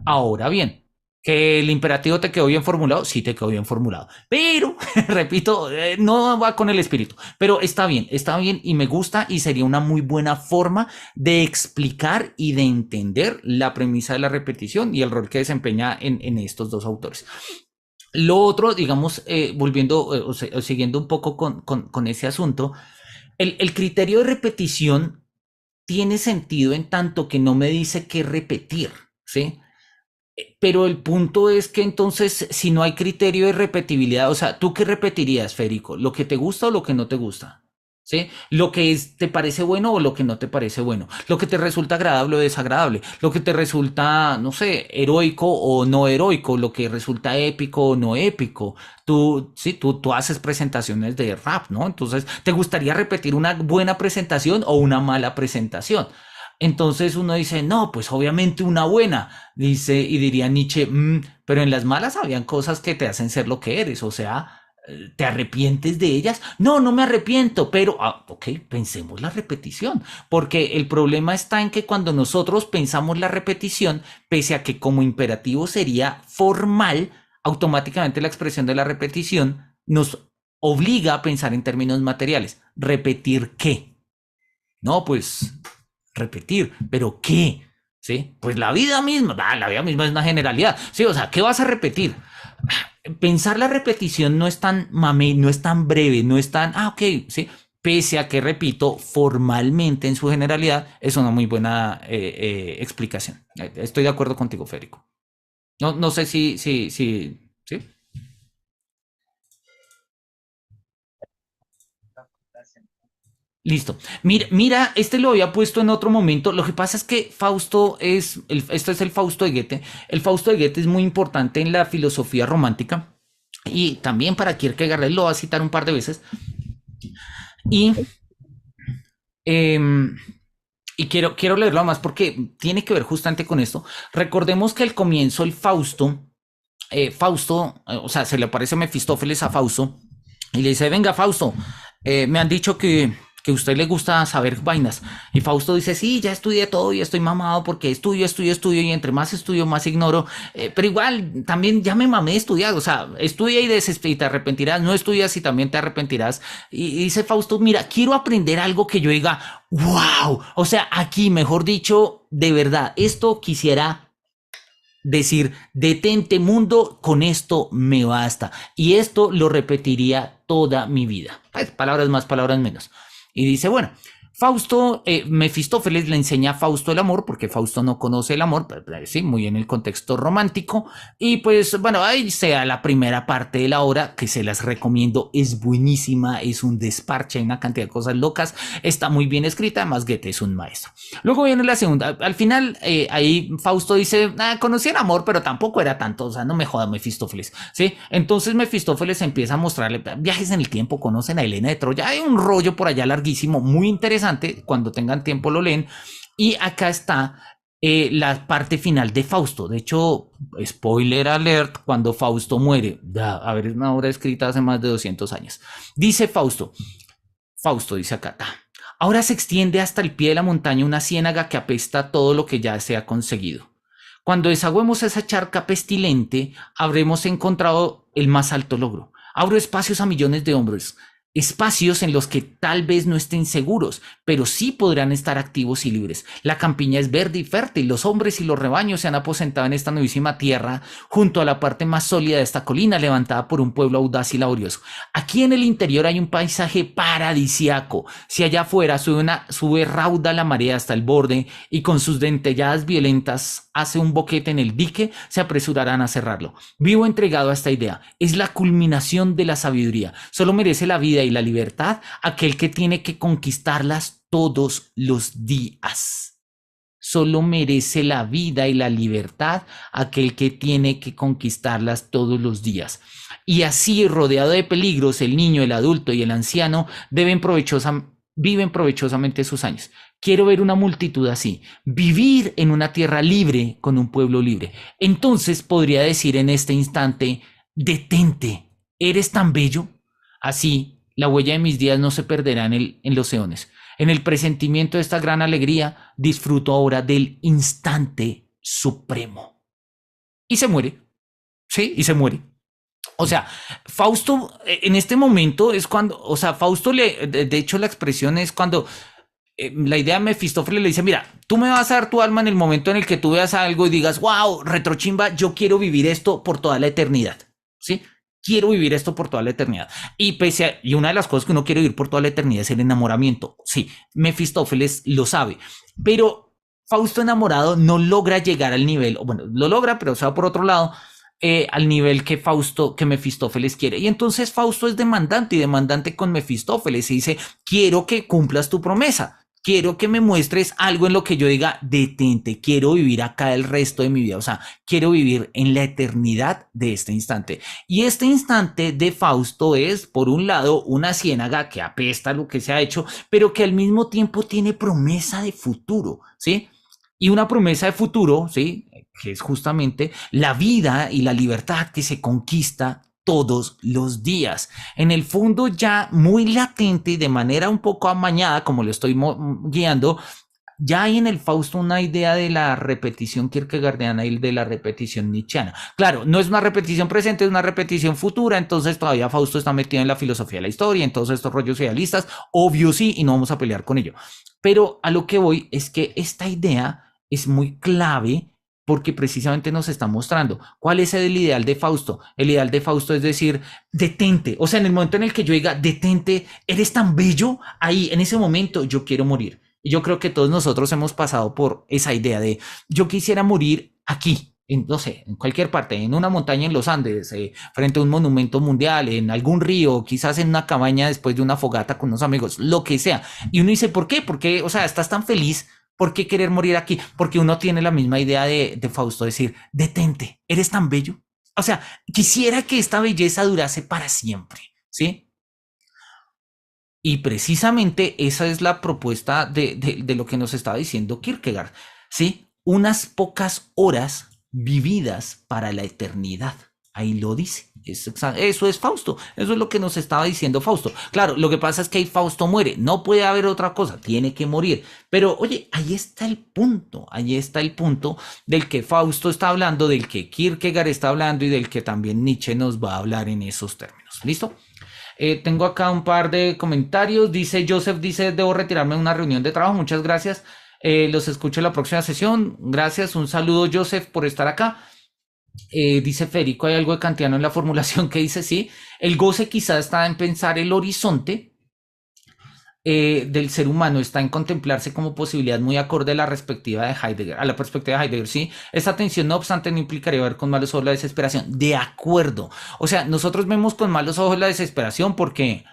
Ahora bien, ¿que el imperativo te quedó bien formulado? Sí, te quedó bien formulado. Pero, repito, no va con el espíritu. Pero está bien y me gusta y sería una muy buena forma de explicar y de entender la premisa de la repetición y el rol que desempeña en estos dos autores. Lo otro, digamos, volviendo o siguiendo un poco con ese asunto, el criterio de repetición tiene sentido en tanto que no me dice qué repetir, ¿sí? Pero el punto es que entonces, si no hay criterio de repetibilidad, o sea, ¿tú qué repetirías, Federico? ¿Lo que te gusta o lo que no te gusta? ¿Sí? ¿Lo que te parece bueno o lo que no te parece bueno? ¿Lo que te resulta agradable o desagradable? ¿Lo que te resulta, no sé, heroico o no heroico? ¿Lo que resulta épico o no épico? Tú haces presentaciones de rap, ¿no? Entonces, ¿te gustaría repetir una buena presentación o una mala presentación? Entonces uno dice, no, pues obviamente una buena, dice, y diría Nietzsche, pero en las malas habían cosas que te hacen ser lo que eres, o sea, ¿te arrepientes de ellas? No me arrepiento, pero, ok, pensemos la repetición, porque el problema está en que cuando nosotros pensamos la repetición, pese a que como imperativo sería formal, automáticamente la expresión de la repetición nos obliga a pensar en términos materiales. ¿Repetir qué? No, pues repetir, pero ¿qué? ¿Sí? Pues la vida misma es una generalidad, ¿sí? O sea, ¿qué vas a repetir? Pensar la repetición no es tan mame, no es tan breve, no es tan, ok, ¿sí? Pese a que, repito, formalmente en su generalidad es una muy buena explicación. Estoy de acuerdo contigo, Federico. No sé ¿sí? Listo. Mira, este lo había puesto en otro momento. Lo que pasa es que Fausto esto es el Fausto de Goethe. El Fausto de Goethe es muy importante en la filosofía romántica y también para Kierkegaard, él lo va a citar un par de veces. Y, y quiero leerlo más porque tiene que ver justamente con esto. Recordemos que al comienzo el Fausto, o sea, se le aparece Mefistófeles a Fausto y le dice, venga, Fausto, me han dicho que a usted le gusta saber vainas. Y Fausto dice, sí, ya estudié todo y estoy mamado porque estudio y entre más estudio, más ignoro. Pero igual, también ya me mamé de estudiar. O sea, estudia y te arrepentirás. No estudias y también te arrepentirás. Y dice Fausto, mira, quiero aprender algo que yo diga, wow. O sea, aquí, mejor dicho, de verdad, esto quisiera decir, detente mundo, con esto me basta. Y esto lo repetiría toda mi vida. Pues, palabras más, palabras menos. Y dice, bueno, Fausto, Mefistófeles le enseña a Fausto el amor, porque Fausto no conoce el amor, pero, sí, muy en el contexto romántico. Y pues, bueno, ahí sea la primera parte de la obra, que se las recomiendo, es buenísima, es un desparche, hay una cantidad de cosas locas, está muy bien escrita, además Goethe es un maestro. Luego viene la segunda, al final, ahí Fausto dice, conocí el amor, pero tampoco era tanto, o sea, no me joda Mefistófeles, ¿sí? Entonces Mefistófeles empieza a mostrarle viajes en el tiempo, conocen a Helena de Troya, hay un rollo por allá larguísimo, muy interesante, cuando tengan tiempo lo leen. Y acá está la parte final de Fausto. De hecho, spoiler alert, cuando Fausto muere, a ver, es una obra escrita hace más de 200 años. Dice Fausto dice acá, ahora se extiende hasta el pie de la montaña una ciénaga que apesta todo lo que ya se ha conseguido. Cuando desagüemos esa charca pestilente, habremos encontrado el más alto logro. Abro espacios a millones de hombres, espacios en los que tal vez no estén seguros, pero sí podrán estar activos y libres. La campiña es verde y fértil, los hombres y los rebaños se han aposentado en esta nuevísima tierra, junto a la parte más sólida de esta colina, levantada por un pueblo audaz y laborioso. Aquí en el interior hay un paisaje paradisiaco. Si allá afuera sube rauda la marea hasta el borde y con sus dentelladas violentas hace un boquete en el dique, se apresurarán a cerrarlo. Vivo entregado a esta idea. Es la culminación de la sabiduría. Solo merece la vida y la libertad aquel que tiene que conquistarlas todos los días. Solo merece la vida y la libertad aquel que tiene que conquistarlas todos los días. Y así, rodeado de peligros, el niño, el adulto y el anciano viven provechosamente sus años. Quiero ver una multitud así, vivir en una tierra libre con un pueblo libre. Entonces podría decir en este instante, detente, ¿eres tan bello? Así, la huella de mis días no se perderá en los eones. En el presentimiento de esta gran alegría, disfruto ahora del instante supremo. Y se muere. Sí, y se muere. O sea, Fausto en este momento es cuando, o sea, Fausto de hecho la expresión es cuando la idea de Mefistófeles le dice, mira, tú me vas a dar tu alma en el momento en el que tú veas algo y digas, wow, retrochimba, yo quiero vivir esto por toda la eternidad, ¿sí? Quiero vivir esto por toda la eternidad. Y una de las cosas que uno quiere vivir por toda la eternidad es el enamoramiento. Sí, Mefistófeles lo sabe, pero Fausto enamorado no logra llegar al nivel, bueno, lo logra, pero se va por otro lado, al nivel que Mefistófeles quiere. Y entonces Fausto es demandante y demandante con Mefistófeles y dice, quiero que cumplas tu promesa. Quiero que me muestres algo en lo que yo diga, detente, quiero vivir acá el resto de mi vida, o sea, quiero vivir en la eternidad de este instante. Y este instante de Fausto es, por un lado, una ciénaga que apesta lo que se ha hecho, pero que al mismo tiempo tiene promesa de futuro, ¿sí? Y una promesa de futuro, ¿sí? Que es justamente la vida y la libertad que se conquista todos los días. En el fondo ya muy latente y de manera un poco amañada, como lo estoy guiando, ya hay en el Fausto una idea de la repetición kierkegaardiana y de la repetición nietzscheana. Claro, no es una repetición presente, es una repetición futura, entonces todavía Fausto está metido en la filosofía de la historia, en todos estos rollos idealistas, obvio sí, y no vamos a pelear con ello. Pero a lo que voy es que esta idea es muy clave porque precisamente nos está mostrando cuál es el ideal de Fausto. El ideal de Fausto es decir, detente. O sea, en el momento en el que yo diga, detente, eres tan bello, ahí, en ese momento, yo quiero morir. Y yo creo que todos nosotros hemos pasado por esa idea de, yo quisiera morir aquí, no sé, en cualquier parte, en una montaña en los Andes, frente a un monumento mundial, en algún río, quizás en una cabaña después de una fogata con unos amigos, lo que sea. Y uno dice, ¿por qué? Porque, o sea, estás tan feliz. ¿Por qué querer morir aquí? Porque uno tiene la misma idea de Fausto, decir, detente, eres tan bello. O sea, quisiera que esta belleza durase para siempre, ¿sí? Y precisamente esa es la propuesta de lo que nos estaba diciendo Kierkegaard, ¿sí? Unas pocas horas vividas para la eternidad. Ahí lo dice. Eso es Fausto. Eso es lo que nos estaba diciendo Fausto. Claro, lo que pasa es que ahí Fausto muere. No puede haber otra cosa. Tiene que morir. Pero oye, ahí está el punto. Ahí está el punto del que Fausto está hablando, del que Kierkegaard está hablando y del que también Nietzsche nos va a hablar en esos términos. ¿Listo? Tengo acá un par de comentarios. Dice Joseph, debo retirarme de una reunión de trabajo. Muchas gracias. Los escucho en la próxima sesión. Gracias. Un saludo, Joseph, por estar acá. Dice Federico, hay algo de kantiano en la formulación que dice sí, el goce quizás está en pensar el horizonte del ser humano, está en contemplarse como posibilidad muy acorde a la perspectiva de Heidegger, sí, esta tensión no obstante no implicaría ver con malos ojos la desesperación, de acuerdo, o sea, nosotros vemos con malos ojos la desesperación porque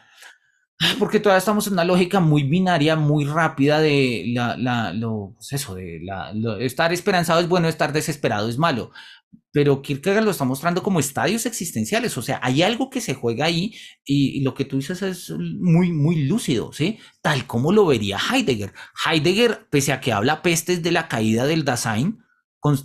Porque todavía estamos en una lógica muy binaria, muy rápida de pues eso, estar esperanzado es bueno, estar desesperado es malo. Pero Kierkegaard lo está mostrando como estadios existenciales, o sea, hay algo que se juega ahí y lo que tú dices es muy, muy lúcido, ¿sí? Tal como lo vería Heidegger. Heidegger, pese a que habla pestes de la caída del Dasein,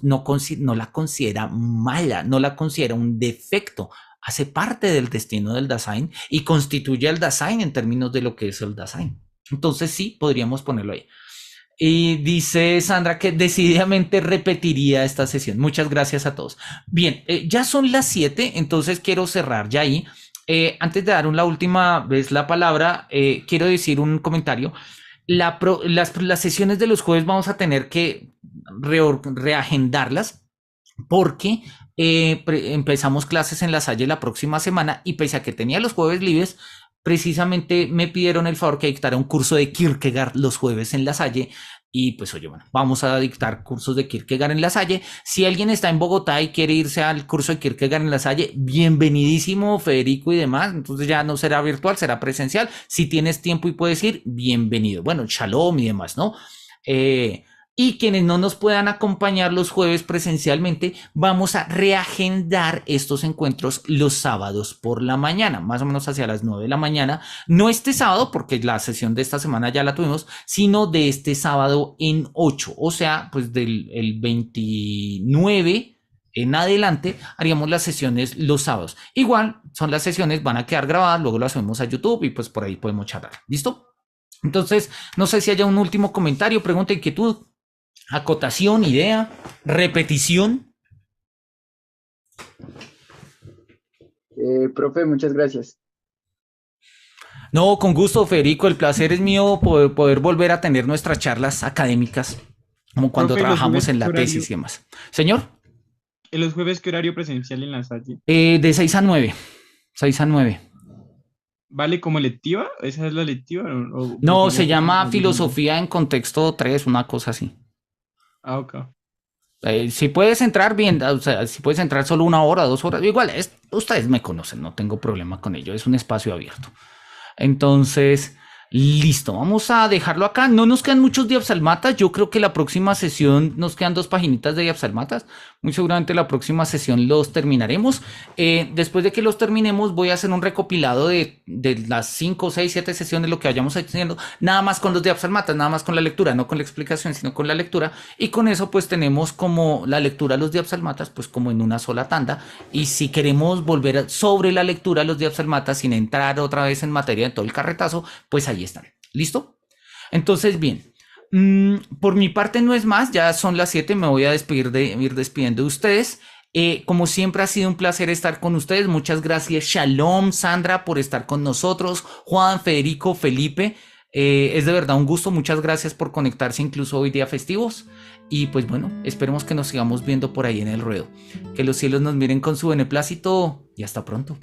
no la considera mala, no la considera un defecto, hace parte del destino del Dasein y constituye el Dasein en términos de lo que es el Dasein. Entonces sí, podríamos ponerlo ahí. Y dice Sandra que decididamente repetiría esta sesión. Muchas gracias a todos. Bien, ya son las 7, entonces quiero cerrar ya ahí. Antes de dar la última vez la palabra, quiero decir un comentario. Las sesiones de los jueves vamos a tener que reagendarlas porque empezamos clases en La Salle la próxima semana y pese a que tenía los jueves libres, precisamente me pidieron el favor que dictara un curso de Kierkegaard los jueves en La Salle y pues oye, bueno, vamos a dictar cursos de Kierkegaard en La Salle. Si alguien está en Bogotá y quiere irse al curso de Kierkegaard en La Salle, bienvenidísimo, Federico y demás. Entonces ya no será virtual, será presencial. Si tienes tiempo y puedes ir, bienvenido. Bueno, shalom y demás, ¿no? Y quienes no nos puedan acompañar los jueves presencialmente, vamos a reagendar estos encuentros los sábados por la mañana, más o menos hacia las 9 de la mañana. No este sábado, porque la sesión de esta semana ya la tuvimos, sino de este sábado en 8, o sea, pues del el 29 en adelante haríamos las sesiones los sábados. Igual son las sesiones, van a quedar grabadas, luego las subimos a YouTube y pues por ahí podemos charlar. ¿Listo? Entonces, no sé si haya un último comentario, pregunta, inquietud. Acotación, idea, repetición. Profe, muchas gracias. No, con gusto, Federico. El placer es mío poder volver a tener nuestras charlas académicas, como cuando Profe, trabajamos en la tesis y demás. Señor. ¿En los jueves qué horario presencial en La Salle? De 6 a 9. 6 a 9. ¿Vale como lectiva? ¿Esa es la lectiva? No, se llama Filosofía en Contexto 3, una cosa así. Ah, ok. Si puedes entrar bien, o sea, si puedes entrar solo 1 hora, 2 horas, igual, ustedes me conocen, no tengo problema con ello, es un espacio abierto. Entonces, listo, vamos a dejarlo acá. No nos quedan muchos diapsalmatas, yo creo que la próxima sesión nos quedan 2 paginitas de diapsalmatas. Muy seguramente la próxima sesión los terminaremos. Después de que los terminemos, voy a hacer un recopilado de las 5, 6, 7 sesiones, lo que vayamos haciendo, nada más con los diapsalmatas, nada más con la lectura, no con la explicación, sino con la lectura. Y con eso, pues tenemos como la lectura de los diapsalmatas, pues como en una sola tanda. Y si queremos volver sobre la lectura de los diapsalmatas sin entrar otra vez en materia de todo el carretazo, pues ahí están. ¿Listo? Entonces, bien. Por mi parte no es más, ya son las 7, me voy a ir despidiendo de ustedes. Como siempre ha sido un placer estar con ustedes, muchas gracias Shalom, Sandra, por estar con nosotros, Juan, Federico, Felipe, es de verdad un gusto, muchas gracias por conectarse incluso hoy día festivos y pues bueno, esperemos que nos sigamos viendo por ahí en el ruedo, que los cielos nos miren con su beneplácito y hasta pronto.